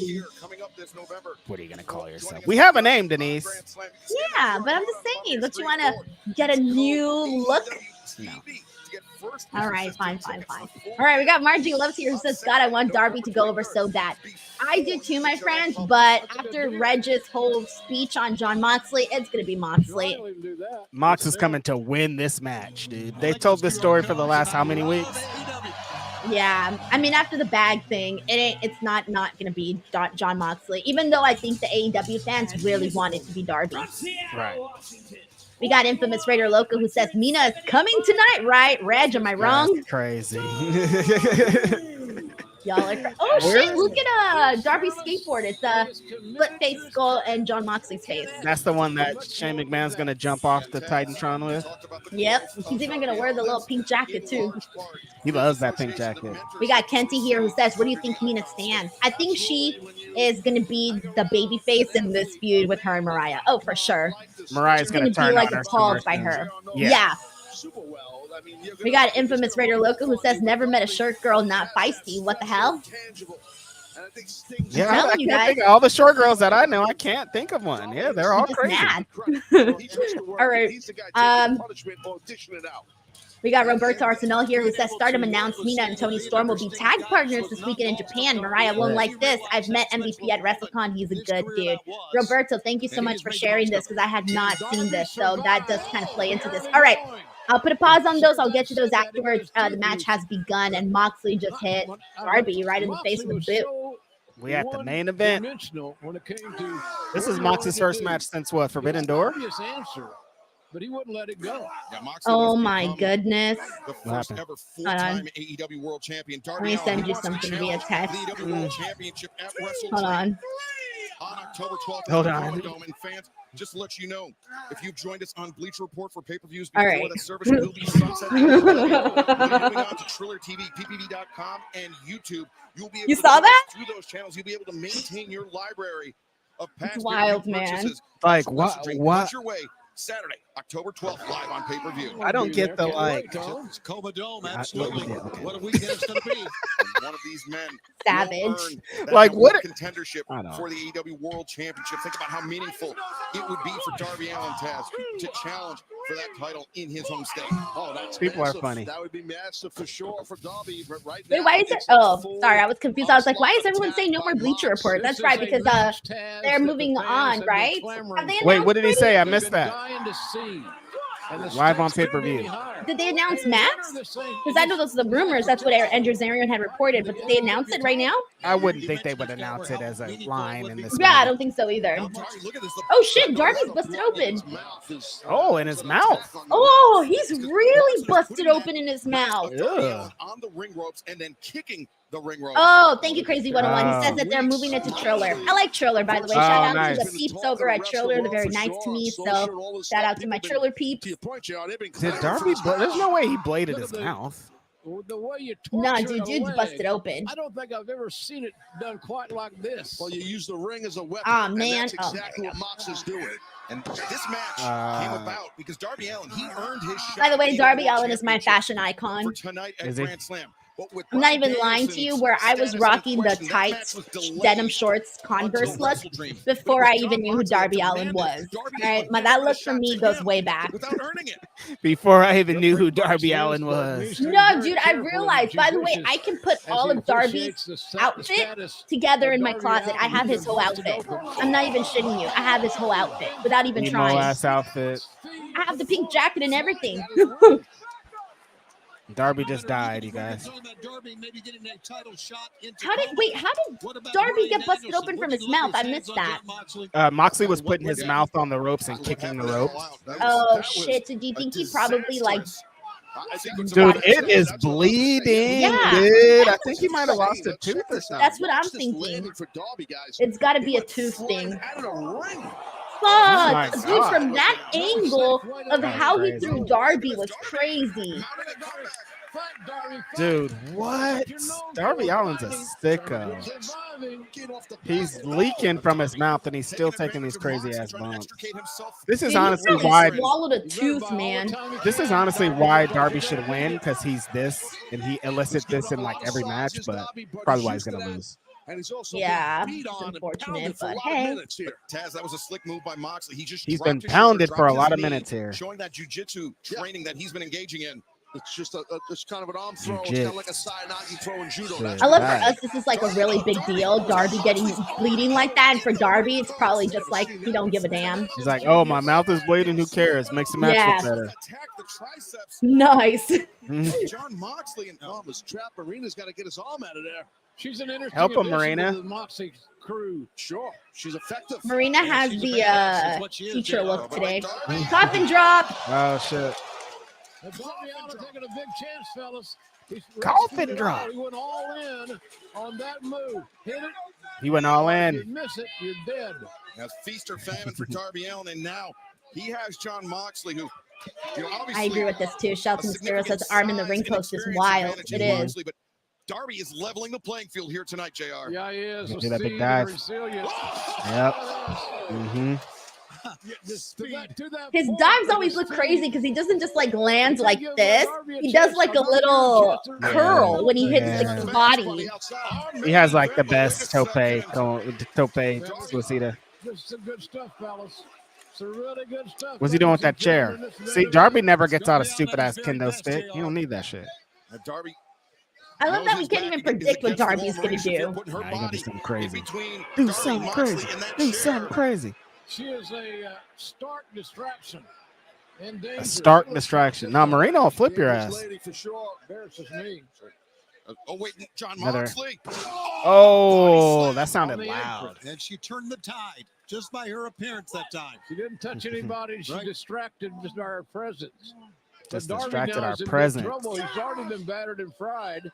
What are you going to call yourself? We have a name, Denise. Yeah, but I'm just saying, don't you want to get a new look? No. All right, fine. All right, we got Margie Loves here who says, God, I want Darby to go over so bad. I do too, my friends, but after Reg's whole speech on John Moxley, it's going to be Moxley. Mox is coming to win this match, dude. They told this story for the last how many weeks? Yeah, I mean, after the bag thing, it's not going to be John Moxley, even though I think the AEW fans really want it to be Darby. Right. We got Infamous Raider Loco who says, Mina is coming tonight, right? Reg, am I wrong? That's crazy. Y'all are oh shit, look at Darby's skateboard. It's a split face skull and John Moxley's face. That's the one that Shane McMahon's gonna jump off the Titantron with. Yep, he's even gonna wear the little pink jacket too. He loves that pink jacket. We got Kenty here who says, what do you think Mina stands? I think she is gonna be the baby face in this feud with her and Mariah. Oh, for sure. Mariah's gonna turn be like on her appalled by her. Yeah. We got Infamous Raider Loco who says, never met a short girl not feisty. What the hell? Yeah, I can't think of all the short girls that I know. I can't think of one. Yeah, they're all crazy. Mad. All right. We got Roberto Arsenal here who says, Stardom announced Mina and Tony Storm will be tag partners this weekend in Japan. Mariah won't like this. I've met MVP at WrestleCon. He's a good dude. Roberto, thank you so much for sharing this because I had not seen this. So that does kind of play into this. All right. I'll put a pause on those. I'll get to those afterwards. The match has begun, and Moxley just hit Darby right in the face with a boot. We at the main event. This is Mox's first match since what? Forbidden Door? But he wouldn't let it go. Oh my goodness. The first ever full-time AEW World Champion. Let me send you something via text. Hold on. On October 12th, hold on. Fans, just to let you know, if you've joined us on Bleacher Report for pay-per-views before right. The service will be sunset. Moving on to Triller TV, PPV.com, and YouTube. You'll be able you to saw that? Through those channels, you'll be able to maintain your library of past wild, man. Like, what? Your way. Saturday, October 12th, live on pay-per-view. I don't get the like. Coma Dome, absolutely. What a weekend it's going to be. One of these men, savage. Like what? Contendership for the AEW World Championship. Think about how meaningful it would be for Darby Allin to challenge for that title in his home state. Oh, that's people massive. Are funny. That would be massive for sure for Darby. But right wait, now, why is it? Oh, sorry, I was confused. I was like, why is everyone saying no more Bleacher Report? That's right, because they're moving on, right? Wait, what did he say? I missed that. Live on pay-per-view. Did they announce Max? Because I know those are the rumors. That's what Andrew Zarian had reported. But did they announce it right now? I wouldn't think they would announce it as a line in this. Yeah, I don't think so either. Oh shit, Darby's busted open. Oh, in his mouth. Oh, he's really busted open in his mouth. On the ring ropes and then kicking the ring rope. Oh, thank you, Crazy 101. He says that they're moving it to Triller. I like Triller, by the way. Shout out to the peeps over at Triller. They're very nice to me. So shout out to my Triller peeps. Did Darby? There's no way he bladed his mouth. The way you Nah, dude's busted open. I don't think I've ever seen it done quite like this. Well, you use the ring as a weapon. Ah, man. And that's exactly what Moxley's doing. And this match came about because Darby Allin, he earned his shot. By the way, Darby Allin is my fashion icon. For tonight at Grand Slam. I'm not even lying to you, where I was rocking the tight denim shorts Converse look before I even knew who Darby Allin was. All right, that look for me goes way back. Before I even knew who Darby Allin was. No, dude, I realized, by the way, I can put all of Darby's outfit together in my closet. I have his whole outfit. I'm not even shitting you. I have his whole outfit without even trying. Ass outfit. I have the pink jacket and everything. Darby just died, you guys. How did Darby get busted open from his mouth? I missed that. Moxley was putting his mouth on the ropes and kicking the ropes. Oh shit! So do you think he probably like? Dude, it is bleeding, dude. I think he might have lost a tooth or something. That's what I'm thinking. It's got to be a tooth thing. Fuck, dude, from that angle of how he threw Darby was crazy. Dude, what? Darby Allin's a sicko. He's leaking from his mouth and he's still taking these crazy ass bumps. This is honestly why swallowed a tooth, man. This is honestly why Darby should win, because he's this and he elicits this in like every match, but probably why he's gonna lose. And he's also it's unfortunate, but hey. Taz, that was a slick move by Moxley. He's been pounded for a lot of minutes here. Showing that jiu-jitsu training that he's been engaging in. It's just it's kind of an arm throw. It's kind of like a side knot you throw in judo. I love for us, this is like a really big deal. Darby getting bleeding like that, and for Darby, it's probably just like he don't give a damn. He's like, oh, my mouth is bleeding. Who cares? Makes the match look better. Nice. John Moxley and Thomas trap. Marina's got to get his arm out of there. She's an interesting help him, Marina. Moxley crew. Sure, she's effective. Marina has the teacher look today. Coffin drop. Oh shit. Taking a big chance, fellas. Coffin drop. He went all in on that move. Hit it. He went all in. You miss it, you're dead. That's feast or famine for Darby Allin, and now he has John Moxley, who, obviously, I agree with this too. Shelton Mysterio says arm in the ring post is wild. It is. But Darby is leveling the playing field here tonight, JR. Yeah, he is. Do that big dive. Yep. Mm-hmm. His dives always look crazy because he doesn't just like land like this. He does like a little curl when he hits the body. He has like the best tope suicida. Some good stuff, fellas. Some really good stuff. What's he doing with that chair? See, Darby never gets out of stupid ass kendo stick. You don't need that shit. Darby. I love that we can't even predict what Darby's gonna do. Nah, he's gonna do something crazy. Do something crazy. Do something crazy. She is a stark distraction. A stark distraction. Now, Marina will flip your ass. Oh, wait, John Moxley. Oh, that sounded loud. And she turned the tide just by her appearance that time. She didn't touch anybody. She distracted just by her presence. Just distracted our presence. He's already been battered and fried.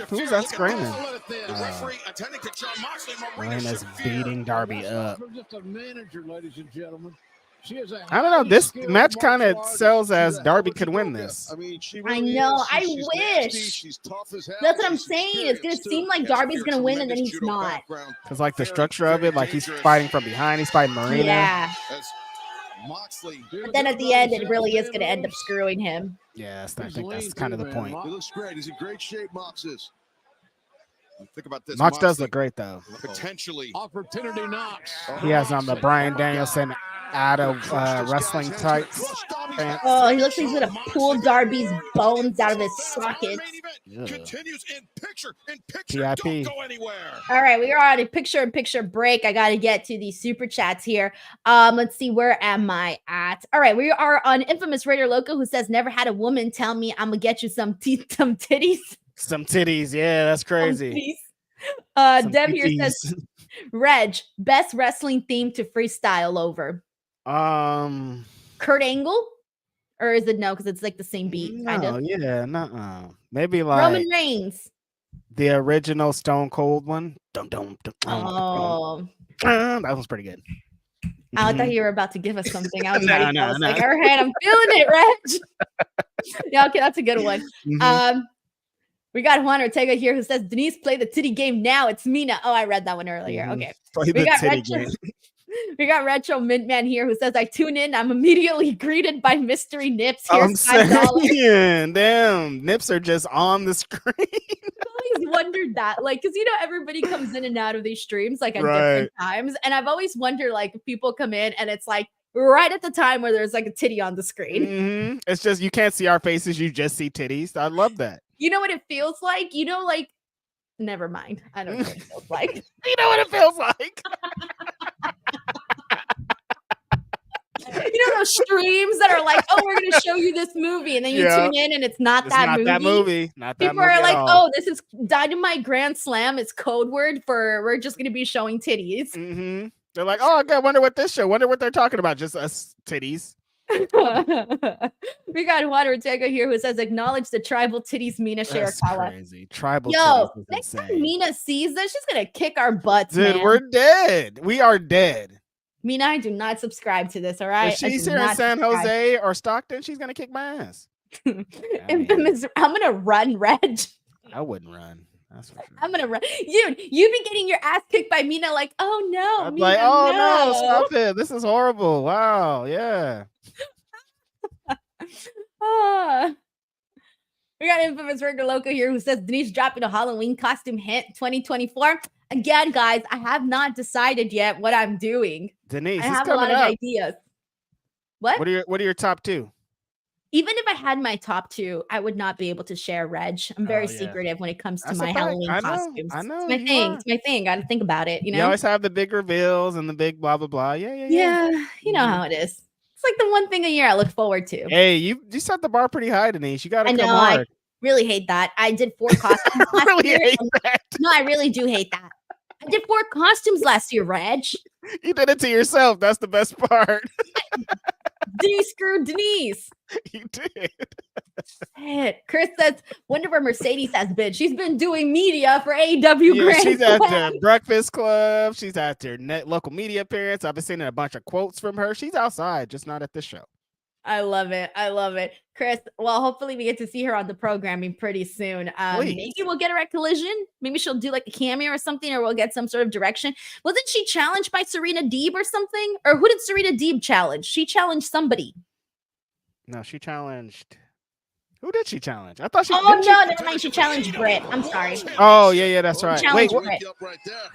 Who's that screaming? Marina's beating Darby up. Just a manager, ladies and gentlemen. I don't know. This match kind of sells as Darby could win this. I know. I wish. That's what I'm saying. It's going to seem like Darby's going to win, and then he's not. Because, like, the structure of it, like, he's fighting from behind. He's fighting Marina. Yeah. Moxley. But then at the end, it really is going to end up screwing him. Yes, I think that's kind of the point. He looks great. He's in great shape, Mox is. Think about this. Mox does look great, though. Potentially. Opportunity knocks. He has on the Bryan Danielson out of wrestling tights. Oh, he looks like he's gonna pull Darby's bones out of his sockets. Continues in picture. PIP. Don't go anywhere. All right, we are on a picture-in-picture break. I got to get to the super chats here. Let's see, where am I at? All right, we are on Infamous Raider Loco, who says, "Never had a woman tell me I'm gonna get you some titties." Some titties, yeah, that's crazy. Dev here says, "Reg, best wrestling theme to freestyle over." Kurt Angle, or is it no? Because it's like the same beat. No, yeah, maybe like Roman Reigns. The original Stone Cold one. Oh, that was pretty good. I thought you were about to give us something. I was No, ready. no, I was no. like, all right, I'm feeling it, Reg. Yeah, okay, that's a good one. We got Juan Ortega here who says, Denise, play the titty game now. It's Mina. Oh, I read that one earlier. Okay. Play the titty game. We got Retro Mintman here who says, I tune in. I'm immediately greeted by Mystery Nips. I'm Here's $5. saying, damn, nips are just on the screen. I've always wondered that, like, because everybody comes in and out of these streams like at Right. different times, and I've always wondered, like, if people come in and it's like right at the time where there's like a titty on the screen. It's just you can't see our faces, you just see titties. I love that. You know what it feels like? Like, never mind. I don't know what it feels like. You know what it feels like? Those streams that are like, oh, we're going to show you this movie, and then you tune in and it's not that movie. Not that People movie are like, at all. oh, this is Dynamite Grand Slam. It's code word for we're just going to be showing titties. They're like, oh, okay, wonder what they're talking about. Just us titties. We got Juan Ortega here who says, acknowledge the tribal titties Mina That's Shirakawa. crazy. Tribal Yo, titties is next insane. time Mina sees this, she's going to kick our butts, Dude, man. we're dead. We are dead. Mina, I do not subscribe to this, all right? If she's here in San Jose or Stockton, she's gonna kick my ass. Infamous, I'm gonna run, Reg. I wouldn't run. That's for sure. I'm gonna run. You've been getting your ass kicked by Mina, like, oh no. I'm Mina, like, oh no, stop it. This is horrible. Wow, yeah. We got Infamous Rigger Loco here who says Denise dropping a Halloween costume hint 2024. Again, guys, I have not decided yet what I'm doing. Denise, I it's have a lot coming of up. ideas. What? What are your top two? Even if I had my top two, I would not be able to share, Reg. I'm very secretive when it comes to That's a my fact. Halloween I know, costumes. I know, It's my you thing. are. It's my thing. Got to think about it, You always have the big reveals and the big blah blah blah. Yeah. Yeah, you know how it is. It's like the one thing a year I look forward to. Hey, you set the bar pretty high, Denise. You gotta I come know. hard. I really hate that. I did 4 costumes last really year. hate that. No, I really do hate that. I did 4 costumes last year, Reg. You did it to yourself. That's the best part. Denise screwed Denise. You did. Shit. Chris says, wonder where Mercedes has been. She's been doing media for AEW Yeah, Grand she's at Slam. the Breakfast Club. She's at their local media appearance. I've been seeing a bunch of quotes from her. She's outside, just not at this show. I love it. I love it. Chris, well, hopefully we get to see her on the programming pretty soon. Maybe we'll get her at Collision. Maybe she'll do like a cameo or something, or we'll get some sort of direction. Wasn't she challenged by Serena Deeb or something? Or who did Serena Deeb challenge? She challenged somebody. No, she challenged. Who did she challenge? I thought she. Oh, didn't no, she- never mind. She challenged Britt. I'm sorry. Oh, yeah, that's right. challenged Wait,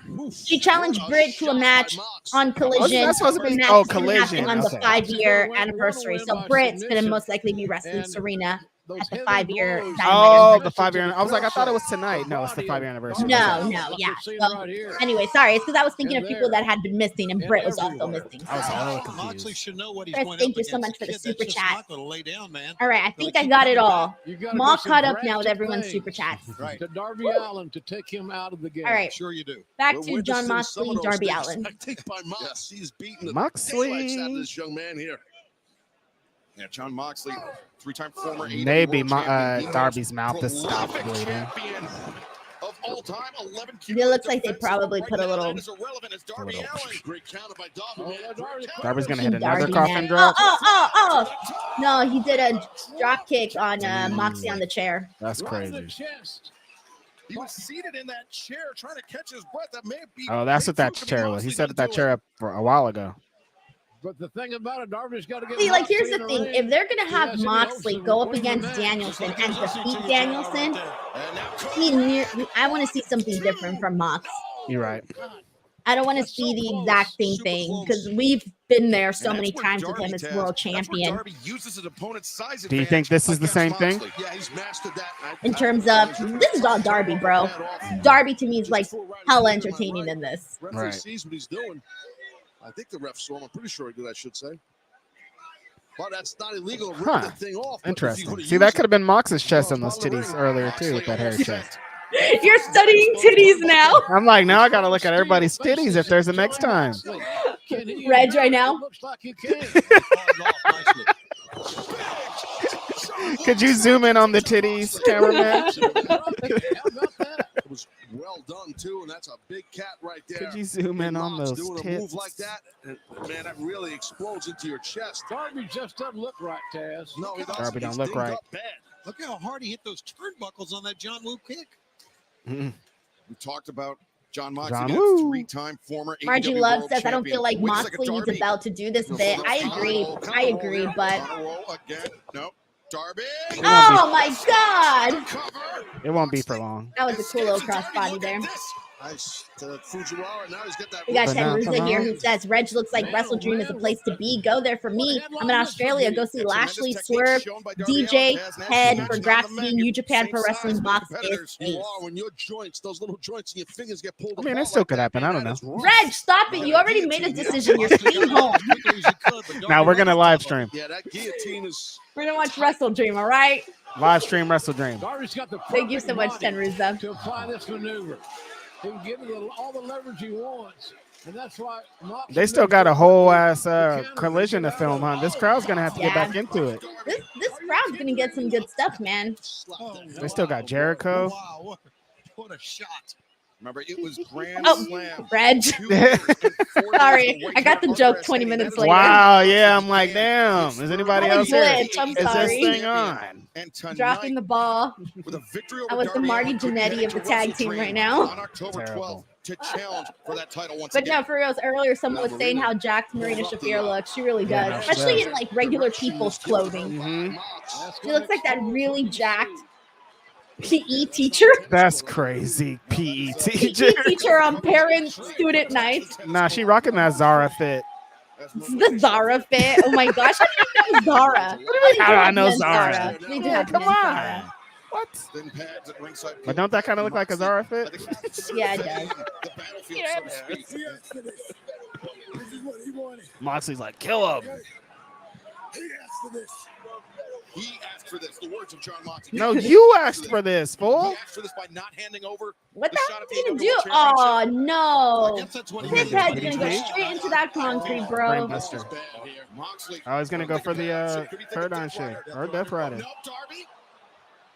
Britt. She challenged Britt to a match on Collision. that supposed to be- The match oh, is gonna happen Collision, on the okay. 5-year anniversary. So Britt's going to most likely be wrestling Serena at the 5-year. Oh, the 5-year. I was like, I thought it was tonight. No, it's the 5-year anniversary. No, yeah. So, anyway, sorry. It's because I was thinking of people that had been missing, and Britt was also missing. I was all Moxley confused. should know what he's Chris, going thank up you so against. much for the Kid, super that's just chat. not gonna lay down, man. All right, I think I got it all. I'm all caught up now with everyone's super chats. Right. To Darby Allin to take him out of the game. All right, Sure you do. back We're to John witnessing some Moxley, of those Darby things. Allin. I think by Mox, he's beaten the Moxley. daylights out of this young man here. Yeah, John Moxley, 3-time former AEW Maybe World Champion. He Darby's was mouth has stopped prolific bleeding. champion of all time, 11 It looks like they probably put a little. Darby Allin. Great counter by Darby. Darby's gonna hit Darby another now. coffin drop. Oh! No, he did a drop kick on Moxley on the chair. That's crazy. He was seated in that chair trying to catch his breath. That may be. Oh, that's what that chair was. He set that chair up for a while ago. But the thing about it, Darby's got to get. See, like, here's Moxley the in thing. ring. If they're going to He have has any Moxley hopes of go up winning the against match. Danielson and defeat Danielson, I want to see something different from Mox. You're right. I don't want to see the exact same thing because we've been there so many times with him as world champion. Do you think this is the same thing? Yeah, he's mastered that. In terms of, this is all Darby, bro. Darby to me is like hella entertaining in this. Referee sees what he's doing. I think the ref saw him. I'm pretty sure he did, I should say. But that's not illegal. Rip the thing off. But if you're Interesting. gonna See, use that it- could have been Mox's chest on those titties earlier too, with that hair chest. You're studying titties now? I'm like, now I gotta look at everybody's titties if there's a next time. Reg right now? Could you zoom in on the titties, cameraman? well done too, and that's a big cat right there. Could you zoom in on those doing tits? a move like that, and, man, that really explodes into your chest. Darby just doesn't look right, Taz. No, he doesn't. Darby don't He's look dinged right. up bad. Look how hard he hit those turnbuckles on that John Woo kick. Mm. We talked about John Moxley, John again, Woo. three-time former Margie AEW Love World says, I don't Champion. feel like Wait a second, Moxley is Darby. about to do this No, bit. no, I counter agree. roll, I counter roll agree, here. but Counter roll again. No, Darby. oh my God, Cover. It won't be for long. that was a cool little crossbody there. Nice to Fujiwara. Now he's got that. We got But Ted now, Ruza come here on. who says, Reg looks like WrestleDream is a place to be. Go there for me. I'm in Australia. Go see Lashley, Swerve, DJ, Head for Grapsky, New Japan Pro Wrestling, Box is You are when your joints, those little joints in your fingers get pulled. I mean, it apart still like could that, happen. I man, don't know. that is rough. Reg, stop it. You already made a decision. You're staying home. Now we're gonna live stream. Yeah, that guillotine is. We're going to watch WrestleDream, all right? Live stream WrestleDream. Darby's got the Thank you so perfect much, Ted body Ruza. to apply this maneuver. He can give it all the leverage he wants, and that's why Moxley They still got a whole ass collision to film, huh? This crowd's gonna have to get Yeah. back into it. This crowd's going to get some good stuff, man. They still got Jericho. Wow, what a shot. Remember, it was Grand Oh, Slam. Reg. Sorry, I got the joke 20 minutes later. Wow, yeah, I'm like, damn. Is anybody I else here? glitched. I'm Is this sorry. thing on? And tonight, Dropping the ball. with a victory I over was the Darby Marty Allin, could Jannetty head of the to tag team WrestleDream right now. on October 12th to challenge for that title once But again. no, for reals, earlier someone was saying how jacked Marina Shafir looks. She really Yeah, does, no, she especially does. in like regular people's clothing. Mhm. She looks like that really jacked PE teacher. That's crazy. PE PE teacher. teacher on parent-student night. Nah, she rocking that Zara fit. The Zara fit. Oh my gosh, how do you know Zara? How do I know Zara? They do Yeah, have come men's on. Zara. What? Thin pads at ringside. But don't that kind of look like a Zara fit? Yeah, it does. The battlefield, so to speak. He asked for this. This is what he wanted. Moxley's like, kill him. He asked for this. He asked for this. The words of John Moxley. No, you asked for this, He fool. asked for this by not handing over What the the shot hell at the did AEW he do? World Oh Championship. no! Guess that's what he His did. head's gonna go straight into that concrete, bro. Brainbuster. Moxley. I was gonna go for the paradigm shit or Death Rider. No, Darby.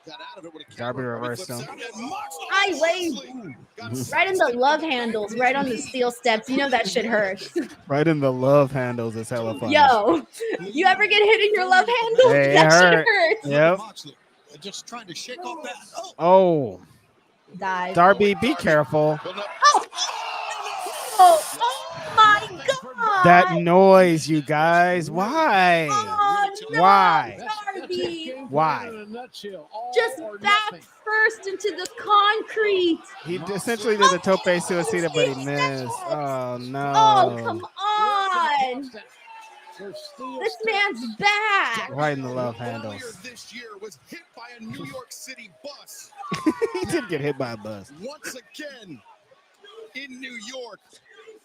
Got out of it with a Darby counter. reversed Flips him. out, and Moxley- I laid right in the love handles, right on the steel steps. You know that shit hurts. Right in the love handles is hella fun. Yo, you ever get hit in your love handle? Hey, it That shit hurt. hurts. Yep. Moxley just trying to shake off that. Oh, Oh, Dive. Darby, be careful. Well, no, Oh my god! That noise, you guys. Why? Oh, no, Why? Darby! Why? In a nutshell, all Just or back nothing. first into the concrete. He essentially did the tope suicida, but he missed. Oh no. Oh, come on. There's steel This steps. man's back. Right in the love earlier handles. this year was hit by a New York City bus. He did get hit by a bus. Once again in New York.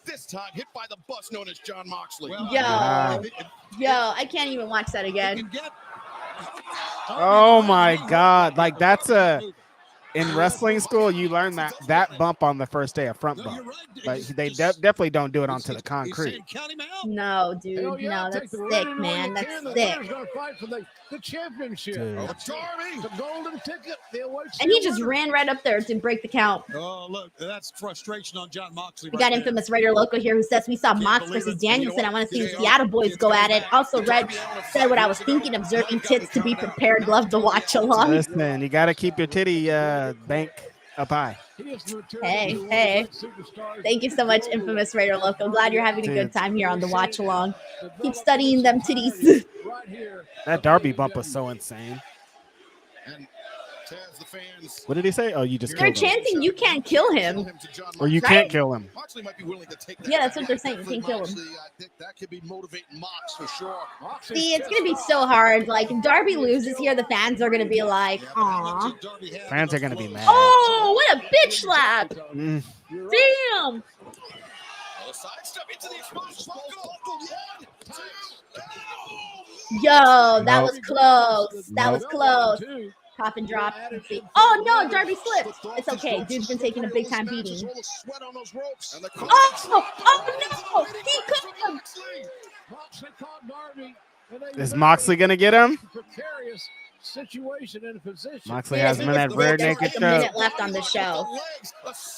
This time hit by the bus known as John Moxley. well, Yo. Wow. Yo, I can't even watch that you again. can get. Oh my God. Like that's in wrestling school, you learn that bump on the first day, a front No, you're bump. right, But Denise. they Just- definitely don't do it onto the he's concrete. saying, count him out. No, dude. Hell yeah, No, take that's the sick, winner man. when you That's can. The sick. winner's gonna fight for the championship. Dude. Darby. The golden ticket. The awaits And he the just winner. ran right up there to break the count. Oh, look, that's frustration on John Moxley. We got infamous Raider Loco here who says we saw Mox versus Danielson. I want to see the Seattle boys go at it. Also, Red said what I was thinking, observing tits to be prepared. Love to watch along. Listen, you got to keep your titty bank up high. He is the material Hey, to one of the hey. great superstars. Thank you so much, infamous Raider Loco. Glad you're having a good Dude. time here on the watch along. Keep studying them titties. Right here. That Darby bump was so insane. And Taz, the fans. What did he say? Oh, you just They're killed him. chanting you can't kill him. to John Or you Right? can't kill him. Moxley might be willing to take that. Yeah, that's what they're saying. You can't kill him. Moxley, I think that could be motivating Mox for sure. Moxley See, it's just going to be so hard. Like, if Darby loses here, the fans are going to be like, aw. Fans are gonna be mad. Oh, what a bitch slap. Mm. You're right. Damn. Sidestep into the exposed buckle. One, two, Yo, that Nope. was close. That was Nope. close. Pop and drop. Let's see. Oh, no, Darby slipped. It's okay. Dude's been taking a big time beating. Oh, no. He couldn't. Moxley caught Darby. and they Is Moxley gonna get him? precarious situation and position. Moxley has him in that rear naked like a choke. minute left on the show.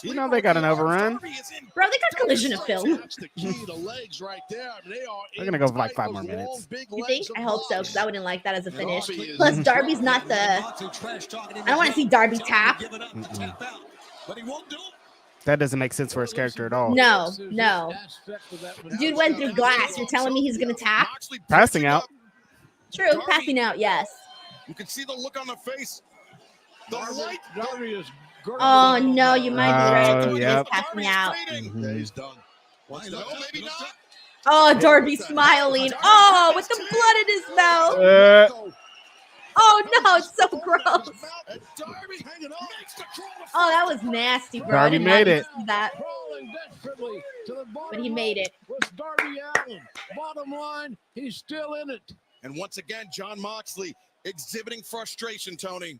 You know they got an overrun. Bro, they got collision to film. They're gonna go for like 5 more minutes. You think? I hope so, because I wouldn't like that as a finish. Plus, Darby's not the. I don't want to see Darby tap. That doesn't make sense for his character at all. No. Dude went through glass. You're telling me he's gonna tap? Passing out. True, passing out. Yes. You can see the look on the face. The light. Darby is. Oh no, you might be right. Oh, He's yep. passing out. He's done. Maybe not. Oh, Darby smiling. Oh, with the blood in his mouth. Oh no, it's so gross. Oh, that was nasty, bro. Darby made it. That. But he made it. Was Darby Allin. Bottom line, he's still in it. And once again, Jon Moxley exhibiting frustration, Tony.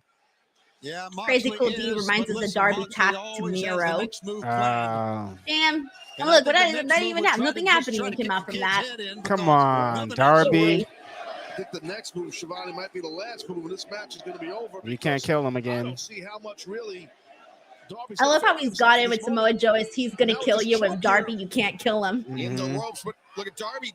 Yeah, Crazy Cool D reminds us of Darby tap to Miro. Damn. And look, that didn't even happen. Nothing happened even came out from that. Come on, Darby. I think the next move, Shivani, might be the last move, and this match is going to be over. You can't kill him I again. don't see how much really. I love how he's got it with Samoa Joe as he's going to kill you. With Darby, you can't kill him. In the ropes, but look at Darby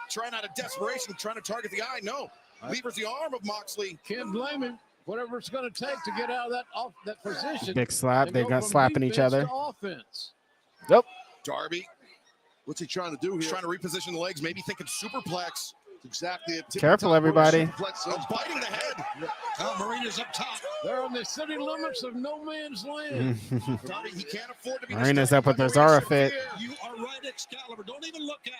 trying out of desperation, trying to target the eye. No, levers the arm of Moxley. Can't blame him. Whatever it's going to take to get out of that position. Big slap. They got slapping each other. Offense. Nope. Darby, What's he trying to do here? he's trying to reposition the legs, maybe thinking superplex. Exactly. Careful, everybody. Biting the head. Marina's up top. They're on the city limits of no man's land. Darby, he can't afford to be Marina's up with their Zara fit. You are right, Excalibur. Don't even look at her.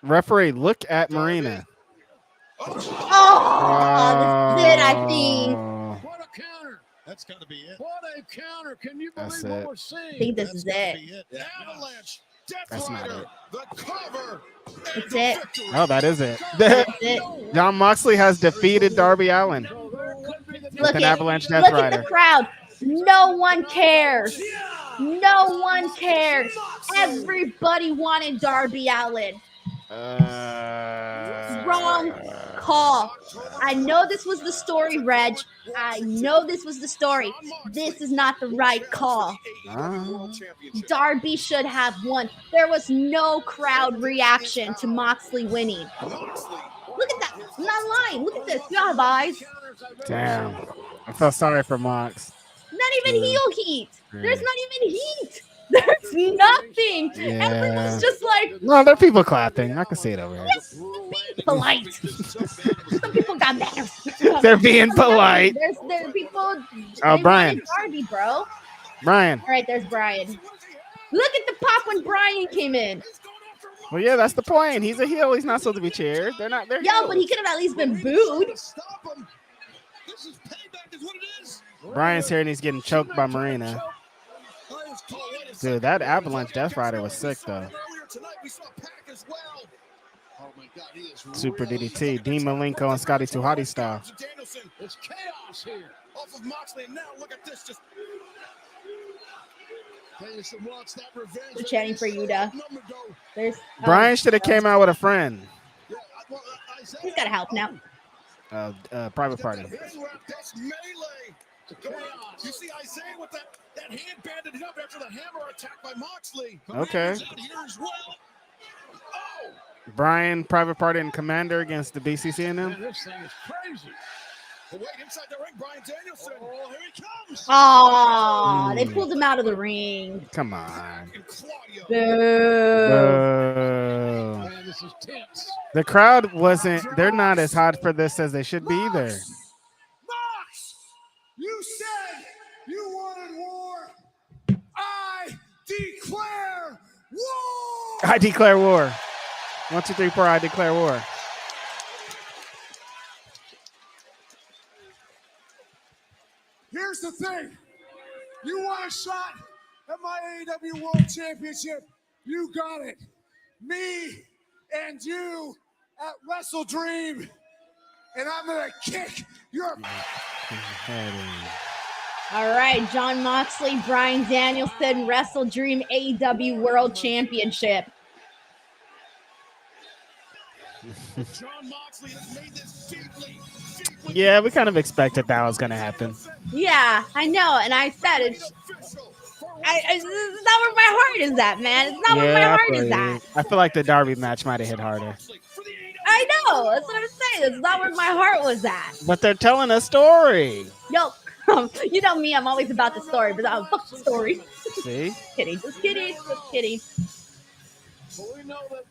Referee, look at Marina. Oh, this is it, I think. What a counter. That's got to be it. What a counter. Can you That's believe it. what we're seeing? I think this is it. Avalanche. That's not Rider, it. the cover. That's it. Oh, that is it. That's it. Jon Moxley has defeated Darby Allin with an Avalanche Death Look at Rider. the crowd. No one cares. No one cares. Everybody wanted Darby Allin. Wrong call. I know this was the story, Reg. I know this was the story. This is not the right call. Darby should have won. There was no crowd reaction to Moxley winning. Look at that. I'm not lying. Look at this. You have eyes. Damn. I felt sorry for Mox. Not even heel heat. There's not even heat. There's nothing. Yeah. Everyone's just like, No, there are people clapping. I can see it over here. yes, be polite. Some people got mad. They're being polite. There are people. Oh, they Bryan. wanted Darby, bro. Bryan. All right, there's Bryan. Look at the pop when Bryan came in. Well, yeah, that's the point. He's a heel. He's not supposed to be cheered. They're not. They're Yo, but he could have at least been booed. Bryan's here and he's getting choked by Marina. Dude, that Avalanche Death Rider was sick, though. Super DDT, Dean Malenko and Scotty 2 Hottie style. It's chaos here. Off of Moxley, and now look at this. Just We're chatting for Yuta. There's Bryan should have came out with a friend. He's got to help now. Private Party. That's melee. You see Isaiah with that hand banded up after the hammer attack by Moxley. Okay. Out here as well. Oh! Bryan, Private Party, and Commander against the BCC and them. Man, this thing is crazy. But wait, inside the ring, Bryan Danielson. Oh, here he comes. Oh, they pulled him out of the ring. Come on. And Claudio. Boo. Man, this is tense. The crowd wasn't, they're not as hot for this as they should be either. Mox, you said you wanted war. I declare war. I declare war. 1, 2, 3, 4, I declare war. Here's the thing. You want a shot at my AEW World Championship? You got it. Me and you at WrestleDream. And I'm going to kick your... All right, Jon Moxley, Bryan Danielson, WrestleDream AEW World Championship. John Moxley has made this deeply. Yeah, we kind of expected that was going to happen. Yeah, I know. And I said it's not where my heart is at, man. It's not where my heart is at. I feel like the Darby match might have hit harder. I know. That's what I'm saying. It's not where my heart was at. But they're telling a story. Yo, you know me. I'm always about the story, but fuck the story. See? Kidding. Just kidding. Just kidding.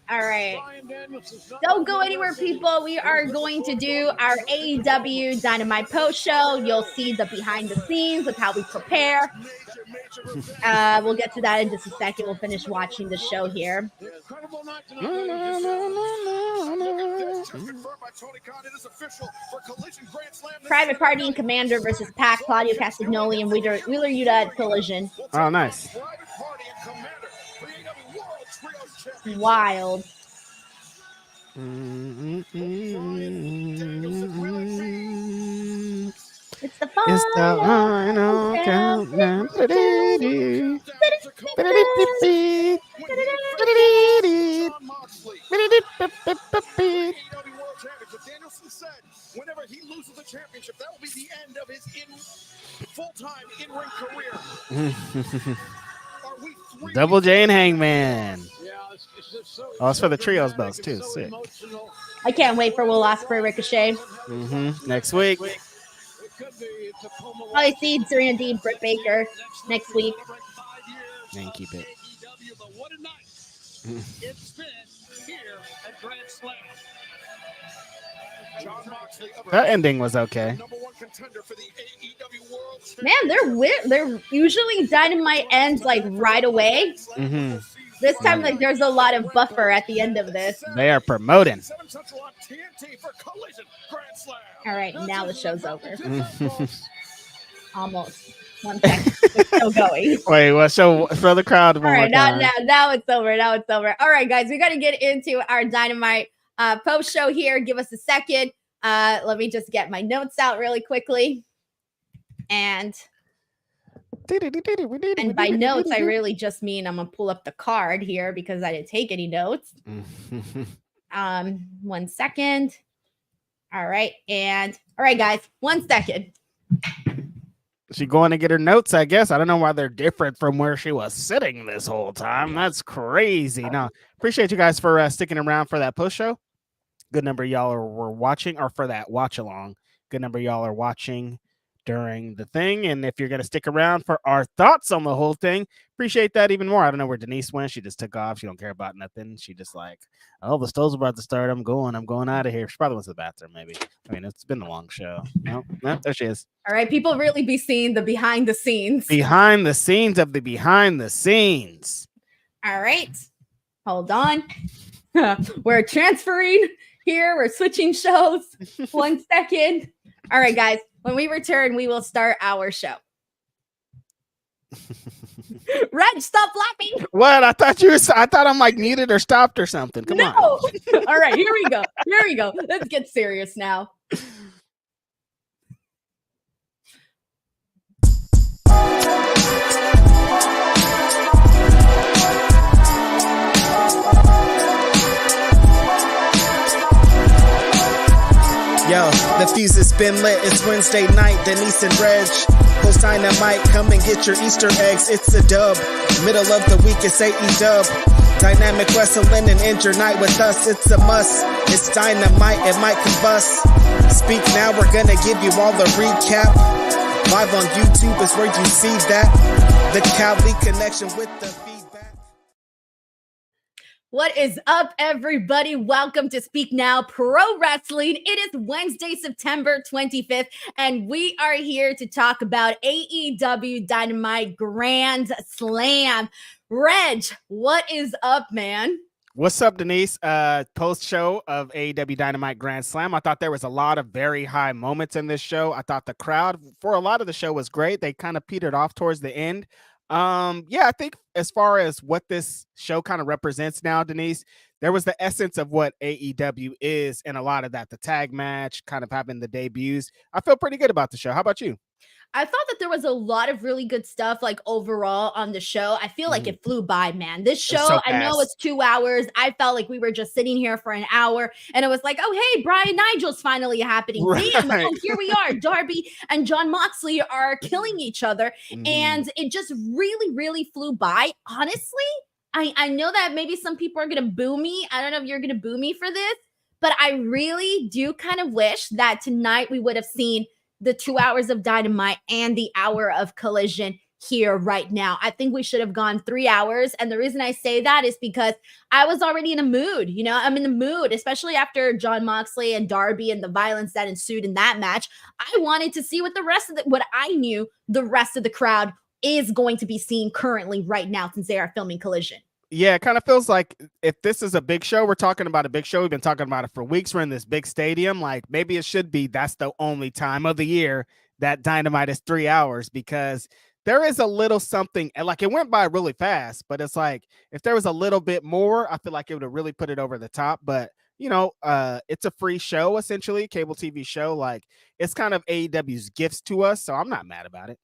All right. Don't go anywhere, people. We are going to do our AEW Dynamite post show. You'll see the behind the scenes with how we prepare. We'll get to that in just a second. We'll finish watching the show here. Private Party and Commander versus Pac, Claudio, Castagnoli, and Wheeler Yuta at Collision. Oh, nice. Wild. It's the final countdown. Danielson said whenever he loses the championship, that will be the end of his full-time in-ring career. Double J and Hangman. Oh, it's for the trios belts too. Sick. I can't wait for Will Ospreay Ricochet. Next week. Probably see Serena Deeb, Britt Baker next week. And keep it. It's been here at Grand Slam. That ending was okay. Man, they're usually Dynamite ends like right away. This time, like there's a lot of buffer at the end of this. They are promoting. All right, now the show's over. Almost. 1 second. It's still going. Wait, well, show for the crowd. All right, now it's over. Now it's over. All right, guys, we got to get into our Dynamite post show here. Give us a second. Let me just get my notes out really quickly. And by notes, I really just mean I'm gonna pull up the card here because I didn't take any notes. 1 second. All right, guys, 1 second. She going to get her notes, I guess. I don't know why they're different from where she was sitting this whole time. That's crazy. No, appreciate you guys for sticking around for that post show. Good number of y'all were watching, or for that watch along. Good number of y'all are watching during the thing. And if you're going to stick around for our thoughts on the whole thing, appreciate that even more. I don't know where Denise went. She just took off. She don't care about nothing. She just like, oh, the stow's about to start. I'm going out of here. She probably went to the bathroom, maybe. I mean, it's been a long show. No, there she is. All right, people really be seeing the behind the scenes. Behind the scenes of the behind the scenes. All right, hold on. We're transferring here. We're switching shows. 1 second. All right, guys. When we return, we will start our show. Reg, stop laughing. What? I thought I'm like muted or stopped or something. Come on. All right, here we go. Here we go. Let's get serious now. Yo, the fuse has been lit. It's Wednesday night. Denise and Reg post Dynamite. Come and get your Easter eggs. It's a dub. Middle of the week, it's AEW. Dynamic wrestling and end your night with us. It's a must. It's Dynamite. It might combust. Speak now. We're gonna give you all the recap. Live on YouTube is where you see that. The Cali connection with the feedback. What is up, everybody? Welcome to Speak Now Pro Wrestling. It is Wednesday, September 25th, and we are here to talk about AEW Dynamite Grand Slam. Reg, what is up, man? What's up, Denise? Post show of AEW Dynamite Grand Slam. I thought there was a lot of very high moments in this show. I thought the crowd for a lot of the show was great. They kind of petered off towards the end. Yeah, I think as far as what this show kind of represents now, Denise, there was the essence of what AEW is and a lot of that, the tag match, kind of having the debuts. I feel pretty good about the show. How about you? I thought that there was a lot of really good stuff, like overall on the show. I feel like it flew by, man. This was show, so I know fast. it's 2 hours. I felt like we were just sitting here for an hour, and it was like, oh, hey, Bryan Nigel's finally happening. Damn, Right. oh, here we are. Darby and John Moxley are killing each other, and it just really, really flew by. Honestly, I know that maybe some people are gonna boo me. I don't know if you're gonna boo me for this, but I really do kind of wish that tonight we would have seen the 2 hours of Dynamite and the hour of Collision here right now. I think we should have gone 3 hours. And the reason I say that is because I was already in a mood. You know, I'm in the mood, especially after John Moxley and Darby and the violence that ensued in that match. I wanted to see what the rest of what I knew the rest of the crowd is going to be seeing currently right now since they are filming Collision. Yeah, it kind of feels like if this is a big show, we're talking about a big show. We've been talking about it for weeks. We're in this big stadium. Like maybe it should be that's the only time of the year that Dynamite is 3 hours, because there is a little something, and like it went by really fast, but it's like if there was a little bit more, I feel like it would have really put it over the top. But you know, it's a free show, essentially, cable TV show. Like it's kind of AEW's gifts to us, so I'm not mad about it.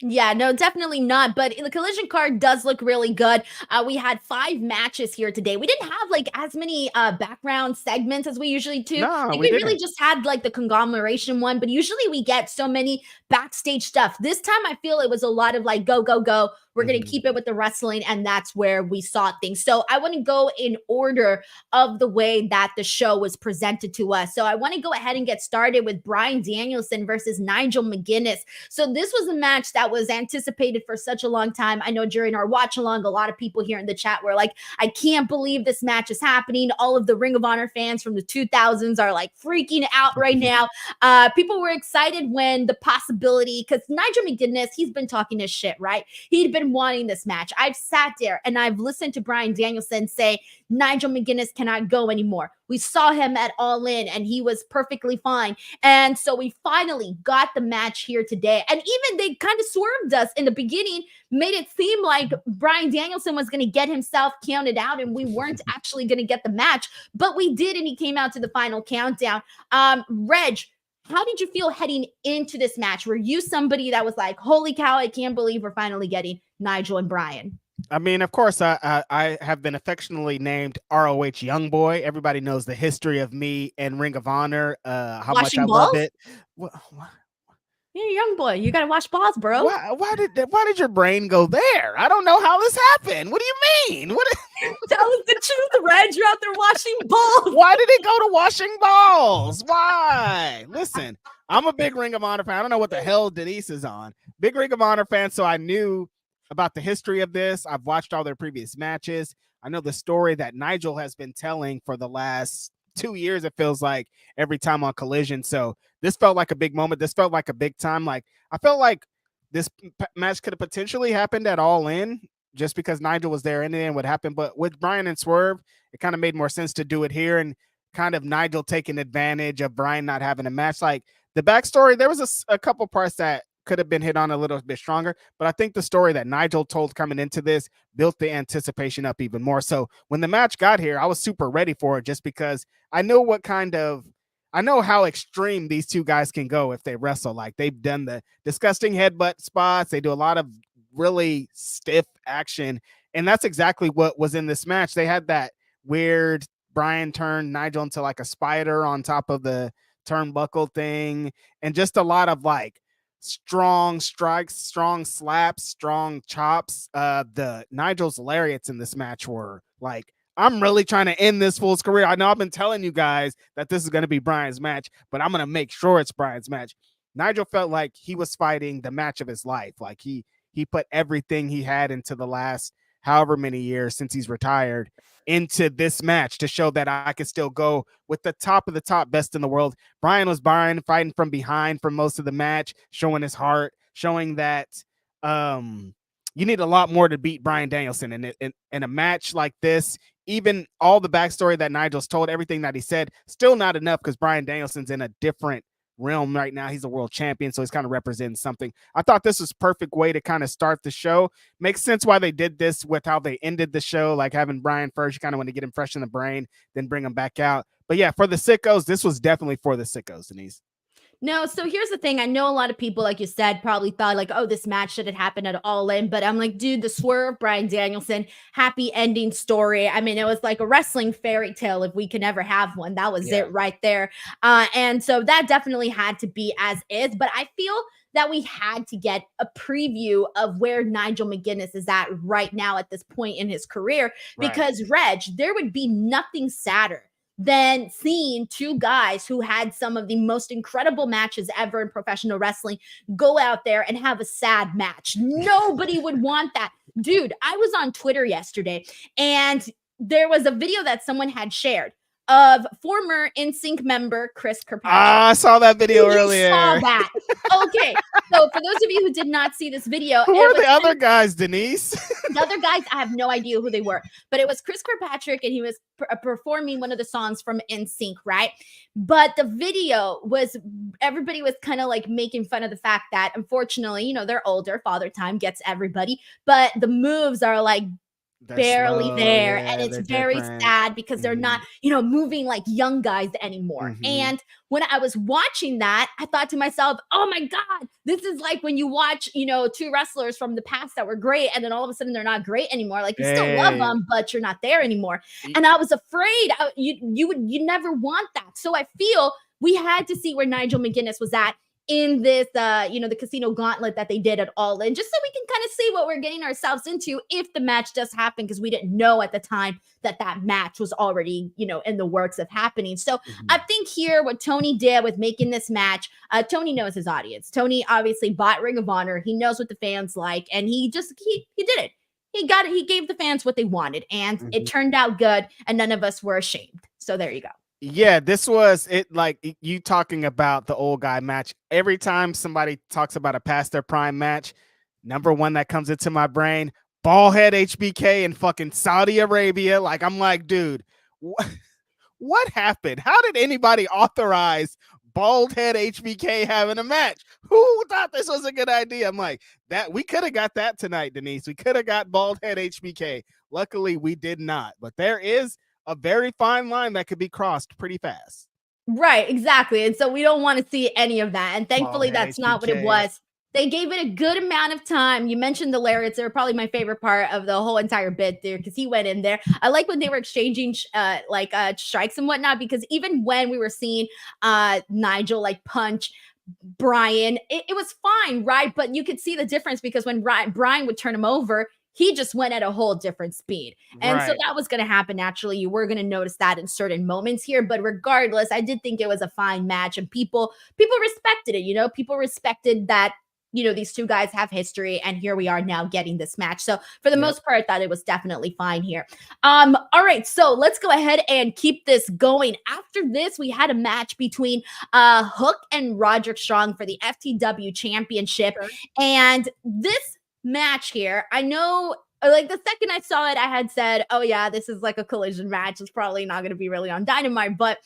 Yeah, no, definitely not. But the Collision card does look really good. We had 5 matches here today. We didn't have like as many background segments as we usually do. No, Like, we really didn't. just had like the conglomeration one, but usually we get so many backstage stuff. This time I feel it was a lot of like go, go, go. We're going to keep it with the wrestling, and that's where we saw things. So I want to go in order of the way that the show was presented to us. So I want to go ahead and get started with Bryan Danielson versus Nigel McGuinness. So this was a match that was anticipated for such a long time. I know during our watch along, a lot of people here in the chat were like, I can't believe this match is happening. All of the Ring of Honor fans from the 2000s are like freaking out right now. People were excited when the possibility, because Nigel McGuinness, he's been talking his shit, right? He'd been wanting this match. I've sat there and I've listened to Bryan Danielson say Nigel McGuinness cannot go anymore. We saw him at Allin and he was perfectly fine. And so we finally got the match here today. And even they kind of swerved us in the beginning, made it seem like Bryan Danielson was going to get himself counted out and we weren't actually going to get the match, but we did, and he came out to the final countdown. Reg, how did you feel heading into this match? Were you somebody that was like, holy cow, I can't believe we're finally getting Nigel and Bryan? I mean, of course, I have been affectionately named ROH Young Boy. Everybody knows the history of me and Ring of Honor, how much I love it. You're a young boy. You got to watch balls, bro. Why did your brain go there? I don't know how this happened. What do you mean? Tell us the truth, Reg. You're out there washing balls. Why did it go to washing balls? Why? Listen, I'm a big Ring of Honor fan. I don't know what the hell Denise is on. Big Ring of Honor fan, so I knew about the history of this. I've watched all their previous matches. I know the story that Nigel has been telling for the last 2 years, it feels like, every time on Collision. So this felt like a big moment. This felt like a big time. Like I felt like this match could have potentially happened at All In just because Nigel was there and then what happened. But with Bryan and Swerve, it kind of made more sense to do it here, and kind of Nigel taking advantage of Bryan not having a match. Like the backstory, there was a couple parts that could have been hit on a little bit stronger, but I think the story that Nigel told coming into this built the anticipation up even more. So when the match got here, I was super ready for it just because I know how extreme these two guys can go if they wrestle. Like they've done the disgusting headbutt spots. They do a lot of really stiff action. And that's exactly what was in this match. They had that weird Bryan turned Nigel into like a spider on top of the turnbuckle thing. And just a lot of like strong strikes, strong slaps, strong chops. The Nigel's lariats in this match were like, I'm really trying to end this fool's career. I know I've been telling you guys that this is going to be Bryan's match, but I'm going to make sure it's Bryan's match. Nigel felt like he was fighting the match of his life. Like he put everything he had into the last however many years since he's retired into this match to show that I could still go with the top of the top best in the world. Bryan was fighting from behind for most of the match, showing his heart, showing that you need a lot more to beat Bryan Danielson. And in a match like this, even all the backstory that Nigel's told, everything that he said, still not enough because Bryan Danielson's in a different realm right now. He's a world champion, so he's kind of representing something. I thought this was a perfect way to kind of start the show. Makes sense why they did this with how they ended the show, like having Bryan first. You kind of want to get him fresh in the brain, then bring him back out. But yeah, for the sickos, this was definitely for the sickos, Denise. No, so here's the thing. I know a lot of people, like you said, probably thought like, oh, this match should have happened at Allin. But I'm like, dude, the Swerve, Bryan Danielson, happy ending story. I mean, it was like a wrestling fairy tale if we can ever have one. That was it right there. And so that definitely had to be as is. But I feel that we had to get a preview of where Nigel McGuinness is at right now at this point in his career. Because, Reg, there would be nothing sadder than seeing two guys who had some of the most incredible matches ever in professional wrestling go out there and have a sad match. Nobody would want that. Dude, I was on Twitter yesterday and there was a video that someone had shared of former NSYNC member Chris Kirkpatrick. I saw that video earlier. Saw that. Okay. So for those of you who did not see this video, who are the other guys, Denise? The other guys, I have no idea who they were, but it was Chris Kirkpatrick and he was performing one of the songs from NSYNC, right? But the video was, everybody was kind of like making fun of the fact that unfortunately, you know, they're older, Father Time gets everybody, but the moves are like barely slow, there, yeah, and it's they're very different. sad because they're not, you know, moving like young guys anymore. And when I was watching that, I thought to myself, oh my God, this is like when you watch, you know, two wrestlers from the past that were great and then all of a sudden they're not great anymore. Like you still love them, but you're not there anymore. And I was afraid you never want that. So I feel we had to see where Nigel McGuinness was at in this, you know, the casino gauntlet that they did at Allin, just so we can kind of see what we're getting ourselves into if the match does happen, because we didn't know at the time that that match was already, you know, in the works of happening. So I think here what Tony did with making this match, Tony knows his audience. Tony obviously bought Ring of Honor. He knows what the fans like, and he did it. He got it. He gave the fans what they wanted, and it turned out good, and none of us were ashamed. So there you go. Yeah, this was it. Like you talking about the old guy match. Every time somebody talks about a past their prime match, number one that comes into my brain, ballhead HBK in fucking Saudi Arabia. Like I'm like, dude, what happened? How did anybody authorize bald head HBK having a match? Who thought this was a good idea? I'm like, that we could have got that tonight, Denise. We could have got bald head HBK. Luckily, we did not. But there is a very fine line that could be crossed pretty fast. Right, exactly. And so we don't want to see any of that. And thankfully, that's not what it was. They gave it a good amount of time. You mentioned the lariats. They're probably my favorite part of the whole entire bit there because he went in there. I like when they were exchanging strikes and whatnot, because even when we were seeing Nigel like punch Bryan, it was fine, right? But you could see the difference because when Bryan would turn him over, he just went at a whole different speed. And so that was going to happen naturally. You were going to notice that in certain moments here. But regardless, I did think it was a fine match, and people respected it. You know, people respected that, you know, these two guys have history, and here we are now getting this match. So for the most part, I thought it was definitely fine here. All right, so let's go ahead and keep this going. After this, we had a match between Hook and Roderick Strong for the FTW Championship. And this match here, I know, like the second I saw it, I had said, oh yeah, this is like a collision match. It's probably not going to be really on Dynamite, but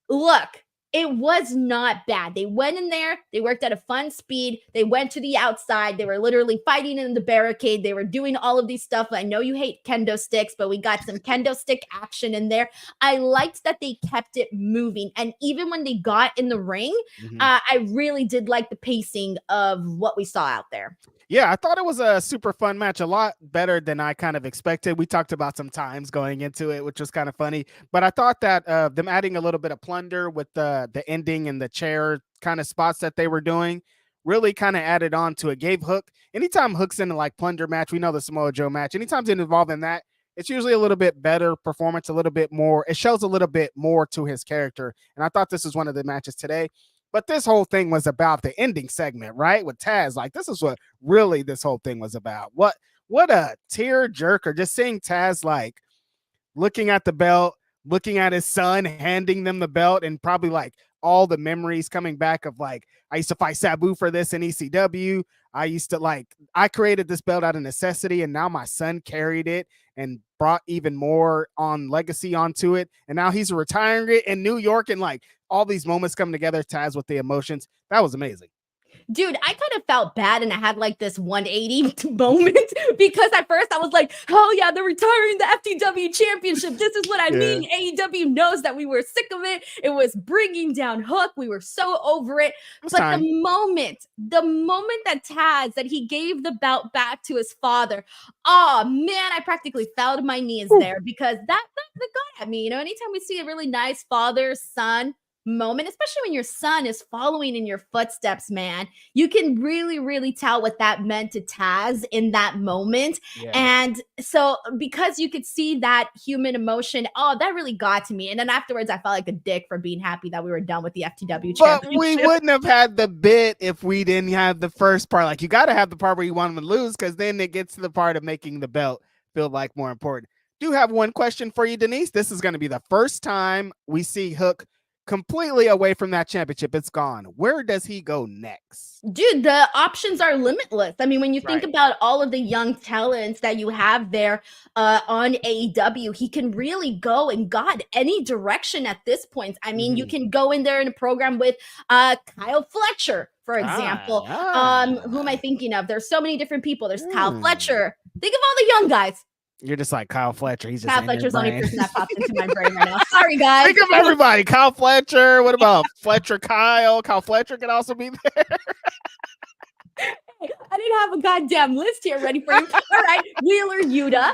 look, it was not bad. They went in there, they worked at a fun speed, they went to the outside, they were literally fighting in the barricade, they were doing all of these stuff. I know you hate kendo sticks, but we got some kendo stick action in there. I liked that they kept it moving, and even when they got in the ring, I really did like the pacing of what we saw out there. Yeah, I thought it was a super fun match, a lot better than I kind of expected. We talked about some times going into it, which was kind of funny. But I thought that them adding a little bit of plunder with the ending and the chair kind of spots that they were doing really kind of added on to it. Gave Hook, anytime Hook's in a like plunder match, we know the Samoa Joe match, anytime it's involved in that, it's usually a little bit better performance, a little bit more. It shows a little bit more to his character. And I thought this was one of the matches today. But this whole thing was about the ending segment, right? With Taz. Like, this is what really this whole thing was about. What a tear jerker. Just seeing Taz, like, looking at the belt, looking at his son, handing them the belt, and probably, like, all the memories coming back of, like, I used to fight Sabu for this in ECW. I created this belt out of necessity, and now my son carried it and brought even more on legacy onto it. And now he's retiring it in New York, and, like, all these moments coming together, Taz with the emotions. That was amazing. Dude, I kind of felt bad and I had like this 180 moment because at first I was like, oh yeah, they're retiring the FTW Championship. This is what I mean. AEW knows that we were sick of it. It was bringing down Hook. We were so over it. But the moment that Taz, that he gave the belt back to his father, oh man, I practically fell to my knees there because that got at me. You know, anytime we see a really nice father-son moment, especially when your son is following in your footsteps, man, you can really, really tell what that meant to Taz in that moment. Yeah. And so because you could see that human emotion, oh, that really got to me. And then afterwards, I felt like a dick for being happy that we were done with the FTW Championship. But we wouldn't have had the bit if we didn't have the first part. Like, you got to have the part where you want them to lose, because then it gets to the part of making the belt feel like more important. Do have one question for you, Denise. This is going to be the first time we see Hook completely away from that championship. It's gone. Where does he go next? Dude, the options are limitless. I mean, when you think about all of the young talents that you have there on AEW, he can really go in God any direction at this point. I mean, you can go in there in a program with Kyle Fletcher, for example. Who am I thinking of? There's so many different people. There's Kyle Fletcher. Think of all the young guys. You're just like Kyle Fletcher. He's just Kyle Fletcher's the only person that pops into my brain right now. Sorry, guys. Think of everybody. Kyle Fletcher. What about Fletcher Kyle? Kyle Fletcher could also be there. I didn't have a goddamn list here ready for you. All right. Wheeler Yuta.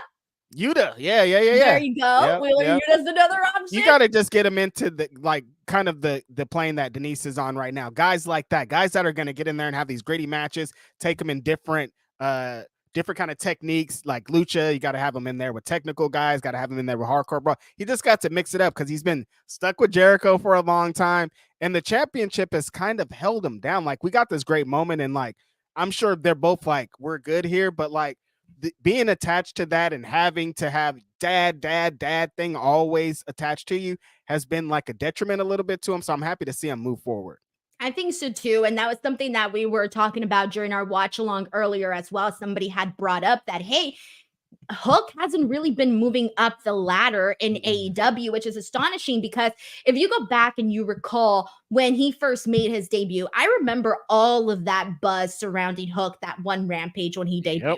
Yuta. Yeah. There you go. Yep, Wheeler Yuta's another option. You got to just get him into the, like, kind of the plane that Denise is on right now. Guys like that. Guys that are going to get in there and have these gritty matches, take them in different kind of techniques. Like lucha, you got to have him in there with technical guys, got to have him in there with hardcore, bro. He just got to mix it up because he's been stuck with Jericho for a long time, and the championship has kind of held him down. Like, we got this great moment, and like, I'm sure they're both like, we're good here, but like being attached to that and having to have dad thing always attached to you has been like a detriment a little bit to him. So I'm happy to see him move forward. I think so too. And that was something that we were talking about during our watch along earlier as well. Somebody had brought up that, hey, Hook hasn't really been moving up the ladder in AEW, which is astonishing because if you go back and you recall when he first made his debut, I remember all of that buzz surrounding Hook, that one Rampage when he debuted. Yep.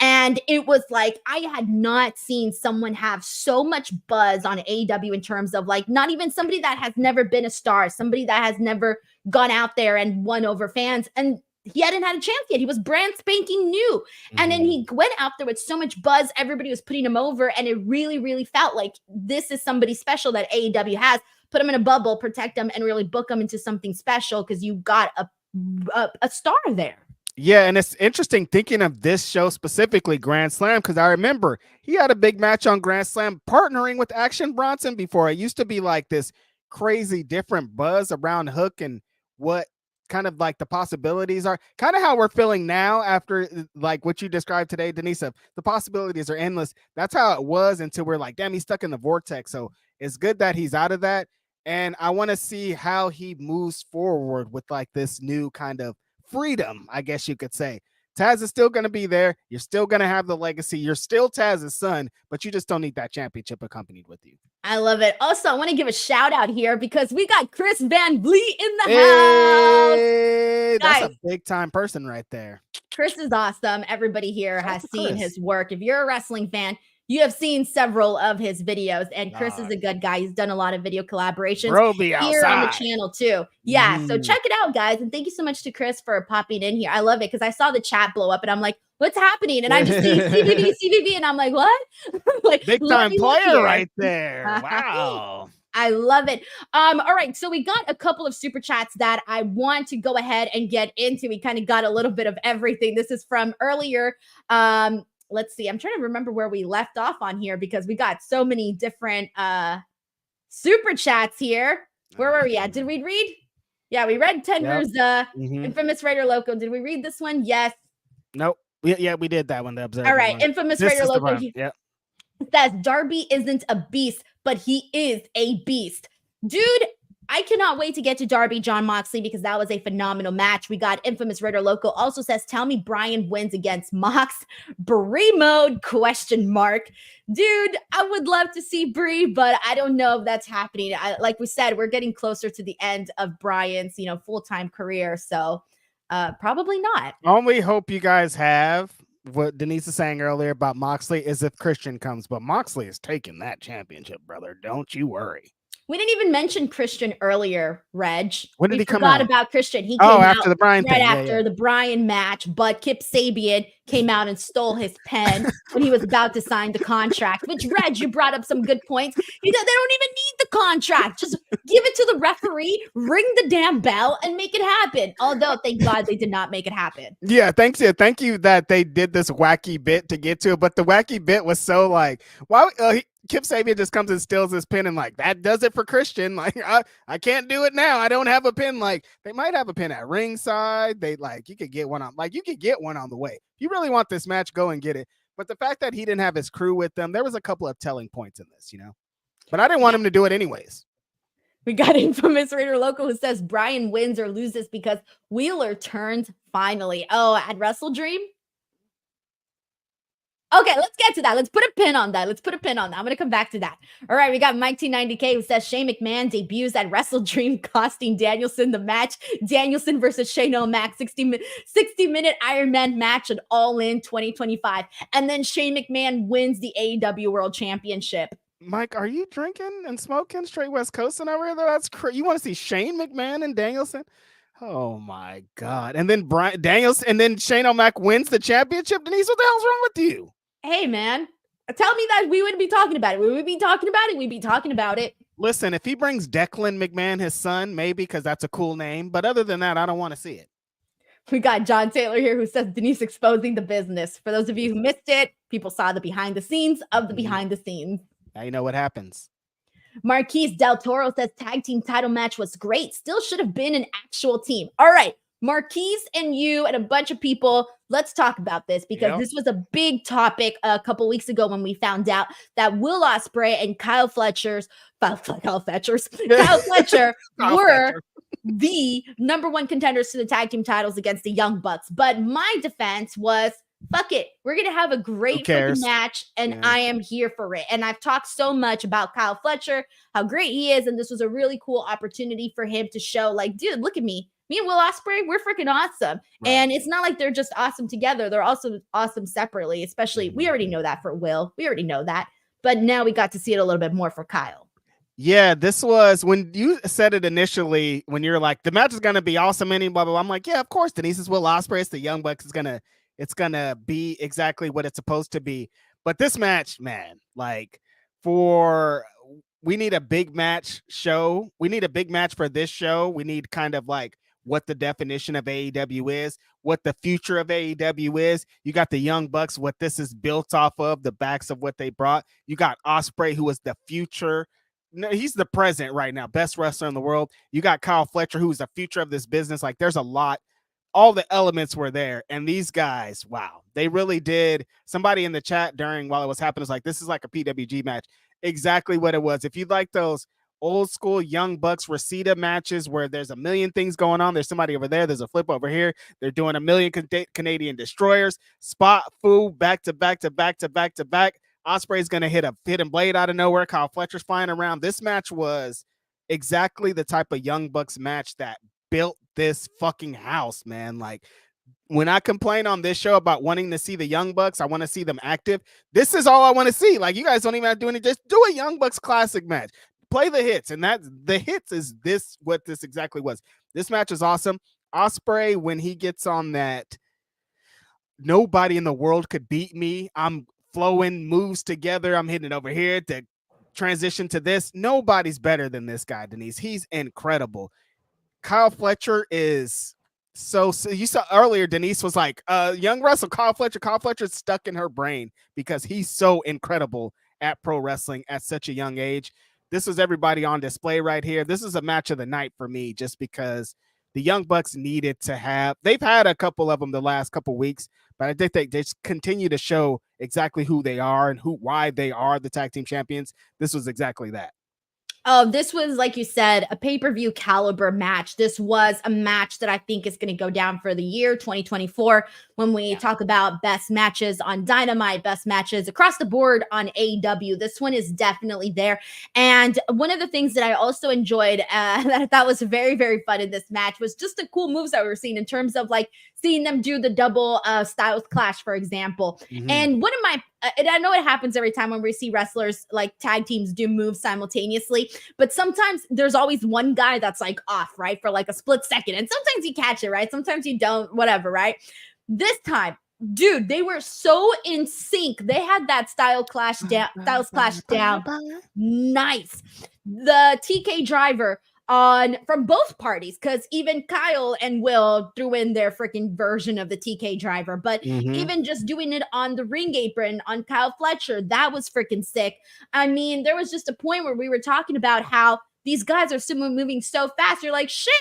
And it was like, I had not seen someone have so much buzz on AEW in terms of like, not even somebody that has never been a star, somebody that has never gone out there and won over fans. And he hadn't had a chance yet. He was brand spanking new. And then he went out there with so much buzz. Everybody was putting him over. And it really, really felt like this is somebody special that AEW has. Put him in a bubble, protect him, and really book him into something special because you got a star there. Yeah, and it's interesting thinking of this show specifically, Grand Slam, because I remember he had a big match on Grand Slam partnering with Action Bronson before. It used to be like this crazy different buzz around Hook and what kind of like the possibilities are, kind of how we're feeling now after like what you described today, Denise. The possibilities are endless. That's how it was until we're like, damn, he's stuck in the vortex. So it's good that he's out of that. And I want to see how he moves forward with like this new kind of freedom, I guess you could say. Taz is still going to be there. You're still going to have the legacy. You're still Taz's son, but you just don't need that championship accompanied with you. I love it. Also, I want to give a shout out here because we got Chris Van Vliet in the house. That's a big time person right there. Chris is awesome. Everybody here has seen his work. If you're a wrestling fan, you have seen several of his videos, and Chris is a good guy. He's done a lot of video collaborations here on the channel too. Yeah, so check it out, guys. And thank you so much to Chris for popping in here. I love it because I saw the chat blow up, and I'm like, what's happening? And I just see CVV, and I'm like, what? Like, big time player right there. Wow. I love it. All right, so we got a couple of super chats that I want to go ahead and get into. We kind of got a little bit of everything. This is from earlier. Let's see. I'm trying to remember where we left off on here because we got so many different super chats here. Where were we at? Did we read? Yeah, we read Tender's Infamous Raider Loco. Did we read this one? Yes. Nope. Yeah, we did that one. The Observer. All right. One. Infamous Raider Loco. Yep. Says Darby isn't a beast, but he is a beast. Dude, I cannot wait to get to Darby John Moxley because that was a phenomenal match. We got Infamous Raider Loco also says, tell me Bryan wins against Mox. Brie mode, ? Dude, I would love to see Brie, but I don't know if that's happening. Like we said, we're getting closer to the end of Bryan's, full-time career. So Probably not. Only hope you guys have what Denise was saying earlier about Moxley is if Christian comes, but Moxley is taking that championship, brother. Don't you worry. We didn't even mention Christian earlier, Reg. When did we he come forgot out? about Christian. He came after out the Bryan right thing. after the Bryan match, but Kip Sabian came out and stole his pen when he was about to sign the contract, which, Reg, you brought up some good points. They don't even need the contract. Just give it to the referee, ring the damn bell, and make it happen. Although, thank God they did not make it happen. Yeah, thanks. Yeah, thank you that they did this wacky bit to get to it, but the wacky bit was so like, why? Kip Sabian just comes and steals his pin and like that does it for Christian. Like I can't do it now. I don't have a pin. Like they might have a pin at ringside. They like you could get one on the way. If you really want this match, go and get it. But the fact that he didn't have his crew with them, there was a couple of telling points in this, But I didn't want him to do it anyways. We got Infamous Raider Local who says Bryan wins or loses because Wheeler turns finally. Oh, at WrestleDream? Okay, let's get to that. Let's put a pin on that. I'm going to come back to that. All right, we got Mike T90K who says Shane McMahon debuts at WrestleDream costing Danielson the match. Danielson versus Shane O'Mac 60-minute Iron Man match at Allin 2025. And then Shane McMahon wins the AEW World Championship. Mike, are you drinking and smoking straight West Coast and over there? That's crazy. You want to see Shane McMahon and Danielson? Oh my God. And then Bryan Danielson and then Shane O'Mac wins the championship. Denise, what the hell's wrong with you? Hey, man, tell me that we wouldn't be talking about it. We would be talking about it. We'd be talking about it. Listen, if he brings Declan McMahon, his son, maybe because that's a cool name. But other than that, I don't want to see it. We got John Taylor here who says Denise exposing the business. For those of you who missed it, people saw the behind the scenes of the behind the scenes. Now you know what happens. Marquise Del Toro says tag team title match was great. Still should have been an actual team. All right, Marquise and you and a bunch of people, let's talk about this because this was a big topic a couple weeks ago when we found out that Will Ospreay and Kyle Fletcher were the number one contenders to the tag team titles against the Young Bucks. But my defense was, fuck it. We're going to have a great fucking match, and I am here for it. And I've talked so much about Kyle Fletcher, how great he is, and this was a really cool opportunity for him to show, like, dude, look at me. Me and Will Ospreay, we're freaking awesome. Right. And it's not like they're just awesome together. They're also awesome separately, especially, we already know that for Will. We already know that. But now we got to see it a little bit more for Kyle. Yeah, this was when you said it initially, when you're like, the match is going to be awesome, and blah, blah, blah. I'm like, yeah, of course, Denise is Will Ospreay. It's the Young Bucks. It's going to be exactly what it's supposed to be. But this match, man, like we need a big match show. We need a big match for this show. We need kind of like what the definition of AEW is, what the future of AEW is. You got the Young Bucks, what this is built off of, the backs of what they brought. You got Ospreay, who is the future. No, he's the present right now, best wrestler in the world. You got Kyle Fletcher, who's the future of this business. Like there's a lot. All the elements were there. And these guys, wow, they really did. Somebody in the chat while it was happening was like, this is like a PWG match. Exactly what it was. If you like those old school Young Bucks Reseda matches where there's a million things going on, there's somebody over there, there's a flip over here, they're doing a million Canadian destroyers, spot foo, back to back to back to back to back. Ospreay's going to hit a hidden blade out of nowhere. Kyle Fletcher's flying around. This match was exactly the type of Young Bucks match that built this fucking house, man. Like when I complain on this show about wanting to see the Young Bucks, I want to see them active. This is all I want to see. Like you guys don't even have to do anything. Just do a Young Bucks classic match. Play the hits, and the hits is what this exactly was. This match is awesome. Ospreay, when he gets on that, nobody in the world could beat me. I'm flowing moves together. I'm hitting it over here to transition to this. Nobody's better than this guy, Denise. He's incredible. Kyle Fletcher is so you saw earlier, Denise was like, young wrestler, Kyle Fletcher's stuck in her brain because he's so incredible at pro wrestling at such a young age. This was everybody on display right here. This is a match of the night for me just because the Young Bucks needed to have, they've had a couple of them the last couple weeks, but I think they just continue to show exactly who they are and why they are the tag team champions. This was exactly that. Oh, this was, like you said, a pay-per-view caliber match. This was a match that I think is going to go down for the year 2024 when we talk about best matches on Dynamite, best matches across the board on AEW. This one is definitely there. And one of the things that I also enjoyed that I thought was very, very fun in this match was just the cool moves that we were seeing in terms of like seeing them do the double styles clash, for example. And one of my, and I know it happens every time when we see wrestlers like tag teams do moves simultaneously, but sometimes there's always one guy that's like off, right? For like a split second. And sometimes you catch it, right? Sometimes you don't, whatever, right? This time, dude, they were so in sync. They had that styles clash down. Nice. The TK driver from both parties, because even Kyle and Will threw in their freaking version of the TK driver, but even just doing it on the ring apron on Kyle Fletcher, that was freaking sick. I mean, there was just a point where we were talking about how these guys are still moving so fast. You're like, shit,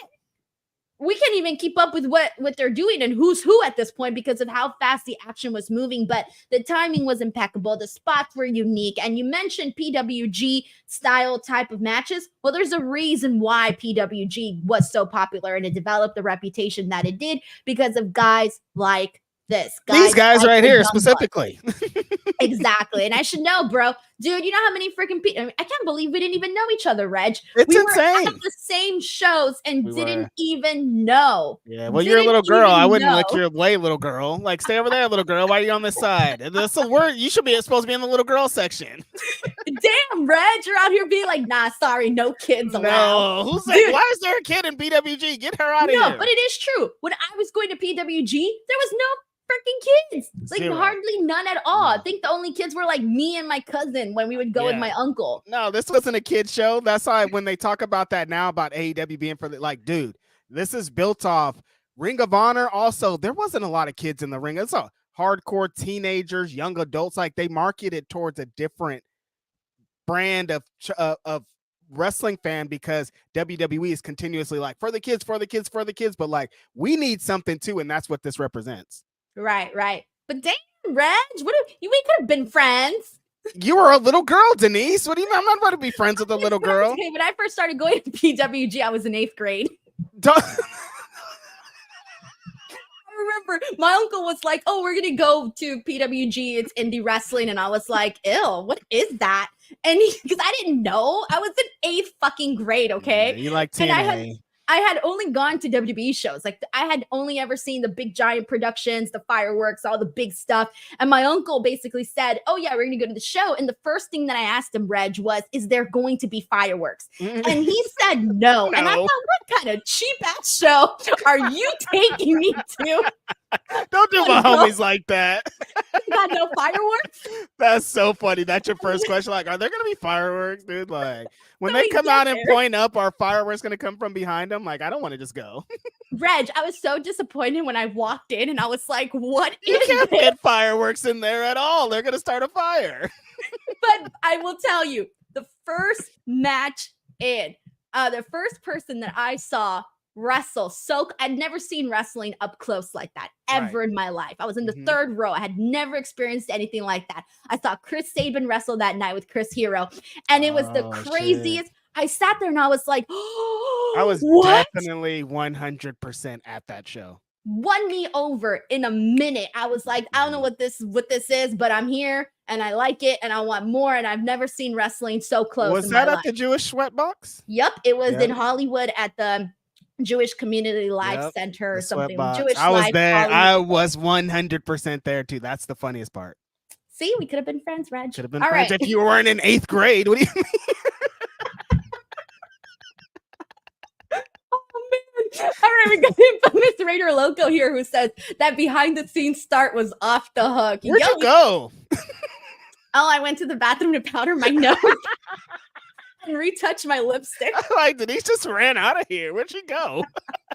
we can't even keep up with what they're doing and who's who at this point because of how fast the action was moving. But the timing was impeccable. The spots were unique. And you mentioned PWG style type of matches. Well, there's a reason why PWG was so popular and it developed the reputation that it did because of guys like this. These guys like right the here Young Bucks. specifically. Exactly. And I should know, bro. Dude, you know how many freaking people, I can't believe we didn't even know each other, Reg. It's we insane. were at the same shows and We didn't were. even know. Yeah, well, you're a little Didn't girl. I even wouldn't know. let you away, little girl. Like, stay over there, little girl. Why are you on this side? That's a word. You should be supposed to be in the little girl section. Damn, Reg, you're out here being like, nah, sorry, no kids allowed. No, who's like, why is there a kid in BWG? Get her out of here. No, but it is true. When I was going to PWG, there was no freaking kids. Like Zero. hardly none at all. I think the only kids were like me and my cousin when we would go with Yeah. my uncle. No, this wasn't a kid show. That's why when they talk about that now about AEW being for the, like, dude, this is built off Ring of Honor. Also, there wasn't a lot of kids in the ring. It's a hardcore teenagers, young adults. Like they marketed towards a different brand of wrestling fan because WWE is continuously like for the kids, for the kids, for the kids. But like we need something too, and that's what this represents. Right. But damn, Reg, we could have been friends. You were a little girl, Denise. What do you mean? I'm not about to be friends with a little girl. Okay, when I first started going to PWG, I was in 8th grade. Don't- I remember my uncle was like, oh, we're gonna go to PWG, it's indie wrestling, and I was like, ew, what is that? And because I didn't know, I was in 8th fucking grade, okay? You like And TNA. I had only gone to WWE shows. Like I had only ever seen the big giant productions, the fireworks, all the big stuff. And my uncle basically said, oh yeah, we're going to go to the show. And the first thing that I asked him, Reg, was, is there going to be fireworks? And he said no. And I thought, what kind of cheap ass show are you taking me to? Don't do my homies like that. Got no fireworks? That's so funny. That's your first question. Like, are there going to be fireworks, dude? Like, when No, they we come get out and there. point up, are fireworks going to come from behind them? Like, I don't want to just go. Reg, I was so disappointed when I walked in and I was like, what You is can't this? get fireworks in there at all. They're going to start a fire. But I will tell you, the first match in, the first person that I saw wrestle, so I'd never seen wrestling up close like that ever in my life. I was in the third row. I had never experienced anything like that. I saw Chris Sabin wrestle that night with Chris Hero, and it was the Oh, shit. craziest. I sat there and I was like, I was what? definitely 100% at that show. Won me over in a minute. I was like, I don't know what this is, but I'm here and I like it and I want more. And I've never seen wrestling so close. Was in that my at life. the Jewish Sweatbox? Yep, it was in Yep. Hollywood at the Jewish Community Life Yep, Center or the something. Sweatbox. Jewish I was Life, there. Hollywood. I was 100% there too. That's the funniest part. See, we could have been friends, Reg. Could have been All friends right. if you weren't in 8th grade. What do you mean? All right, we got infamous Raider Loco here who says that behind the scenes start was off the hook. Where'd you go? Oh, I went to the bathroom to powder my nose and retouch my lipstick. Like, Denise just ran out of here. Where'd she go?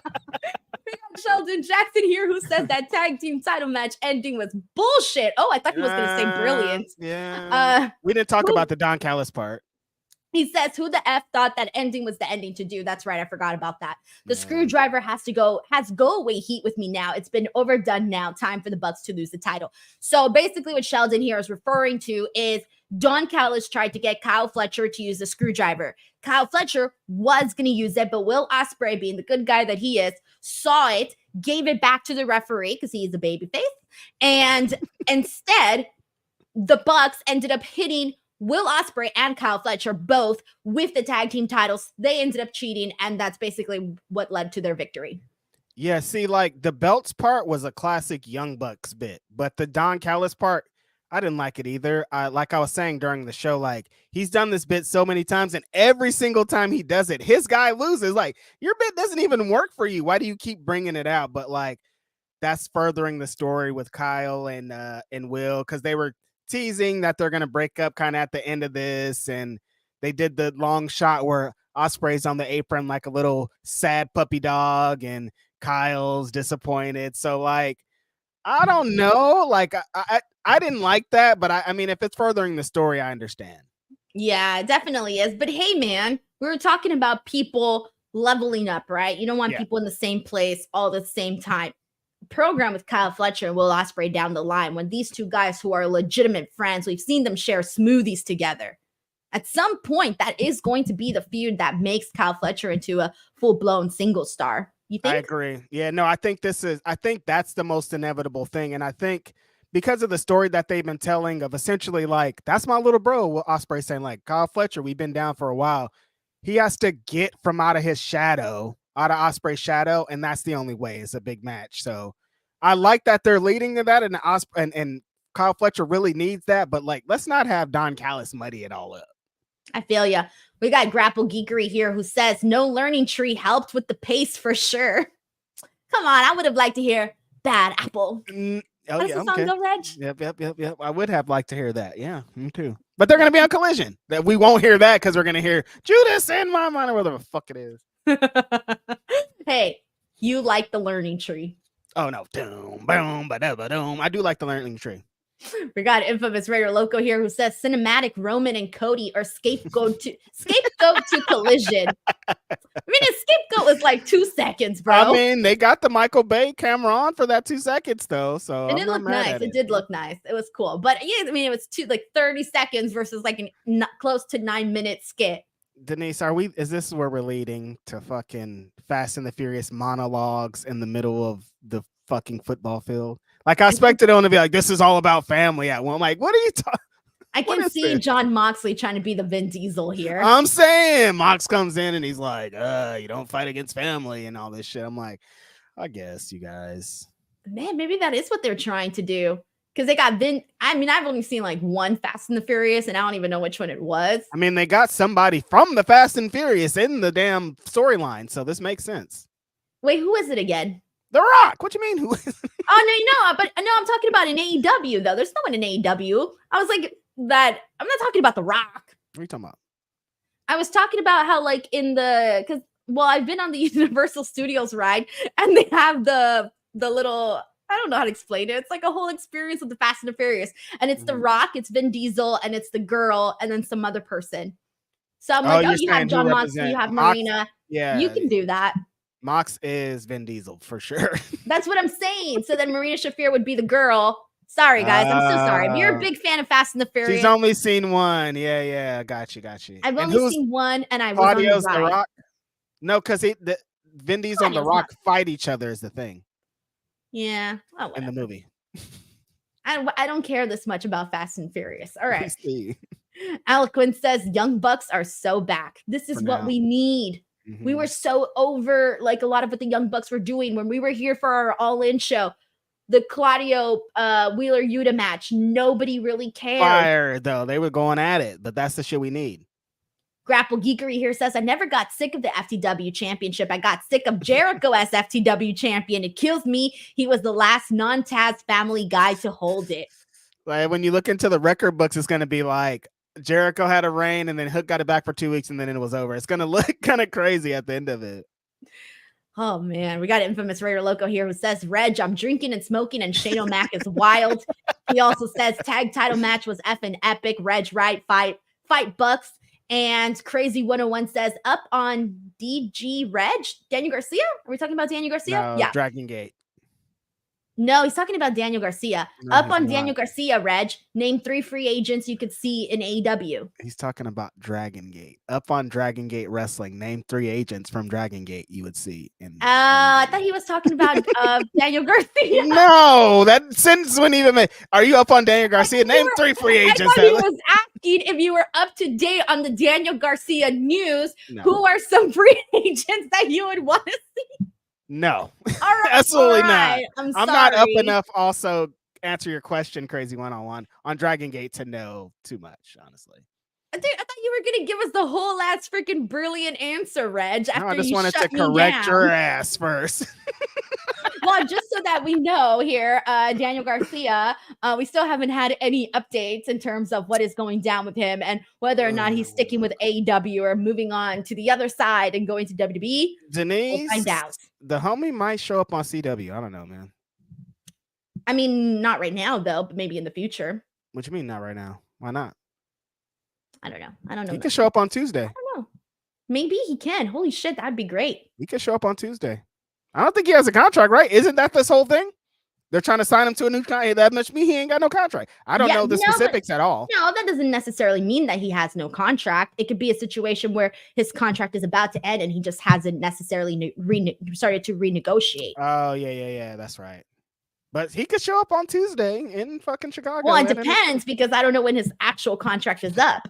We got Sheldon Jackson here who says that tag team title match ending was bullshit. Oh, I thought he was going to say brilliant. Yeah. We didn't talk about the Don Callis part. He says, who the F thought that ending was the ending to do? That's right. I forgot about that. The screwdriver has go away heat with me now. It's been overdone now. Time for the Bucks to lose the title. So basically what Sheldon here is referring to is Don Callis tried to get Kyle Fletcher to use a screwdriver. Kyle Fletcher was going to use it, but Will Ospreay, being the good guy that he is, saw it, gave it back to the referee because he's a babyface, and instead, the Bucks ended up hitting Will Ospreay and Kyle Fletcher both with the tag team titles. They ended up cheating, and that's basically what led to their victory. Yeah, see, like the belts part was a classic Young Bucks bit, but the Don Callis part, I didn't like it either. Like I was saying during the show, like he's done this bit so many times, and every single time he does it, his guy loses. Like, your bit doesn't even work for you. Why do you keep bringing it out? But like, that's furthering the story with Kyle and Will, because they were teasing that they're gonna break up kind of at the end of this, and they did the long shot where Ospreay's on the apron like a little sad puppy dog, and Kyle's disappointed. So like, I don't know. Like I didn't like that, but I mean, if it's furthering the story, I understand. Yeah, it definitely is. But hey, man, we were talking about people leveling up, right? You don't want people in the same place all at the same time. Program with Kyle Fletcher and Will Ospreay down the line, when these two guys who are legitimate friends, we've seen them share smoothies together. At some point, that is going to be the feud that makes Kyle Fletcher into a full-blown single star. You think? I agree. Yeah, no, I think that's the most inevitable thing. And I think because of the story that they've been telling of essentially like, that's my little bro, Will Ospreay saying like, Kyle Fletcher, we've been down for a while. He has to get from out of his shadow, out of Ospreay's shadow, and that's the only way. It's a big match. So I like that they're leading to that, and and Kyle Fletcher really needs that, but like, let's not have Don Callis muddy it all up. I feel ya. We got Grapple Geekery here who says no learning tree helped with the pace for sure. Come on, I would have liked to hear Bad Apple. Oh, What does the song go, Reg? Yep. I would have liked to hear that. Yeah, me too. But they're going to be on Collision. That we won't hear that because we're going to hear Judas and my mind, or whatever the fuck it is. Hey, you like the learning tree. Oh, no. Boom, boom, ba-da-ba-doom. I do like the learning tree. We got Infamous Raider Loco here who says cinematic Roman and Cody are scapegoat to Collision. I mean, a scapegoat is like 2 seconds, bro. I mean, they got the Michael Bay camera on for that 2 seconds, though. So it did look nice. It did look nice. It was cool. But yeah, I mean, it was 30 seconds versus like a close to 9-minute skit. Denise, is this where we're leading to fucking Fast and the Furious monologues in the middle of the fucking football field? Like, I expected it to be like, this is all about family at one. I'm like, what are you talking? I can see John Moxley trying to be the Vin Diesel here. I'm saying Mox comes in and he's like, you don't fight against family and all this shit. I'm like, I guess you guys. Man, maybe that is what they're trying to do. Because they got Vin. I mean, I've only seen like one Fast and the Furious, and I don't even know which one it was. I mean, they got somebody from the Fast and Furious in the damn storyline, so this makes sense. Wait, who is it again? The Rock. What you mean? Who is it? Oh, no, I'm talking about an AEW, though. There's no one in AEW. I was like, that. I'm not talking about The Rock. What are you talking about? I was talking about how, like, I've been on the Universal Studios ride, and they have the little, I don't know how to explain it. It's like a whole experience with the Fast and the Furious. And it's The Rock, it's Vin Diesel, and it's the girl, and then some other person. So I'm like, you have John Moxley, you have Marina. Yeah. You can do that. Mox is Vin Diesel for sure. That's what I'm saying. So then Marina Shafir would be the girl. Sorry, guys. I'm so sorry. If you're a big fan of Fast and the Furious. She's only seen one. Yeah. Got you. I've only seen one, and I was Claudio's on the ride. Rock? No, because Vin Diesel and The Rock fight each other is the thing. Yeah. Oh, in the movie. I don't care this much about Fast and Furious. All right. Eloquent says Young Bucks are so back. This is what we need. Mm-hmm. We were so over like a lot of what the Young Bucks were doing when we were here for our All-In show. The Claudio Wheeler Yuta match. Nobody really cared. Fire, though. They were going at it, but that's the shit we need. Grapple Geekery here says, I never got sick of the FTW championship. I got sick of Jericho as FTW champion. It kills me. He was the last non-Taz family guy to hold it. Like when you look into the record books, it's going to be like Jericho had a reign and then Hook got it back for 2 weeks and then it was over. It's going to look kind of crazy at the end of it. Oh, man. We got Infamous Raider Loco here who says, Reg, I'm drinking and smoking and Shane O'Mac is wild. He also says, tag title match was effing epic. Reg, right? Fight Bucks. And Crazy 101 says, up on DG Reg? Daniel Garcia? Are we talking about Daniel Garcia? No, yeah. Dragon Gate. No, he's talking about Daniel Garcia. No, Up he's on not. Daniel Garcia, Reg, name 3 free agents you could see in AEW. He's talking about Dragon Gate. Up on Dragon Gate Wrestling, name 3 agents from Dragon Gate you would see. I thought he was talking about Daniel Garcia. No, that sentence wouldn't even make. Are you up on Daniel Garcia? Name 3 free I agents. thought he was asking if you were up to date on the Daniel Garcia news. No. Who are some free agents that you would want to see? No, All right, absolutely all right. not. I'm I'm not up sorry. enough. Also, answer your question, Crazy One-on-One, on Dragon Gate to know too much, honestly. Dude, I thought you were gonna give us the whole last freaking brilliant answer, Reg. After No, I just you wanted to shut me correct down. your ass first. Well, just so that we know here, Daniel Garcia, we still haven't had any updates in terms of what is going down with him and whether or not he's sticking with AEW or moving on to the other side and going to WWE. Denise, We'll find out. the homie might show up on CW. I don't know, man. I mean, not right now though, but maybe in the future. What you mean not right now? Why not? I don't know. I don't know. He could show up on Tuesday. I don't know. Maybe he can. Holy shit, that'd be great. He could show up on Tuesday. I don't think he has a contract, right? Isn't that this whole thing? They're trying to sign him to a new contract. That much mean he ain't got no contract. I don't know the specifics at all. No, that doesn't necessarily mean that he has no contract. It could be a situation where his contract is about to end and he just hasn't necessarily started to renegotiate. Oh, yeah. That's right. But he could show up on Tuesday in fucking Chicago. Well, it depends because I don't know when his actual contract is up.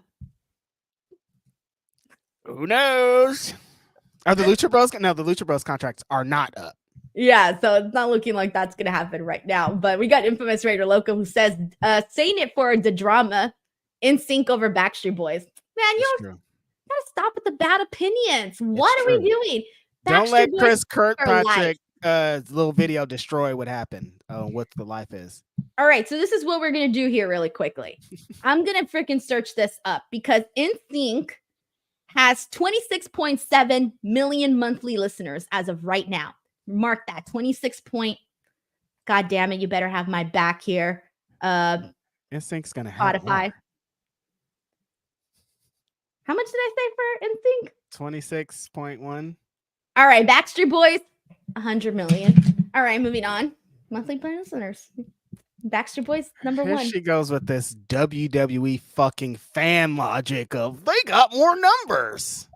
Who knows? Are the Lucha Bros? No, the Lucha Bros contracts are not up. Yeah, so it's not looking like that's going to happen right now. But we got Infamous Raider Loco who says, saying it for the drama, in sync over Backstreet Boys. Man, you gotta stop with the bad opinions. What are we doing? Don't let Backstreet Chris Boys for life. Kirkpatrick little video destroy what happened. What the life is. All right, so this is what we're going to do here really quickly. I'm going to freaking search this up because InSync has 26.7 million monthly listeners as of right now. Mark that 26 point. God damn it, you better have my back here. InSync's gonna have Spotify. more. How much did I say for InSync? 26.1. All right, Backstreet Boys, 100 million. All right, moving on. Monthly listeners. Backstreet Boys, number Here 1. she goes with this WWE fucking fan logic of they got more numbers.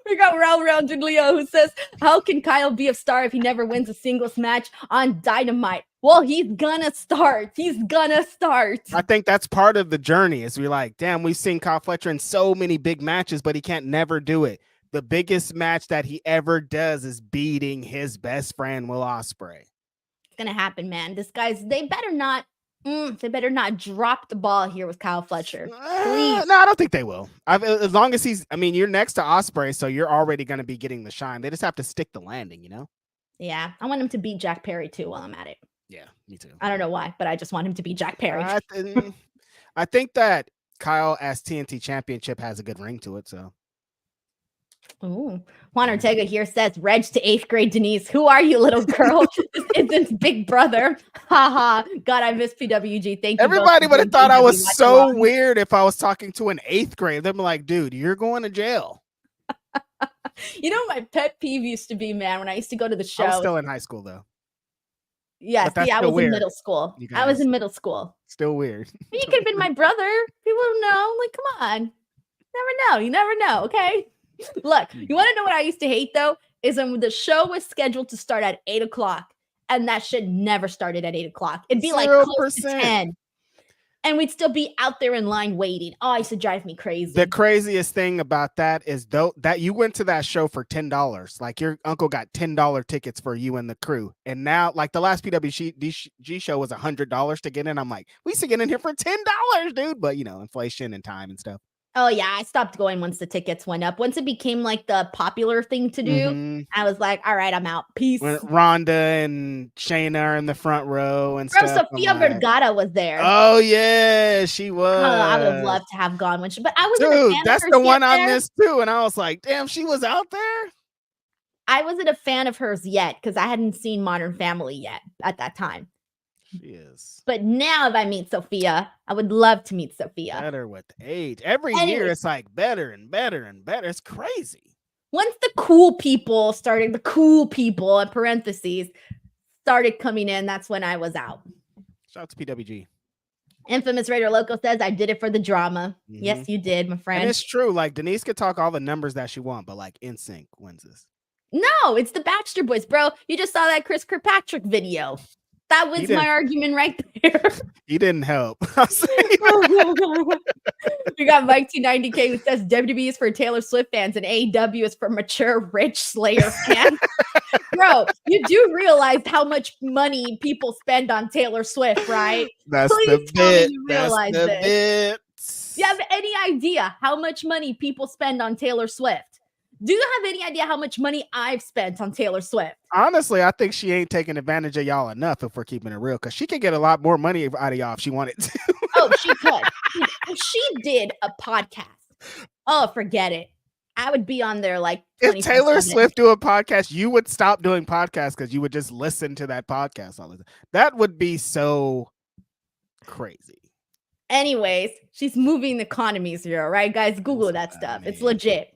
We got Raul Rounded Leo who says, how can Kyle be a star if he never wins a singles match on Dynamite? Well, he's gonna start. He's gonna start. I think that's part of the journey. Is we're like, damn, we've seen Kyle Fletcher in so many big matches, but he can't never do it. The biggest match that he ever does is beating his best friend Will Ospreay. It's gonna happen, man. This guy's they better not drop the ball here with Kyle Fletcher. Please. No, I don't think they will. As long as you're next to Ospreay, so you're already going to be getting the shine. They just have to stick the landing, you know? Yeah, I want him to beat Jack Perry too while I'm at it. Yeah, me too. I don't know why, but I just want him to beat Jack Perry. I think that Kyle as TNT Championship has a good ring to it, so. Ooh. Juan Ortega here says, Reg to 8th grade Denise. Who are you, little girl? This isn't Big Brother. Haha. God, I miss PWG. Thank you. Everybody would have thought I was Watch so along. weird if I was talking to an 8th grade. They'd be like, dude, you're going to jail. You know, my pet peeve used to be, man, when I used to go to the show. I was still in high school, though. Yes, But that's I still was in weird, middle school. you I was guys. in middle school. Still weird. You could have been my brother. People don't know. Like, come on. Never know. You never know. Okay. Look, you want to know what I used to hate though? Is when the show was scheduled to start at 8 o'clock, and that shit never started at 8 o'clock. It'd be like close to 10. And we'd still be out there in line waiting. Oh, it used to drive me crazy. The craziest thing about that is that you went to that show for $10. Like your uncle got $10 tickets for you and the crew. And now, like the last PWG show was $100 to get in. I'm like, we used to get in here for $10, dude. But inflation and time and stuff. Oh yeah, I stopped going once the tickets went up. Once it became like the popular thing to do, I was like, all right, I'm out. Peace. When Rhonda and Shayna are in the front row and Bro, stuff. Sofia Vergara was there. Oh yeah, she was. Oh, I would have loved to have gone when but I wasn't Dude, a fan that's of the hers one yet I there. missed too. And I was like, damn, she was out there. I wasn't a fan of hers yet because I hadn't seen Modern Family yet at that time. She is. But now if I meet Sophia, I would love to meet Sophia. Better with age. Every year it's like better and better and better. It's crazy. Once the cool people in parentheses, started coming in, that's when I was out. Shout out to PWG. Infamous Raider Loco says, I did it for the drama. Mm-hmm. Yes, you did, my friend. And it's true. Like, Denise could talk all the numbers that she wants, but like NSYNC wins this. No, it's the Baxter Boys, bro. You just saw that Chris Kirkpatrick video. That was my argument right there. He didn't help. We got Mike T90K who says WWE is for Taylor Swift fans and AEW is for mature, rich Slayer fans. Bro, you do realize how much money people spend on Taylor Swift, right? That's Please the tell me bit. you That's realize the this. bit. Do you have any idea how much money people spend on Taylor Swift? Do you have any idea how much money I've spent on Taylor Swift? Honestly, I think she ain't taking advantage of y'all enough if we're keeping it real, because she could get a lot more money out of y'all if she wanted to. Oh, she could. If she did a podcast, oh, forget it. I would be on there like If Taylor Swift do a podcast, you would stop doing podcasts because you would just listen to that podcast all the time. That would be so crazy. Anyways, she's moving the economies here, right, guys? Google that stuff. It's legit.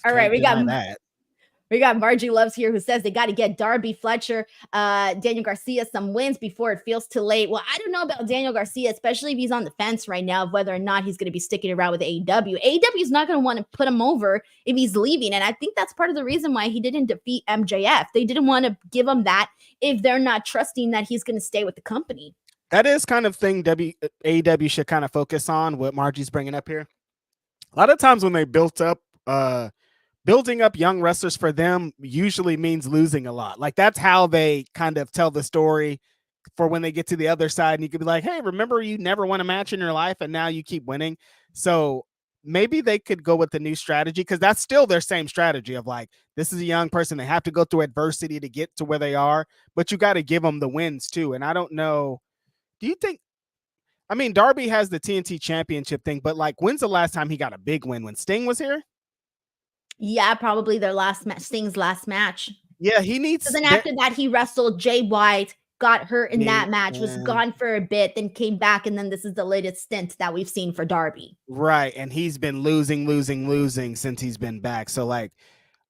All right, we got Margie Loves here who says they got to get Darby, Fletcher, Daniel Garcia some wins before it feels too late. Well, I don't know about Daniel Garcia, especially if he's on the fence right now of whether or not he's going to be sticking around with AEW. AEW is not going to want to put him over if he's leaving, and I think that's part of the reason why he didn't defeat MJF. They didn't want to give him that if they're not trusting that he's going to stay with the company. That is kind of thing AEW should kind of focus on, what Margie's bringing up here. A lot of times when they building up young wrestlers for them usually means losing a lot. Like, that's how they kind of tell the story for when they get to the other side, and you could be like, hey, remember you never won a match in your life and now you keep winning. So maybe they could go with the new strategy, because that's still their same strategy of like, this is a young person. They have to go through adversity to get to where they are, but you got to give them the wins too. And I don't know. Do you think, I mean, Darby has the TNT championship thing, but like, when's the last time he got a big win? When Sting was here? Yeah, probably their last match, Sting's last match. Yeah, he needs. So then after that, he wrestled Jay White, got hurt in that match, was gone for a bit, then came back, and then this is the latest stint that we've seen for Darby. Right, and he's been losing since he's been back. So like,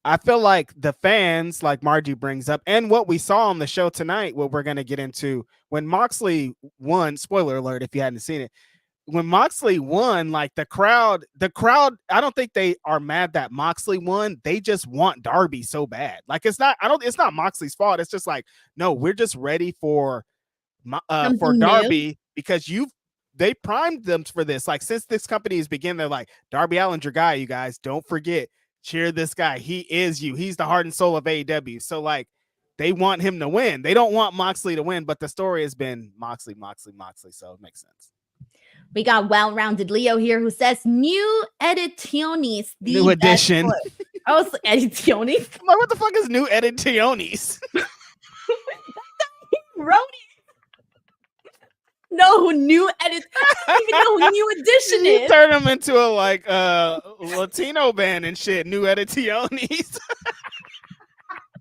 I feel like the fans, like Margie brings up, and what we saw on the show tonight, what we're going to get into, when Moxley won, spoiler alert if you hadn't seen it, when Moxley won, like the crowd, I don't think they are mad that Moxley won. They just want Darby so bad. Like, it's not Moxley's fault. It's just like, no, we're just ready for Darby, because they primed them for this. Like, since this company has begun, they're like, Darby Allin's your guy, you guys. Don't forget, cheer this guy. He is you. He's the heart and soul of AEW. So like, they want him to win. They don't want Moxley to win, but the story has been Moxley. So it makes sense. We got Well-Rounded Leo here who says new editiones. New edition. Oh, editiones. Like, what the fuck is new editiones? Wrote it. No, new edit. I don't even know who new edition is. Turn them into a like Latino band and shit. New editiones.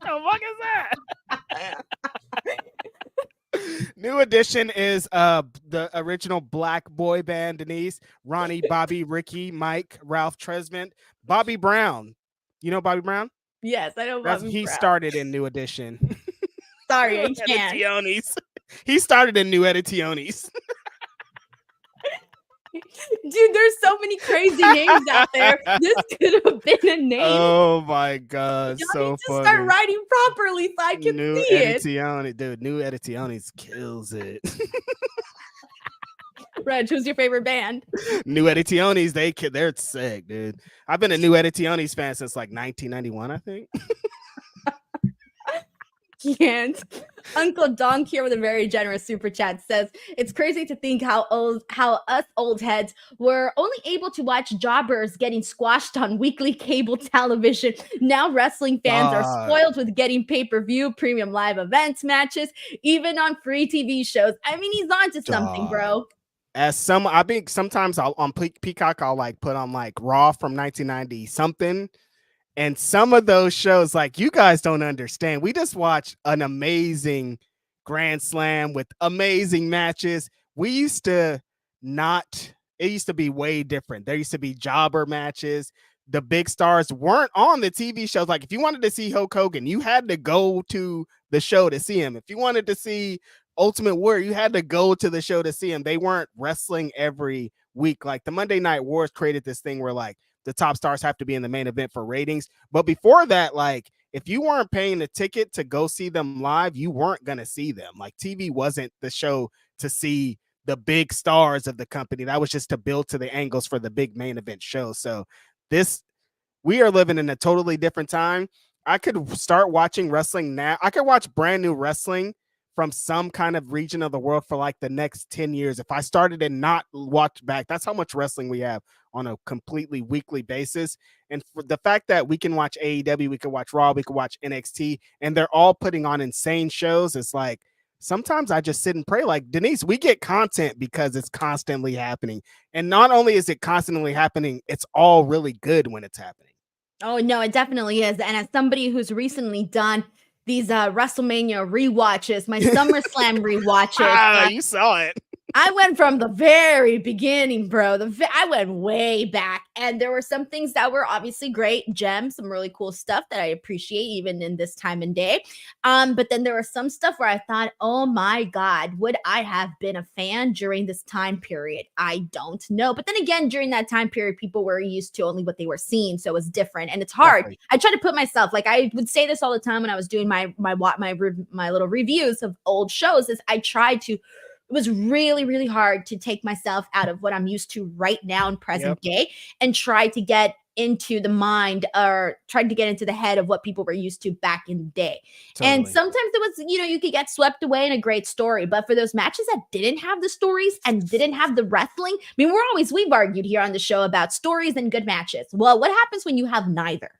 The fuck is that? New Edition is the original black boy band. Denise, Ronnie, Bobby, Ricky, Mike, Ralph Tresvant, Bobby Brown. You know Bobby Brown? Yes, I know Bobby He Brown. Started in New Edition. Sorry, I can't. He started in New Editiones. Dude, there's so many crazy names out there. This could have been a name. Oh my god, Y'all so need to funny. start writing properly so I can New see it. Editiones, dude. New Editiones kills it. Reg, who's your favorite band? New Editiones, they're sick, dude. I've been a New Editiones fan since like 1991, I think. Can't. Uncle Donk here with a very generous super chat says it's crazy to think how us old heads were only able to watch jobbers getting squashed on weekly cable television. Now wrestling fans are spoiled with getting pay-per-view, premium live events, matches, even on free TV shows. I mean, he's on to something, bro. Sometimes I'll on Peacock, I'll like put on like Raw from 1990 something. And some of those shows, like, you guys don't understand. We just watched an amazing Grand Slam with amazing matches. It used to be way different. There used to be jobber matches. The big stars weren't on the TV shows. Like, if you wanted to see Hulk Hogan, you had to go to the show to see him. If you wanted to see Ultimate Warrior, you had to go to the show to see him. They weren't wrestling every week. Like the Monday Night Wars created this thing where like the top stars have to be in the main event for ratings. But before that, like if you weren't paying a ticket to go see them live, you weren't going to see them. Like TV wasn't the show to see the big stars of the company. That was just to build to the angles for the big main event show. So we are living in a totally different time. I could start watching wrestling now. I could watch brand new wrestling from some kind of region of the world for like the next 10 years. If I started and not watch back, that's how much wrestling we have on a completely weekly basis. And for the fact that we can watch AEW, we can watch Raw, we can watch NXT, and they're all putting on insane shows. It's like, sometimes I just sit and pray. Like, Denise, we get content because it's constantly happening. And not only is it constantly happening, it's all really good when it's happening. Oh, no, it definitely is. And as somebody who's recently done these WrestleMania rewatches, my SummerSlam rewatches. You saw it. I went from the very beginning, bro. I went way back, and there were some things that were obviously great gems, some really cool stuff that I appreciate even in this time and day. But then there was some stuff where I thought, oh my God, would I have been a fan during this time period? I don't know. But then again, during that time period, people were used to only what they were seeing, so it was different, and it's hard. Definitely. I try to put myself, like I would say this all the time when I was doing my little reviews of old shows. Is I tried to. It was really, really hard to take myself out of what I'm used to right now in present day and try to get into the mind or tried to get into the head of what people were used to back in the day. Totally. And sometimes it was, you could get swept away in a great story. But for those matches that didn't have the stories and didn't have the wrestling, I mean, we've argued here on the show about stories and good matches. Well, what happens when you have neither?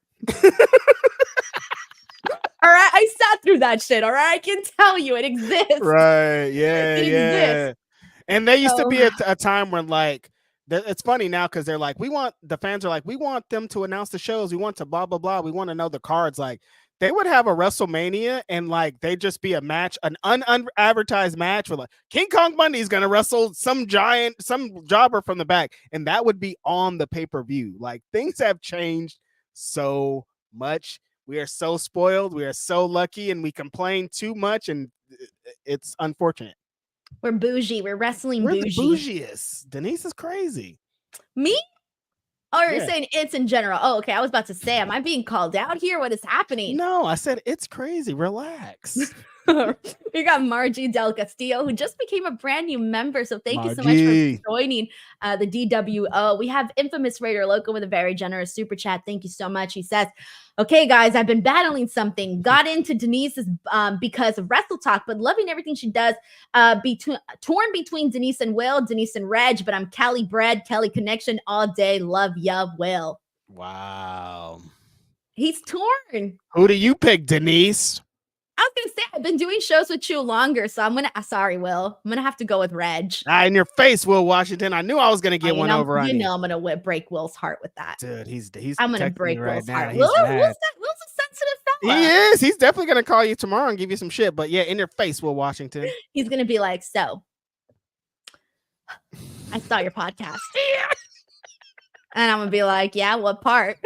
All right, I sat through that shit. All right, I can tell you it exists. Right? Yeah, it exists. And there used to be a time when, like, it's funny now because they're like, the fans are like, we want them to announce the shows. We want to blah blah blah. We want to know the cards. Like, they would have a WrestleMania and like they'd just be a match, an unadvertised match where like King Kong Bundy is gonna wrestle some jobber from the back, and that would be on the pay-per-view. Like, things have changed so much. We are so spoiled. We are so lucky, and we complain too much, and it's unfortunate. We're bougie. We're wrestling We're bougie. The bougiest. Denise is crazy. Me? Oh, you're saying it's in general. Oh, okay. I was about to say, am I being called out here? What is happening? No, I said it's crazy. Relax. We got Margie Del Castillo, who just became a brand new member. So thank you so much for joining the DWO. We have Infamous Raider Loco with a very generous super chat. Thank you so much. He says, okay, guys, I've been battling something. Got into Denise's because of Wrestle Talk, but loving everything she does. Torn between Denise and Will, Denise and Reg, but I'm Cali bred, Kelly connection all day. Love ya, Will. Wow. He's torn. Who do you pick, Denise? I was going to say, I've been doing shows with you longer, so I'm going to, sorry, Will. I'm going to have to go with Reg. In your face, Will Washington. I knew I was going to get one over on you. You know I'm going to break Will's heart with that. Dude, he's I'm going to break Will's heart. Will's a sensitive fella. He is. He's definitely going to call you tomorrow and give you some shit. But yeah, in your face, Will Washington. He's going to be like, so, I saw your podcast. And I'm going to be like, yeah, what part?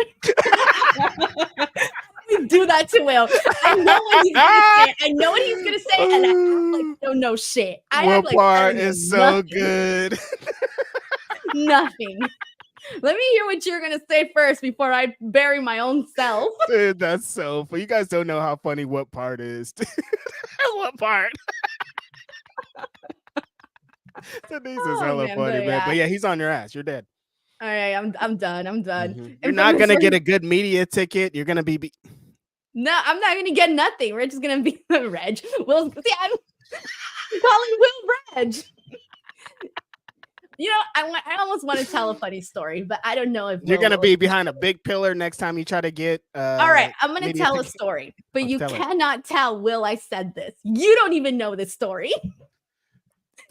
Do that to Will. I know what he's gonna say. I know what he's gonna say, and I like don't know shit. What part is so good? Nothing. Let me hear what you're gonna say first before I bury my own self. Dude, that's so funny. You guys don't know how funny what part is. What part? Denise is hella funny, man. But yeah, he's on your ass. You're dead. All right, I'm done. I'm done. Mm-hmm. You're not gonna get a good media ticket. You're gonna be. No, I'm not gonna get nothing. We're just gonna be Reg. I'm calling Will Reg. I almost want to tell a funny story, but I don't know if you're gonna be behind a big pillar next time you try to get. All right, I'm gonna tell a story, but you cannot tell Will I said this. You don't even know this story.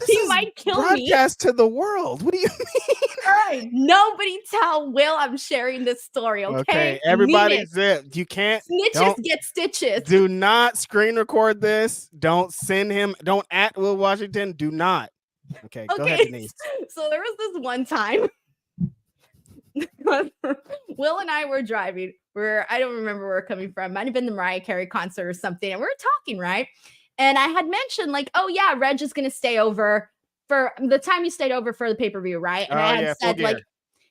He might kill me. Broadcast to the world. What do you mean? All right. Nobody tell Will I'm sharing this story, okay? Everybody zip. You can't. Snitches get stitches. Do not screen record this. Don't send him. Don't at Will Washington. Do not. Okay, go ahead, Denise. So there was this one time. Will and I were driving. I don't remember where we're coming from. Might have been the Mariah Carey concert or something. And we were talking, right? And I had mentioned, like, oh, yeah, Reg is going to stay over for the time you stayed over for the pay-per-view, right? And I had said, like,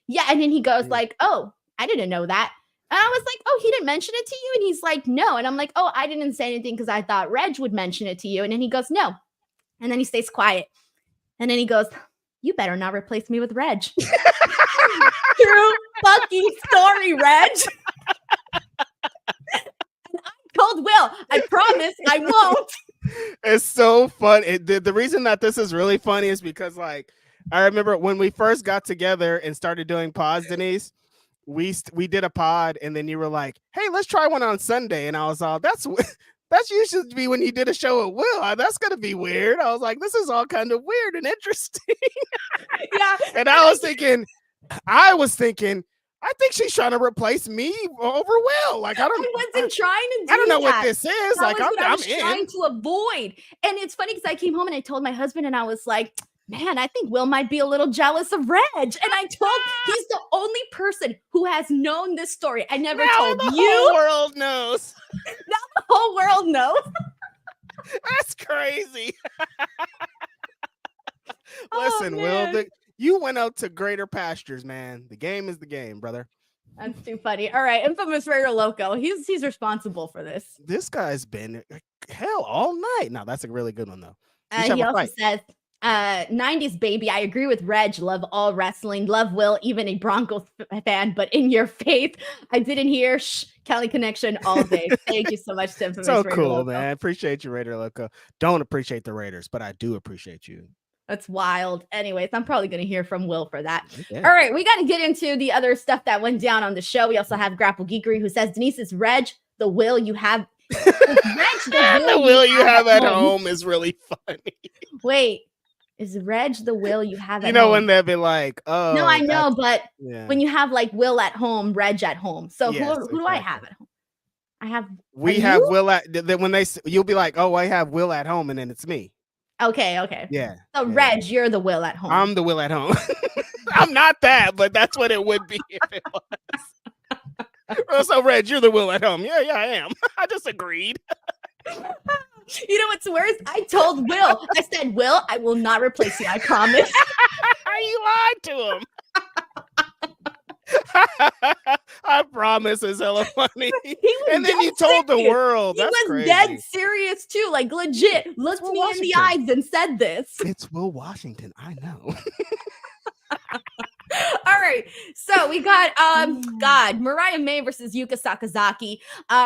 yeah. And then he goes, like, oh, I didn't know that. And I was like, oh, he didn't mention it to you? And he's like, no. And I'm like, oh, I didn't say anything because I thought Reg would mention it to you. And then he goes, no. And then he stays quiet. And then he goes, you better not replace me with Reg. True fucking story, Reg. And I told Will, I promise I won't. It's so fun. The reason that this is really funny is because, like, I remember when we first got together and started doing pods, Denise, we did a pod, and then you were like, hey, let's try one on Sunday. And I was all, that's usually be when you did a show at Will. That's going to be weird. I was like, this is all kind of weird and interesting. Yeah. And I was thinking, I think she's trying to replace me over Will. Like, I wasn't trying to do I don't know that. what this is. That like, was what I was I'm trying in. to avoid. And it's funny because I came home and I told my husband, and I was like, man, I think Will might be a little jealous of Reg. And I told, he's the only person who has known this story. I never told the you. Whole world knows. Now the whole world knows. That's crazy. Oh, Listen, man. Will, you went out to greater pastures, man. The game is the game, brother. That's too funny. All right, infamous Raider Loco. He's responsible for this. This guy's been hell all night. No, that's a really good one though. He also says, 90s baby, I agree with Reg. Love all wrestling. Love Will, even a Broncos fan. But in your faith, I didn't hear Kelly Connection all day. Thank you so much, to infamous So Raider cool, Loco. man. Appreciate you, Raider Loco. Don't appreciate the Raiders, but I do appreciate you. That's wild. Anyways, I'm probably going to hear from Will for that. Yeah. All right, we got to get into the other stuff that went down on the show. We also have Grapple Geekery, who says, Denise, is Reg the Will you have? The Will you have at home is really funny. Wait, is Reg the Will you have at home? You know, when they'll be like, oh. No, I know, but yeah. when you have like Will at home, Reg at home. So Yes, who do I have at home? I have. We have Will at, when you'll be like, oh, I have Will at home, and then it's me. Okay. Yeah. So Reg, you're the Will at home. I'm the Will at home. I'm not that, but that's what it would be if it was. So Reg, you're the Will at home. Yeah, I am. I just agreed. You know what's worse? I told Will. I said, Will, I will not replace you. I promise. You lied to him. I promise it's hella funny. And then you told the world. That's he was crazy. dead serious too. Like legit looked me in the eyes and said this. It's Will Washington. I know. All right. So we got Mariah May versus Yuka Sakazaki.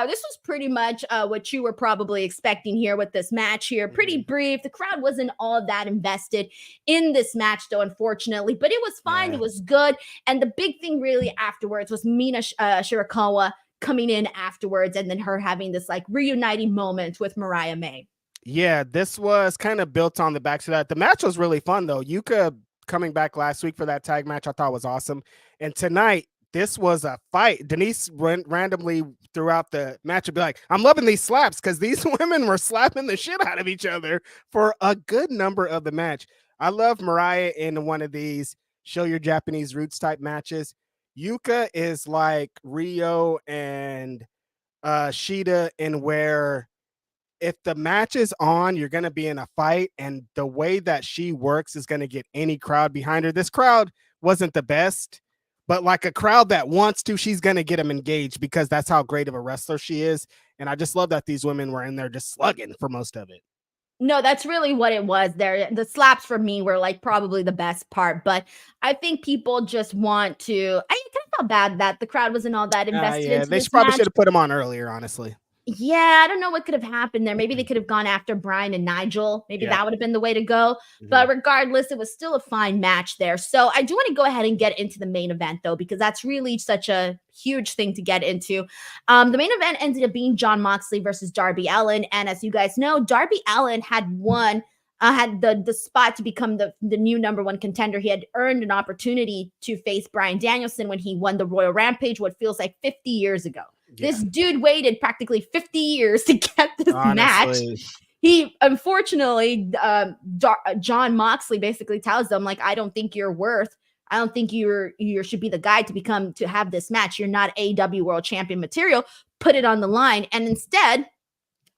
This was pretty much what you were probably expecting here with this match here. Pretty brief. The crowd wasn't all that invested in this match though, unfortunately, but it was fine. It was good. And the big thing really afterwards was Mina Shirakawa coming in afterwards, and then her having this like reuniting moment with Mariah May. Yeah, this was kind of built on the backs of that. The match was really fun though. Yuka coming back last week for that tag match, I thought was awesome. And tonight, this was a fight. Denise randomly throughout the match would be like, I'm loving these slaps, because these women were slapping the shit out of each other for a good number of the match. I love Mariah in one of these show your Japanese roots type matches. Yuka is like Rio and Shida, in where if the match is on, you're going to be in a fight, and the way that she works is going to get any crowd behind her. This crowd wasn't the best, but like a crowd that wants to, she's going to get them engaged, because that's how great of a wrestler she is. And I just love that these women were in there just slugging for most of it. No, that's really what it was there. The slaps for me were like probably the best part, but I think people just want to, I kind of felt bad that the crowd wasn't all that invested. Yeah, they probably should have put them on earlier, honestly. Yeah, I don't know what could have happened there. Maybe they could have gone after Bryan and Nigel. Maybe that would have been the way to go. But regardless, it was still a fine match there. So I do want to go ahead and get into the main event, though, because that's really such a huge thing to get into. The main event ended up being Jon Moxley versus Darby Allin. And as you guys know, Darby Allin had won, had the spot to become the new #1 contender. He had earned an opportunity to face Bryan Danielson when he won the Royal Rampage, what feels like 50 years ago. Yeah. This dude waited practically 50 years to get this match. He, unfortunately, Jon Moxley basically tells them, like, I don't think you're worth I don't think you should be the guy to have this match. You're not AEW World Champion material. Put it on the line. And instead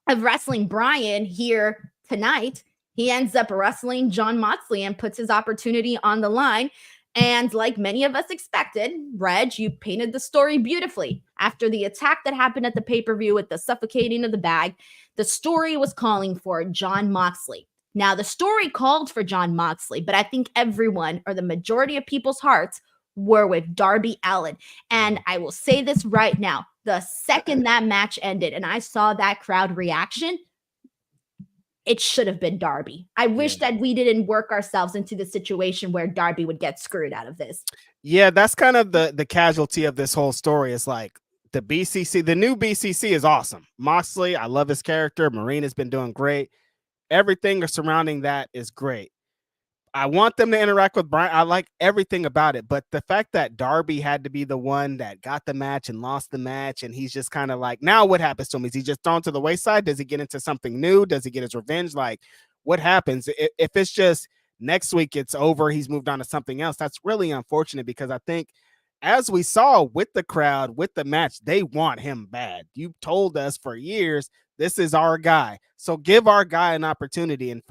of wrestling Bryan here tonight, he ends up wrestling Jon Moxley and puts his opportunity on the line. And like many of us expected, Reg, you painted the story beautifully. After the attack that happened at the pay-per-view with the suffocating of the bag, the story was calling for Jon Moxley. Now, the story called for Jon Moxley, but I think everyone, or the majority of people's hearts, were with Darby Allin. And I will say this right now. The second that match ended and I saw that crowd reaction, it should have been Darby. I wish that we didn't work ourselves into the situation where Darby would get screwed out of this. Yeah, that's kind of the casualty of this whole story. Is like the BCC, the new BCC is awesome. Moxley, I love his character. Marina's been doing great. Everything surrounding that is great. I want them to interact with Bryan. I like everything about it. But the fact that Darby had to be the one that got the match and lost the match, and he's just kind of like, now what happens to him? Is he just thrown to the wayside? Does he get into something new? Does he get his revenge? Like, what happens? If it's just next week it's over, he's moved on to something else, that's really unfortunate, because I think, as we saw with the crowd, with the match, they want him bad. You told us for years, this is our guy. So give our guy an opportunity. And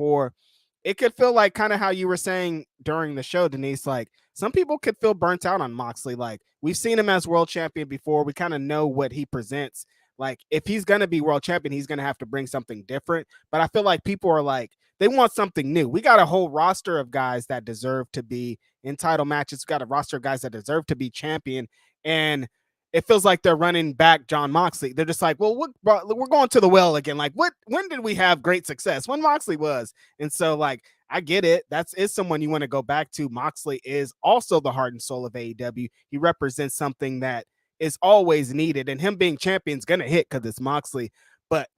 it could feel like kind of how you were saying during the show, Denise, like some people could feel burnt out on Moxley. Like, we've seen him as world champion before. We kind of know what he presents. Like, if he's going to be world champion, he's going to have to bring something different. But I feel like people are like, they want something new. We got a whole roster of guys that deserve to be in title matches. We got a roster of guys that deserve to be champion. And it feels like they're running back Jon Moxley. They're just like, well, we're going to the well again. Like, when did we have great success? When Moxley was. And so, like, I get it. Is someone you want to go back to. Moxley is also the heart and soul of AEW. He represents something that is always needed. And him being champion is going to hit because it's Moxley. But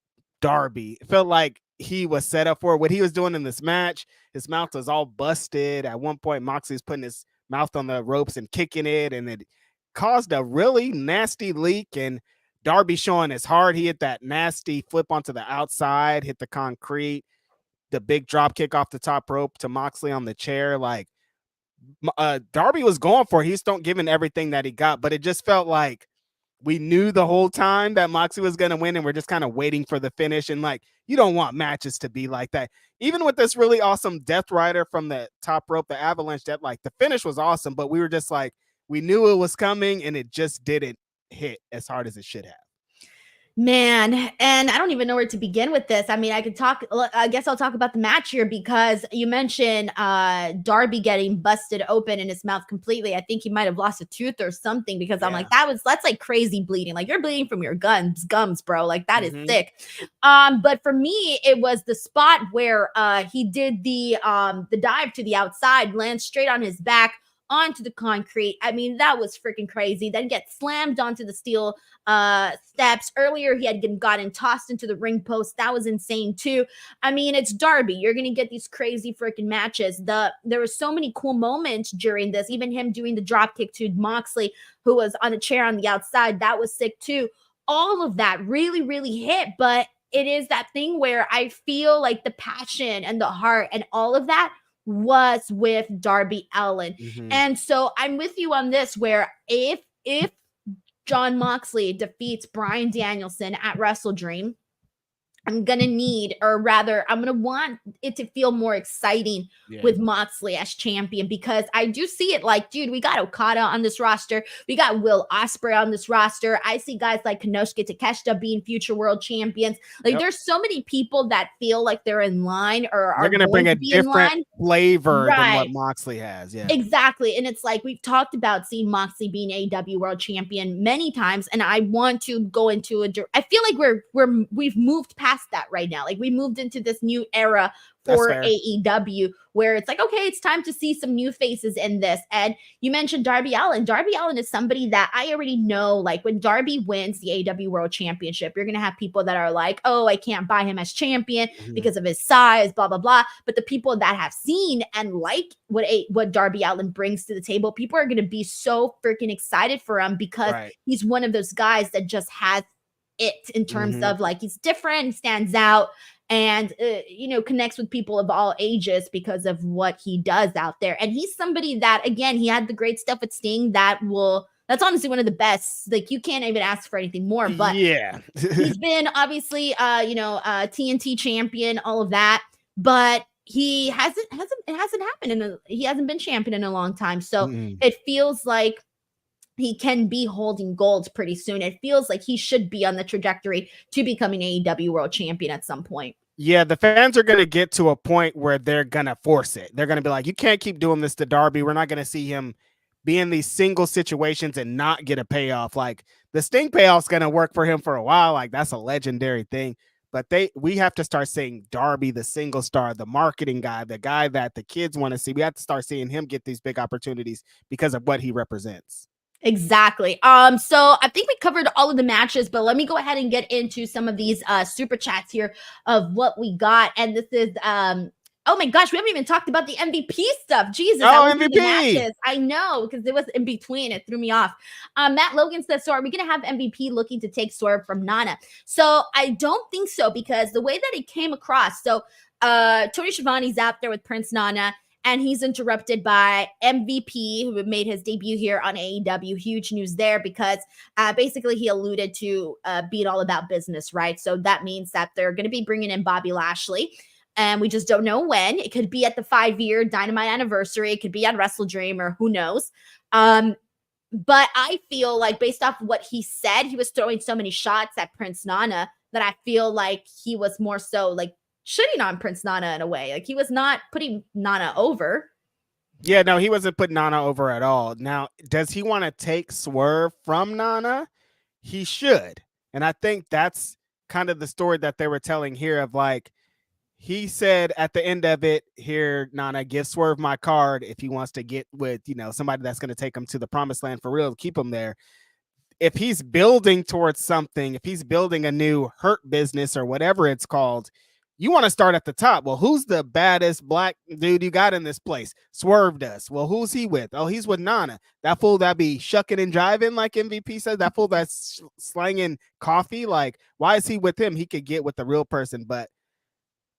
Darby, it felt like he was set up for what he was doing in this match. His mouth was all busted. At one point, Moxley was putting his mouth on the ropes and kicking it, and it caused a really nasty leak. And Darby showing his heart. He hit that nasty flip onto the outside, hit the concrete, the big drop kick off the top rope to Moxley on the chair. Like, Darby was going for it. He's not giving everything that he got, but it just felt like we knew the whole time that Moxley was going to win, and we're just kind of waiting for the finish. And like, you don't want matches to be like that. Even with this really awesome Death Rider from the top rope, the avalanche death, like the finish was awesome, but we were just like, we knew it was coming and it just didn't hit as hard as it should have. Man, and I don't even know where to begin with this. I mean, I guess I'll talk about the match here, because you mentioned Darby getting busted open in his mouth completely. I think he might have lost a tooth or something, because I'm like, that's like crazy bleeding. Like, you're bleeding from your gums, bro. Like, that is sick. But for me, it was the spot where he did the dive to the outside, lands straight on his back onto the concrete. I mean, that was freaking crazy. Then gets slammed onto the steel steps. Earlier, he had gotten tossed into the ring post. That was insane too. I mean, it's Darby. You're gonna get these crazy freaking matches. There were so many cool moments during this. Even him doing the drop kick to Moxley, who was on a chair on the outside. That was sick too. All of that really, really hit. But it is that thing where I feel like the passion and the heart and all of that was with Darby Allin. And so I'm with you on this, where if Jon Moxley defeats Bryan Danielson at WrestleDream, I'm going to need, or rather, I'm going to want it to feel more exciting with Moxley as champion, because I do see it like, dude, we got Okada on this roster. We got Will Ospreay on this roster. I see guys like Konosuke Takeshita being future world champions. Like, there's so many people that feel like they're in line, or are going to bring a different flavor than what Right. Moxley has. Yeah, Exactly. And it's like, we've talked about seeing Moxley being AEW world champion many times. And I want to go into I feel like we've moved past that right now. Like, we moved into this new era for AEW, where it's like, okay, it's time to see some new faces in this. And you mentioned Darby Allin. Darby Allin is somebody that I already know, like, when Darby wins the AEW World Championship, you're going to have people that are like, oh, I can't buy him as champion because of his size, blah, blah, blah. But the people that have seen and like what Darby Allin brings to the table, people are going to be so freaking excited for him, because he's one of those guys that just has it in terms of, like, he's different, he stands out. and connects with people of all ages because of what he does out there. And he's somebody that, again, he had the great stuff with Sting that's honestly one of the best. Like, you can't even ask for anything more. But yeah, he's been obviously TNT champion, all of that, but he hasn't happened he hasn't been champion in a long time. So it feels like he can be holding gold pretty soon. It feels like he should be on the trajectory to becoming AEW World Champion at some point. Yeah, the fans are going to get to a point where they're going to force it. They're going to be like, you can't keep doing this to Darby. We're not going to see him be in these single situations and not get a payoff. Like, the Sting payoff's going to work for him for a while. Like, that's a legendary thing. But we have to start seeing Darby, the single star, the marketing guy, the guy that the kids want to see. We have to start seeing him get these big opportunities because of what he represents. Exactly. So I think we covered all of the matches, but let me go ahead and get into some of these super chats here of what we got. And this is oh my gosh, we haven't even talked about the MVP stuff. Jesus. Oh, MVP. I know, because it was in between. It threw me off. Matt Logan says, so are we going to have MVP looking to take Swerve from Nana? So I don't think so, because the way that it came across. So Tony Schiavone's out there with Prince Nana, and he's interrupted by MVP, who made his debut here on AEW. Huge news there, because basically he alluded to being all about business, right? So that means that they're going to be bringing in Bobby Lashley. And we just don't know when. It could be at the 5-year Dynamite anniversary. It could be on WrestleDream, or who knows. But I feel like, based off what he said, he was throwing so many shots at Prince Nana that I feel like he was more so like shitting on Prince Nana in a way. Like, he was not putting Nana over. Yeah, no, he wasn't putting Nana over at all. Now, does he want to take Swerve from Nana? He should. And I think that's kind of the story that they were telling here of, like, he said at the end of it, here, Nana, give Swerve my card if he wants to get with, somebody that's going to take him to the promised land for real, keep him there. If he's building towards something, if he's building a new Hurt Business or whatever it's called, you want to start at the top. Well, who's the baddest black dude you got in this place? Swerve does. Well, who's he with? Oh, he's with Nana. That fool that be shucking and jiving, like MVP says. That fool that's slanging coffee. Like, why is he with him? He could get with the real person. But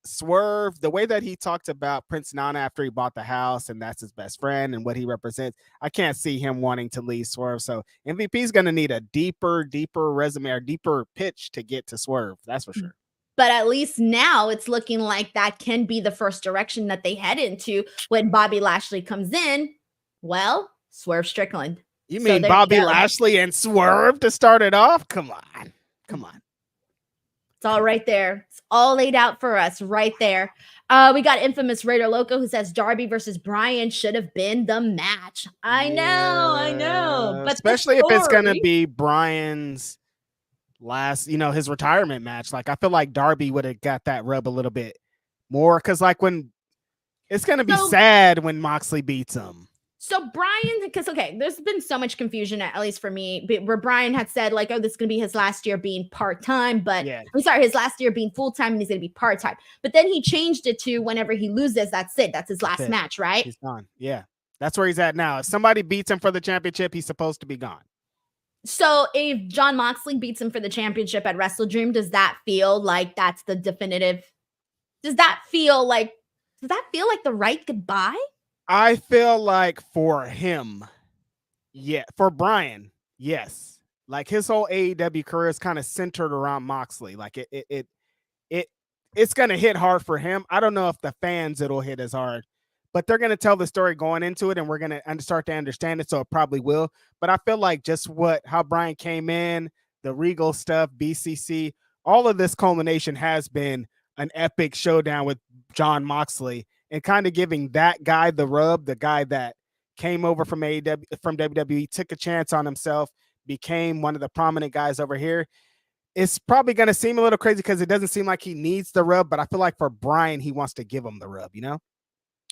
Swerve, the way that he talked about Prince Nana after he bought the house, and that's his best friend and what he represents, I can't see him wanting to leave Swerve. So MVP is going to need a deeper resume or deeper pitch to get to Swerve. That's for sure. But at least now it's looking like that can be the first direction that they head into when Bobby Lashley comes in. Well, Swerve Strickland. You mean Bobby Lashley and Swerve to start it off? Come on. It's all right there. It's all laid out for us right there. We got Infamous Raider Loco, who says Darby versus Bryan should have been the match. I know. But especially if it's going to be Bryan's last, his retirement match. Like, I feel like Darby would have got that rub a little bit more, because like, when it's going to be sad when Moxley beats him. So Bryan, because there's been so much confusion, at least for me, where Bryan had said like, oh, this is going to be his last year being part-time, but I'm sorry, his last year being full-time, and he's going to be part-time. But then he changed it to whenever he loses, that's it. That's his last match, right? He's gone. Yeah. That's where he's at now. If somebody beats him for the championship, he's supposed to be gone. So if Jon Moxley beats him for the championship at WrestleDream, does that feel like that's the definitive? Does that feel like the right goodbye? I feel like for him, for Bryan, yes. Like, his whole AEW career is kind of centered around Moxley. Like, it's gonna hit hard for him. I don't know if the fans it'll hit as hard, but they're gonna tell the story going into it, and we're gonna start to understand it. So it probably will. But I feel like just how Bryan came in, the Regal stuff, BCC, all of this culmination has been an epic showdown with Jon Moxley. And kind of giving that guy the rub, the guy that came over from WWE, took a chance on himself, became one of the prominent guys over here. It's probably going to seem a little crazy because it doesn't seem like he needs the rub, but I feel like for Bryan, he wants to give him the rub,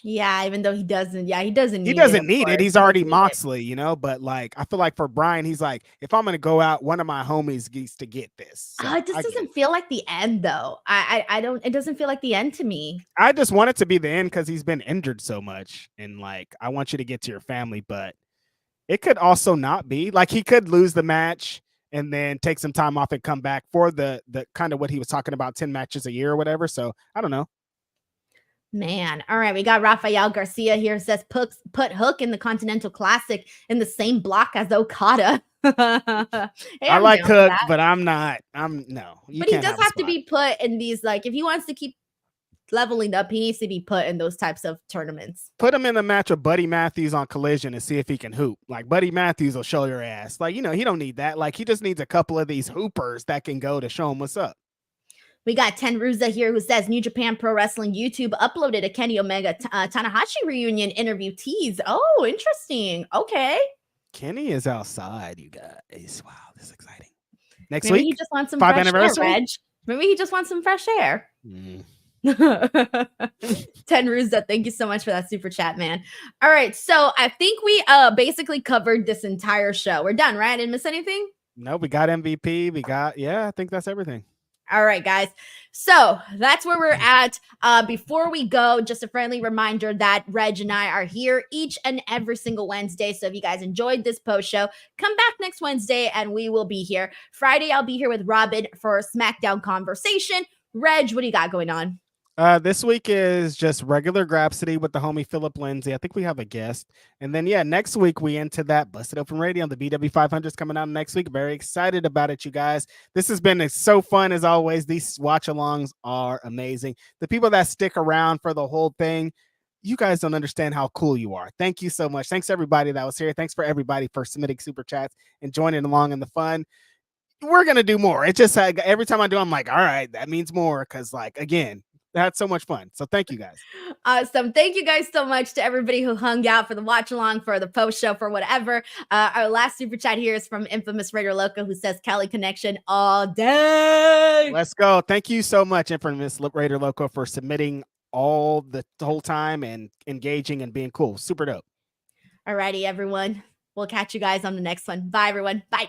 Yeah, even though he doesn't. Yeah, he doesn't need it. He's already Moxley, But like, I feel like for Bryan, he's like, if I'm going to go out, one of my homies needs to get this. So it just doesn't feel like the end, though. I don't. It doesn't feel like the end to me. I just want it to be the end because he's been injured so much, and like, I want you to get to your family, but it could also not be. Like, he could lose the match and then take some time off and come back for the kind of what he was talking about, 10 matches a year or whatever. So I don't know. Man, all right, we got Rafael Garcia here. Says put Hook in the Continental Classic in the same block as Okada. Hey, I like Hook, but I'm not. No. But he does have to be put in these, like, if he wants to keep leveling up, he needs to be put in those types of tournaments. Put him in the match with Buddy Matthews on Collision and see if he can hoop. Like, Buddy Matthews will show your ass. Like, he don't need that. Like, he just needs a couple of these hoopers that can go to show him what's up. We got Ten Ruza here who says New Japan Pro Wrestling YouTube uploaded a Kenny Omega Tanahashi reunion interview tease. Oh, interesting. Okay. Kenny is outside, you guys. Wow, this is exciting. Next Maybe week, he just wants some 5th fresh anniversary. air, Reg. Maybe he just wants some fresh air. Mm. Ten Ruza, thank you so much for that super chat, man. All right, so I think we basically covered this entire show. We're done, right? I didn't miss anything? No, we got MVP. We got, I think that's everything. All right, guys. So that's where we're at. Before we go, just a friendly reminder that Reg and I are here each and every single Wednesday. So if you guys enjoyed this post show, come back next Wednesday and we will be here. Friday, I'll be here with Robin for a SmackDown conversation. Reg, what do you got going on? This week is just regular Grapsody with the homie Philip Lindsay. I think we have a guest. And then, next week we into that Busted Open Radio. The BW500 is coming out next week. Very excited about it, you guys. This has been so fun as always. These watch-alongs are amazing. The people that stick around for the whole thing, you guys don't understand how cool you are. Thank you so much. Thanks everybody that was here. Thanks for everybody for submitting super chats and joining along in the fun. We're going to do more. It's just every time I do, I'm like, all right, that means more. Because again, that's so much fun. So thank you guys. Awesome. Thank you guys so much to everybody who hung out for the watch along, for the post show, for whatever. Our last super chat here is from Infamous Raider Loco, who says Cali Connection all day. Let's go. Thank you so much, Infamous Raider Loco, for submitting all the whole time and engaging and being cool. Super dope. Alrighty, everyone. We'll catch you guys on the next one. Bye, everyone. Bye.